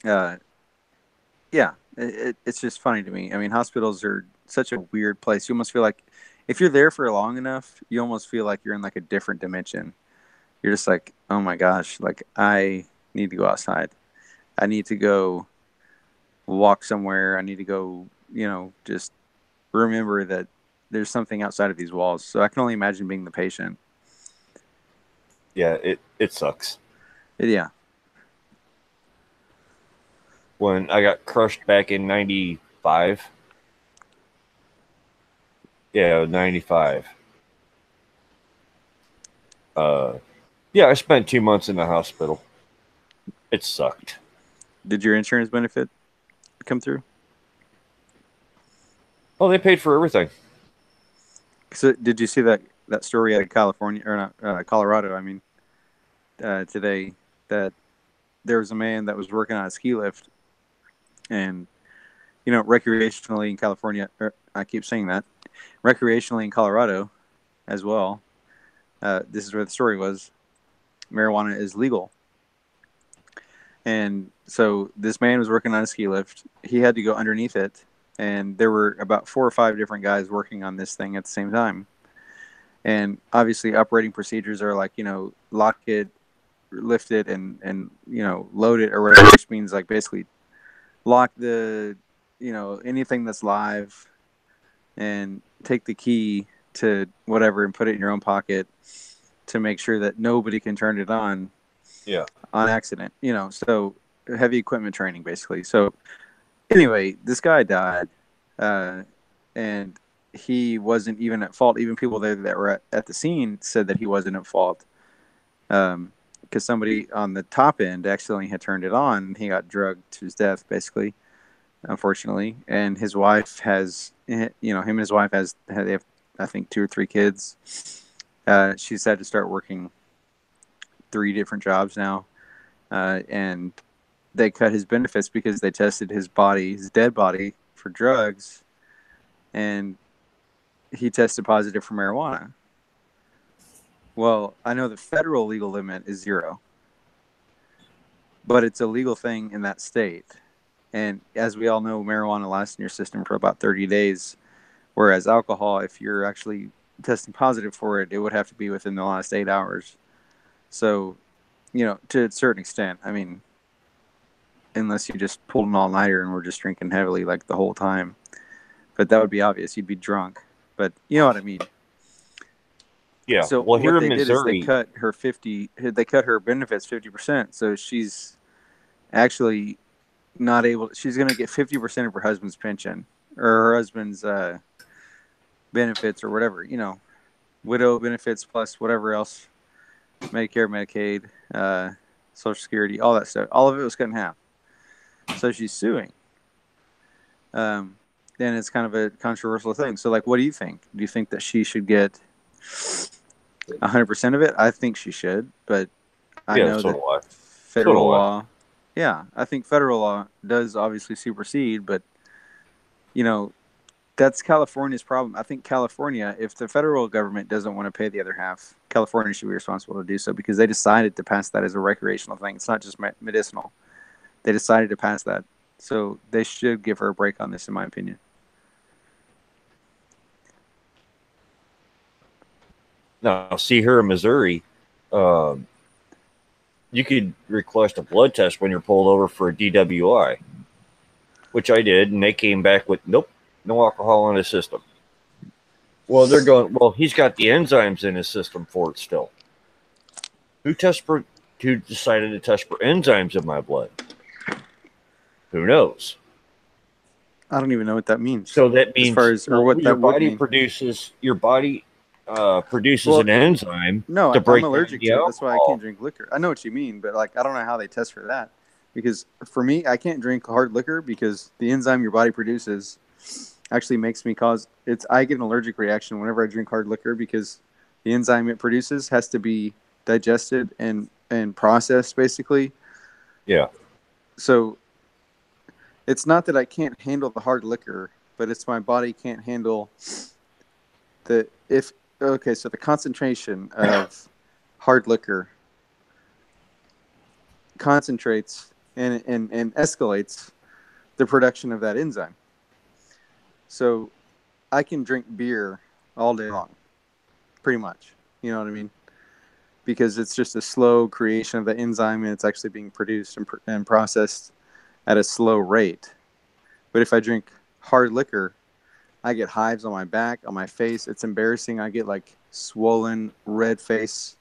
yeah, it's just funny to me. I mean, hospitals are such a weird place. You almost feel like if you're there for long enough, you almost feel like you're in like a different dimension. You're just like, oh my gosh, like I need to go outside. I need to go walk somewhere. I need to go, just remember that there's something outside of these walls. So I can only imagine being the patient. Yeah, it sucks. Yeah. When I got crushed back in 95. Yeah, 95. Yeah, I spent 2 months in the hospital. It sucked. Did your insurance benefit come through? Oh, they paid for everything. So did you see that story out of California or not, Colorado? I mean, today that there was a man that was working on a ski lift, and recreationally in California. I keep saying that recreationally in Colorado, as well. This is where the story was. Marijuana is legal. And so this man was working on a ski lift. He had to go underneath it. And there were about 4 or 5 different guys working on this thing at the same time. And obviously operating procedures are like, lock it, lift it, and load it or whatever, which means like basically lock the, anything that's live and take the key to whatever and put it in your own pocket to make sure that nobody can turn it on. Yeah. On accident, so heavy equipment training basically. So anyway, this guy died, and he wasn't even at fault. Even people there that were at the scene said that he wasn't at fault, because somebody on the top end accidentally had turned it on. And he got drugged to his death, basically, unfortunately. And his wife has, him and his wife they have, I think, 2 or 3 kids. She's had to start working 3 different jobs now, and they cut his benefits because they tested his dead body, for drugs, and he tested positive for marijuana. Well, I know the federal legal limit is 0, but it's a legal thing in that state. And as we all know, marijuana lasts in your system for about 30 days, whereas alcohol, if you're actually testing positive for it, it would have to be within the last 8 hours. So, to a certain extent, I mean, unless you just pulled an all-nighter and were just drinking heavily like the whole time. But that would be obvious. You'd be drunk. But you know what I mean. Yeah. So well, here what in they Missouri, did is they cut her benefits 50%. So she's actually not able. She's going to get 50% of her husband's pension or her husband's benefits or whatever. Widow benefits plus whatever else, Medicare, Medicaid, Social Security, all that stuff. All of it was cut in half. So she's suing. Then it's kind of a controversial thing. So, like, what do you think? Do you think that she should get 100% of it? I think she should, but I know that federal law. Yeah, I think federal law does obviously supersede, but that's California's problem. I think California, if the federal government doesn't want to pay the other half, California should be responsible to do so because they decided to pass that as a recreational thing. It's not just medicinal. They decided to pass that. So they should give her a break on this, in my opinion. Now, see, here in Missouri, you could request a blood test when you're pulled over for a DWI, which I did, and they came back with, nope, no alcohol in his system. Well, they're going, well, he's got the enzymes in his system for it still. Who decided to test for enzymes in my blood? Who knows? I don't even know what that means. So that means as far as, or what your that body would mean. produces an enzyme. No, to break I'm allergic to it. down That's why I can't drink liquor. I know what you mean, but like I don't know how they test for that. because for me, I can't drink hard liquor because the enzyme your body produces actually makes me I get an allergic reaction whenever I drink hard liquor because the enzyme it produces has to be digested and processed basically. Yeah. So it's not that I can't handle the hard liquor, but it's my body can't handle so the concentration of hard liquor concentrates and escalates the production of that enzyme. So I can drink beer all day long, pretty much. You know what I mean? Because it's just a slow creation of the enzyme and it's actually being produced and processed at a slow rate. But if I drink hard liquor, I get hives on my back, on my face. It's embarrassing. I get like swollen, red face,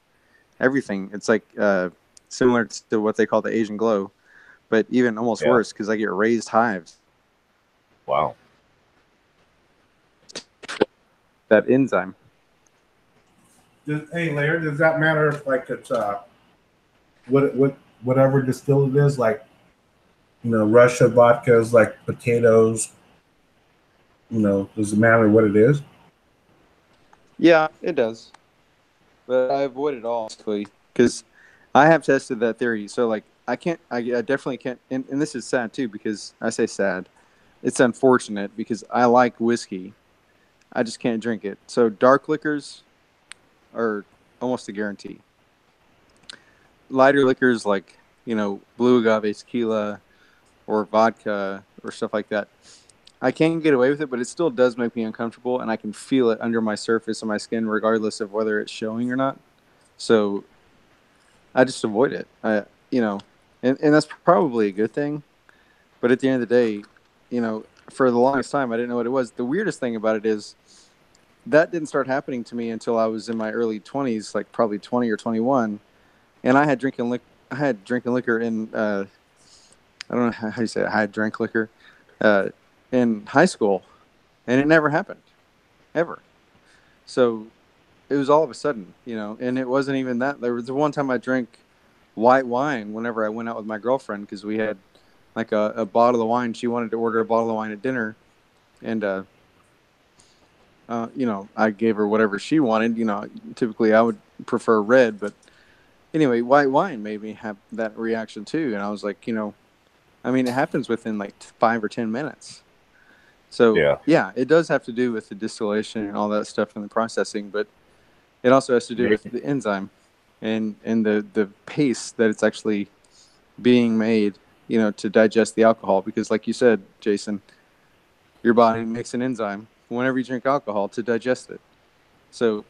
everything. It's like similar to what they call the Asian glow, but even almost worse because I get raised hives. Wow. That enzyme. Hey, Laird, does that matter if like it's whatever distilled it is, like Russia vodka is like potatoes. Does it matter what it is? Yeah, it does. But I avoid it all because I have tested that theory. So like I definitely can't. And this is sad too because I say sad. It's unfortunate because I like whiskey. I just can't drink it. So dark liquors are almost a guarantee. Lighter liquors like, blue agave tequila or vodka or stuff like that. I can get away with it, but it still does make me uncomfortable, and I can feel it under my surface of my skin regardless of whether it's showing or not. So I just avoid it. And that's probably a good thing. But at the end of the day, for the longest time, I didn't know what it was. The weirdest thing about it is that didn't start happening to me until I was in my early 20s, like probably 20 or 21. And I had drinking liquor in, I don't know how you say it. I had drank liquor in high school, and it never happened, ever. So it was all of a sudden, and it wasn't even that. There was the one time I drank white wine whenever I went out with my girlfriend because we had like a bottle of wine. She wanted to order a bottle of wine at dinner, and I gave her whatever she wanted. Typically I would prefer red, but anyway, white wine made me have that reaction too. And I was like, it happens within like 5 or 10 minutes. So yeah, it does have to do with the distillation and all that stuff and the processing, but it also has to do with the enzyme and the pace that it's actually being made, to digest the alcohol. Because like you said, Jason, your body makes an enzyme whenever you drink alcohol to digest it. So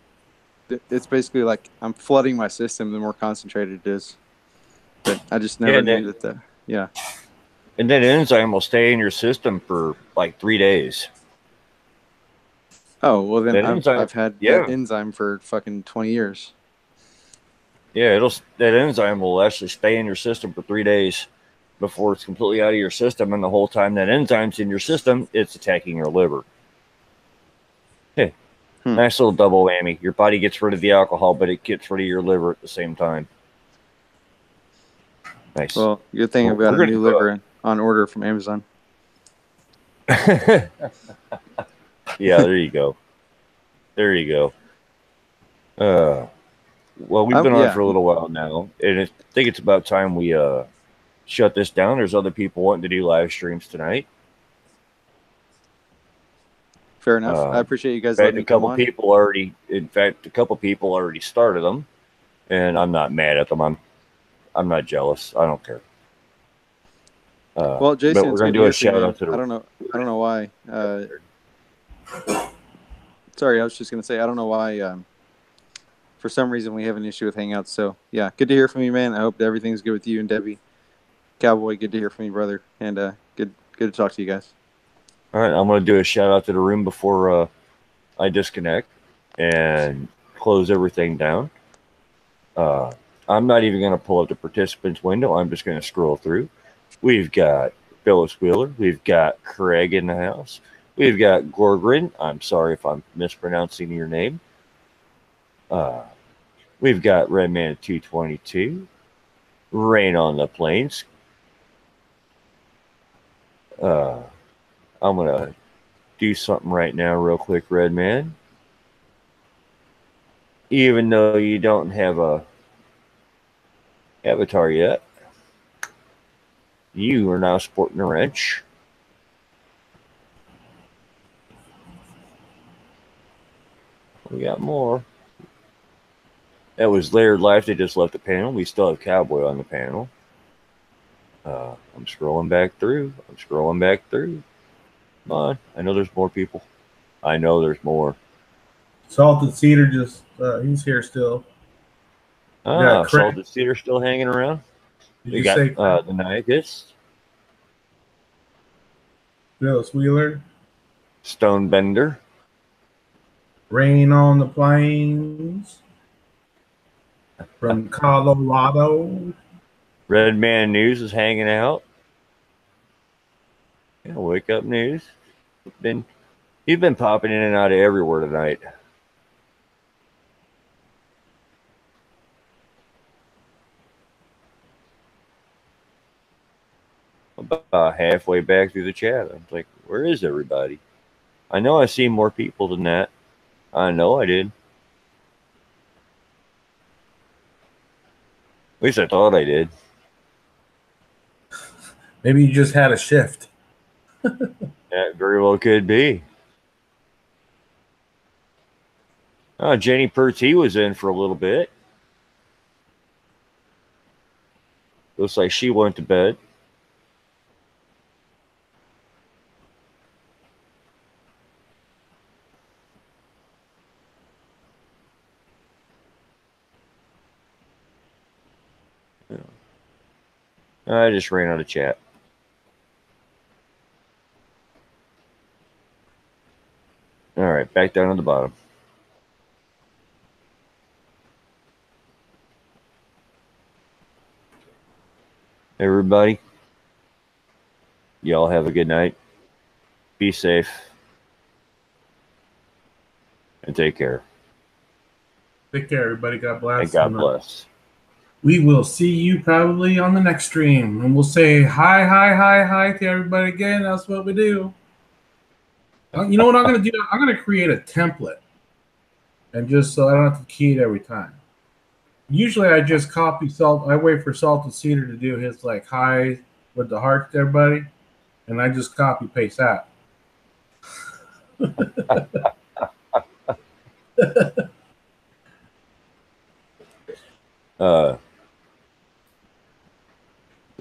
it's basically like I'm flooding my system the more concentrated it is. But I just never knew that. And that enzyme will stay in your system for like 3 days. Oh, well then I've had that enzyme for fucking 20 years. Yeah, that enzyme will actually stay in your system for 3 days before it's completely out of your system. And the whole time that enzyme's in your system, it's attacking your liver. Hey, nice little double whammy. Your body gets rid of the alcohol, but it gets rid of your liver at the same time. Nice. Well, good thing I've got a new liver on order from Amazon. Yeah, there you go. There you go. Well, we've been on for a little while now, and I think it's about time we shut this down. There's other people wanting to do live streams tonight. Fair enough. I appreciate you guys letting me come on. In fact, a couple people already started them, and I'm not mad at them. I'm not jealous. I don't care. Well, Jason, we're going to do a shout out to the. I don't know why. Sorry, I was just going to say I don't know why. For some reason, we have an issue with Hangouts. So yeah, good to hear from you, man. I hope everything's good with you and Debbie. Cowboy, good to hear from you, brother, and good to talk to you guys. All right, I'm going to do a shout out to the room before I disconnect and close everything down. I'm not even going to pull up the participants window. I'm just going to scroll through. We've got Phyllis Wheeler. We've got Craig in the house. We've got Gorgrin. I'm sorry if I'm mispronouncing your name. We've got Redman 222. Rain on the Plains. I'm gonna do something right now, real quick, Red Man. Even though you don't have a avatar yet, you are now sporting a wrench. We got more. That was Layered Life. They just left the panel. We still have Cowboy on the panel. I'm scrolling back through. Come on. I know there's more people. I know there's more. Salted Cedar just he's here still. Yeah, Salted Cedar still hanging around. Did We you got say the Niacus, Phyllis Wheeler? Stonebender, Rain on the Plains from Colorado. Red Man News is hanging out. Yeah, Wake Up News. You've been popping in and out of everywhere tonight. About halfway back through the chat, I'm like, where is everybody? I know I see more people than that. I know I did. At least I thought I did. Maybe you just had a shift. That very well could be. Jenny Pertee was in for a little bit. Looks like she went to bed. I just ran out of chat. All right, back down to the bottom. Everybody, y'all have a good night. Be safe. And take care. Take care, everybody. God bless. And God bless. We will see you probably on the next stream. And we'll say hi to everybody again. That's what we do. You know what I'm going to do? I'm going to create a template. And just so I don't have to key it every time. Usually I just copy Salt. I wait for Salted Cedar to do his like hi with the heart to everybody. And I just copy paste that.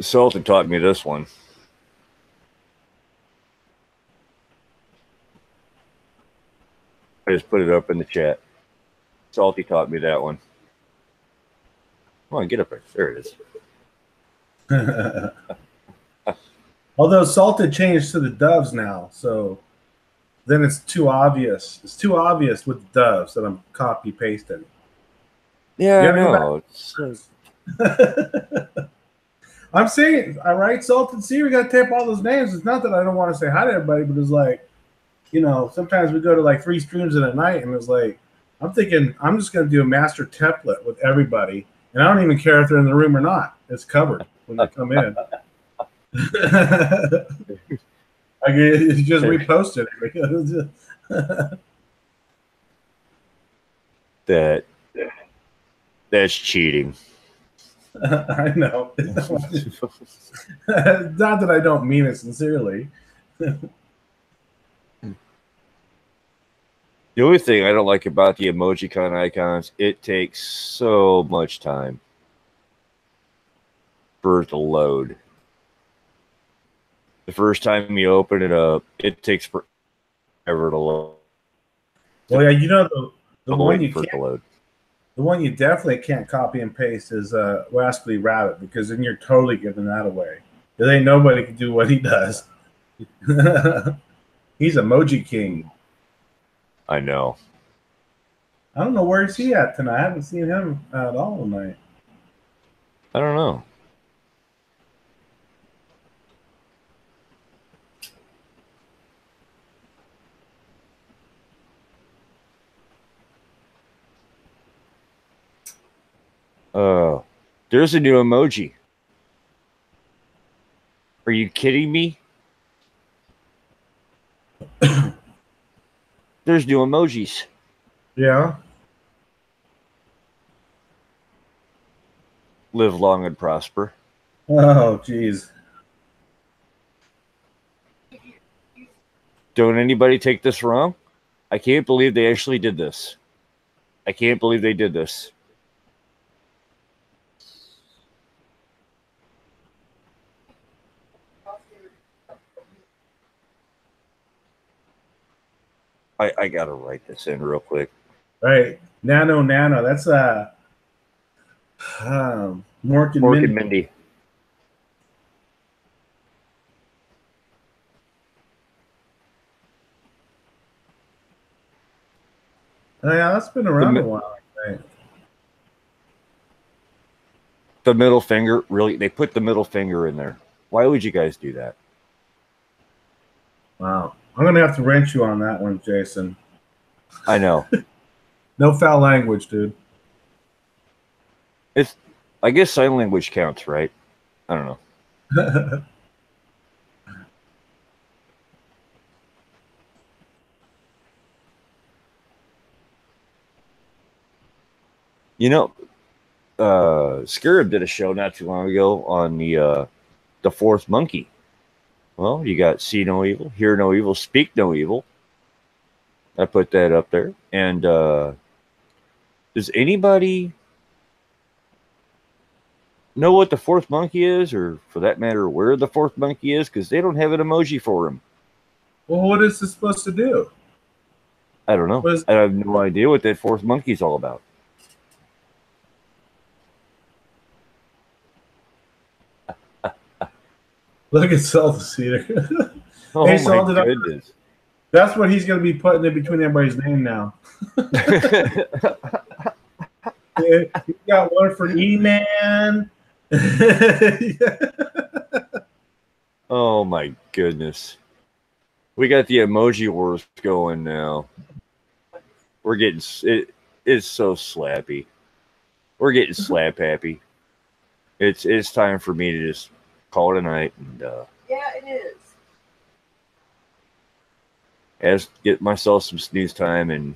Salted taught me this one. I just put it up in the chat. Salty taught me that one. Come on, get up there. There it is. Although Salted changed to the doves now, so then it's too obvious. It's too obvious with the doves that I'm copy pasting. Yeah, I know. I'm saying, all right, Salted Sea, we got to tape all those names. It's not that I don't want to say hi to everybody, but it's like, you know, sometimes we go to like 3 streams in a night, and it's like, I'm thinking I'm just going to do a master template with everybody, and I don't even care if they're in the room or not. It's covered when they come in. I just repost it. That's cheating. I know. Not that I don't mean it sincerely. The only thing I don't like about the Emojicon icons, it takes so much time for it to load. The first time you open it up, it takes forever to load. Well, yeah, you know the one you can't load. The one you definitely can't copy and paste is Rascally Rabbit, because then you're totally giving that away. There ain't nobody can do what he does. He's Emoji King. I know. I don't know where's he at tonight. I haven't seen him at all tonight. I don't know. There's a new emoji. Are you kidding me? There's new emojis. Yeah. Live long and prosper. Oh, jeez. Don't anybody take this wrong? I can't believe they actually did this. I can't believe they did this. I gotta write this in real quick. Right. Nano. That's Mork and Mork Mindy. and Mindy. Oh, yeah, that's been around a while. Right. The middle finger, really? They put the middle finger in there. Why would you guys do that? Wow. I'm gonna have to wrench you on that one, Jason. I know. No foul language, dude. I guess sign language counts, right? I don't know. You know, Scarab did a show not too long ago on the fourth monkey. Well, you got see no evil, hear no evil, speak no evil. I put that up there. And does anybody know what the fourth monkey is, or for that matter, where the fourth monkey is? Because they don't have an emoji for him. Well, what is this supposed to do? I don't know. I have no idea what that fourth monkey's all about. Look at Saul the Cedar. Oh Hey, my Saul, goodness. That's what he's going to be putting in between everybody's name now. You got one for E-Man. Oh my goodness. We got the emoji wars going now. We're getting it's so slappy. We're getting slap happy. It's time for me to just call it a night and yeah, it is. Get myself some snooze time and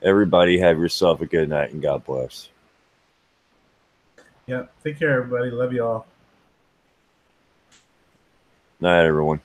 everybody have yourself a good night and God bless. Yeah, take care, everybody. Love you all. Night, everyone.